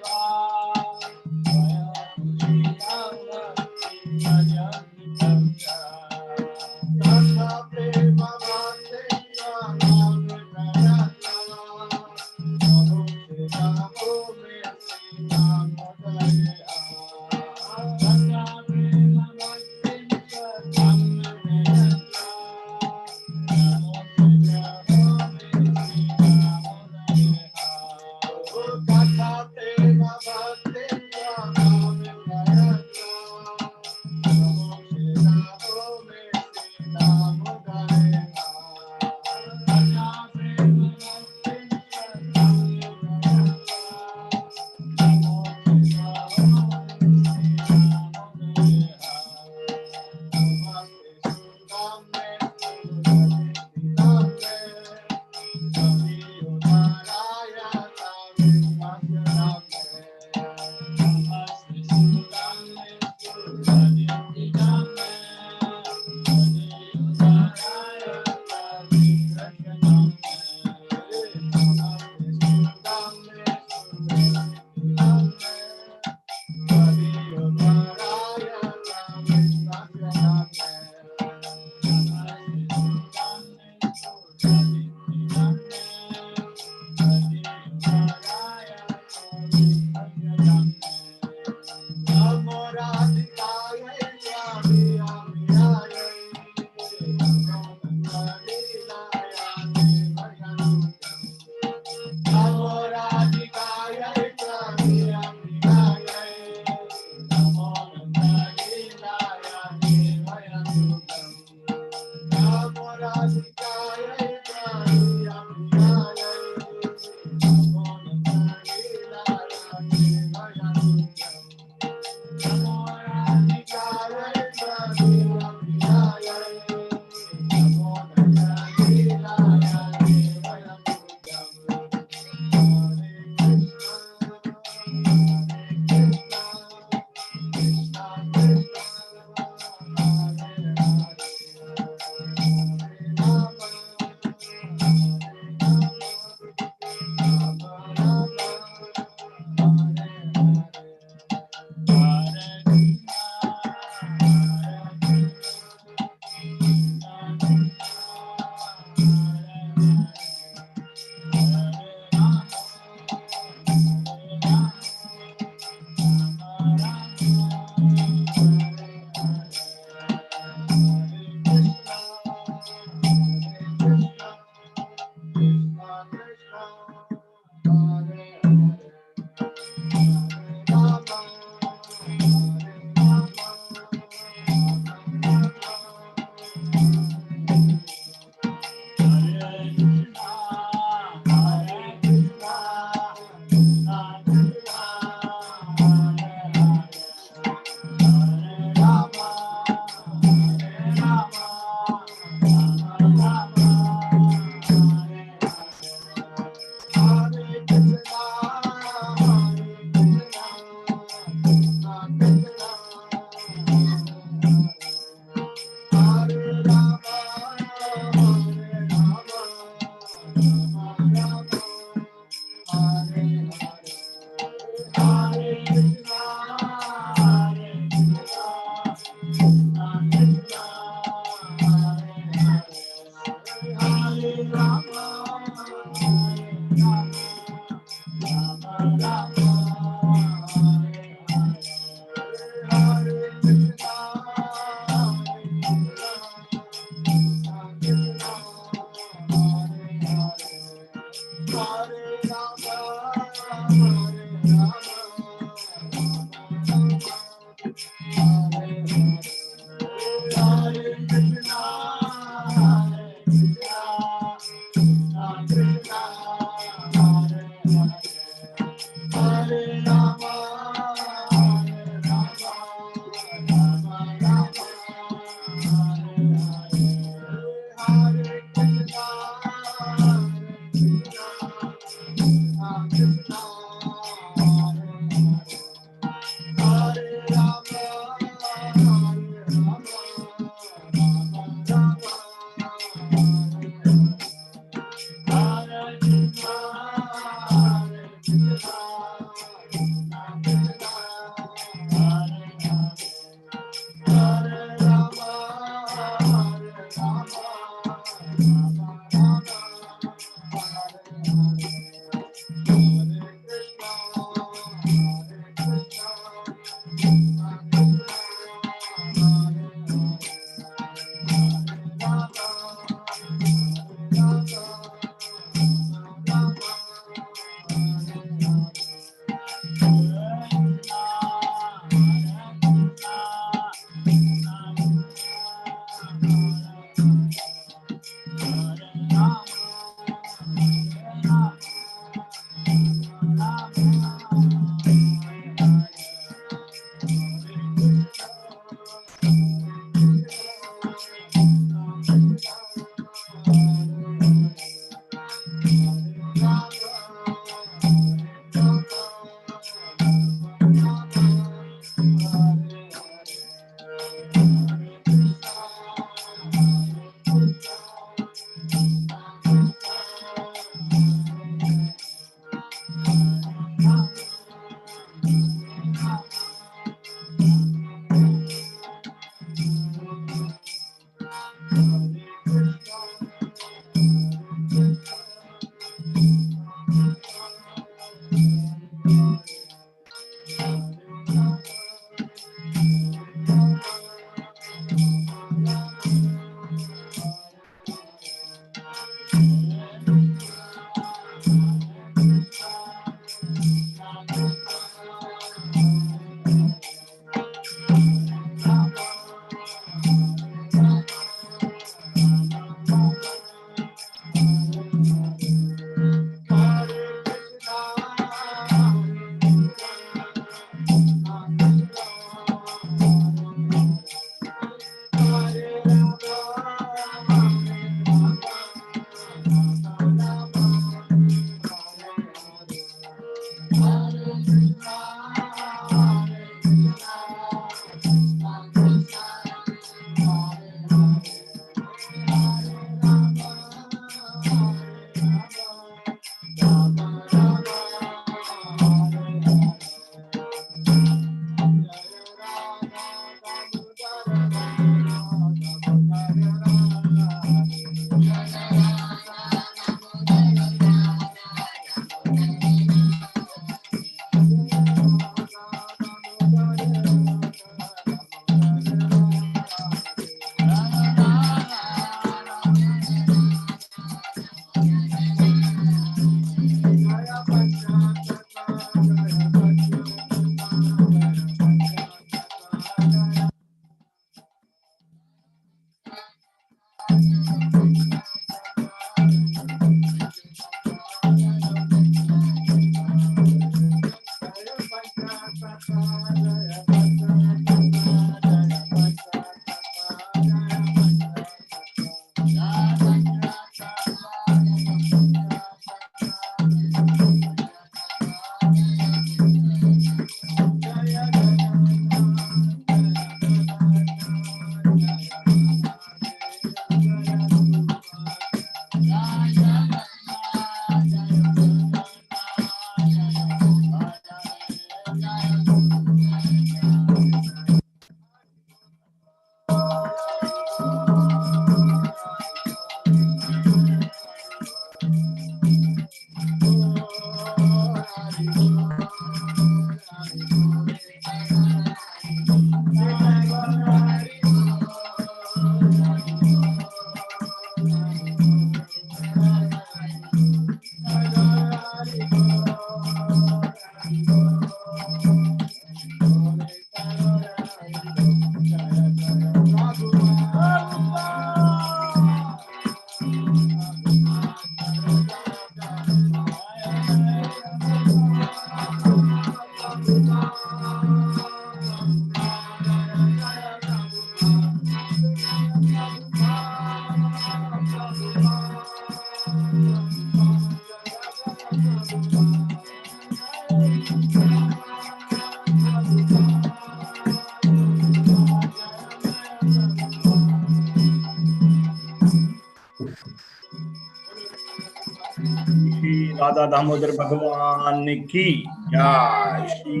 Shri Radha Damodar भगवान की जय, श्री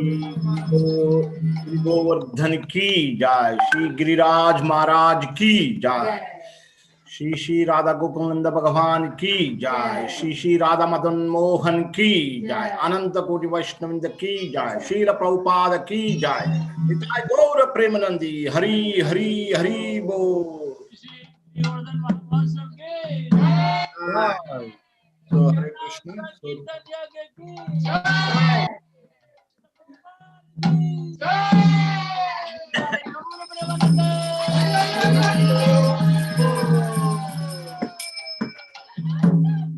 गोवर्धन की जय, श्री गिरिराज महाराज की जय, श्री श्री राधा गोकुलनंद भगवान की जय, श्री श्री राधा मदन मोहन की जय, अनंत कोटि वैष्णविंद की जय, श्रील प्रभुपाद की जय, निताय गौर प्रेमानंदी हरि हरि हरि बोल। So Hare Krishna.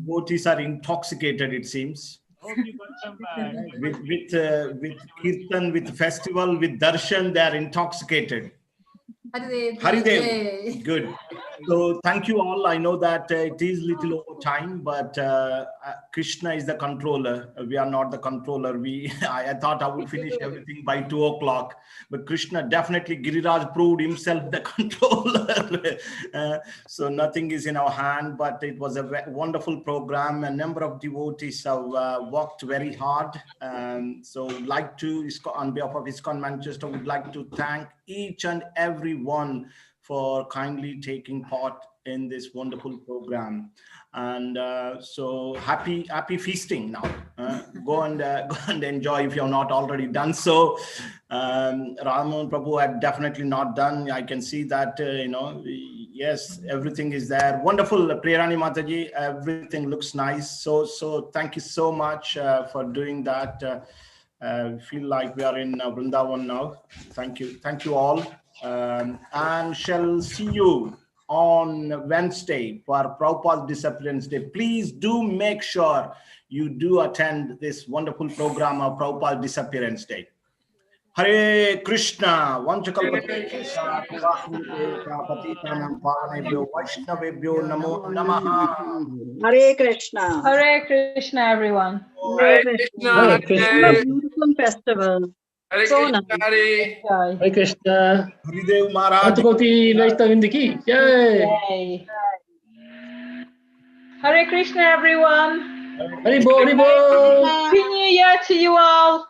Devotees are intoxicated, it seems. With kirtan, with festival, with darshan, they are intoxicated. Haridev. Good. So thank you all. I know that it is little over time, but Krishna is the controller. We are not the controller. I thought I would finish everything by 2 o'clock, but Krishna definitely, Giriraj proved himself the controller. So nothing is in our hand, but it was a wonderful program. A number of devotees have worked very hard. So like to, on behalf of ISKCON Manchester, would like to thank each and every one for kindly taking part in this wonderful program. And so happy feasting now. Go and enjoy if you have not already done so. Ramon Prabhu had definitely not done. I can see that, yes, everything is there. Wonderful, Priyarani Mataji, everything looks nice. So thank you so much for doing that. Feel like we are in Vrindavan now. Thank you all. And shall see you on Wednesday for Prabhupada's Disappearance Day. Please do make sure you do attend this wonderful program of Prabhupada's Disappearance Day. Hare Krishna, Vaishnavebhyo Namo Namaha. Hare Krishna. Hare Krishna, everyone. Hare Krishna. Hare Krishna. What a beautiful festival. Hare So Krishna. nice. Hare Krishna. Haridev Maharaj. Koti Vaishnavinda ki jai. Hare Krishna, everyone. Hari Bol, Hari Bol. Happy New Year to you all.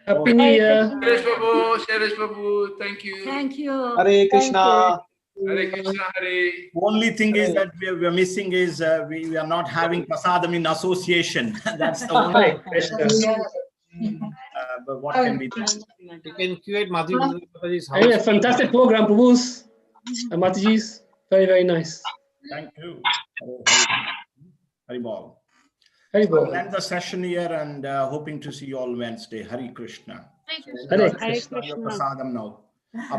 Happy New Year. Shailesh Babu, thank you. Thank you. Hare Krishna. Hare Krishna, Hare. Only thing is that we are missing is we are not having prasadam in association. That's the only. But what can be done? You can create Mataji's house. Anyway, fantastic program, Prabhu's and Mataji's. Very, very nice. Thank you. Haribol. Haribol. We'll end the session here and hoping to see you all Wednesday. Hari Krishna. Hare Krishna. Prasadam now. Up to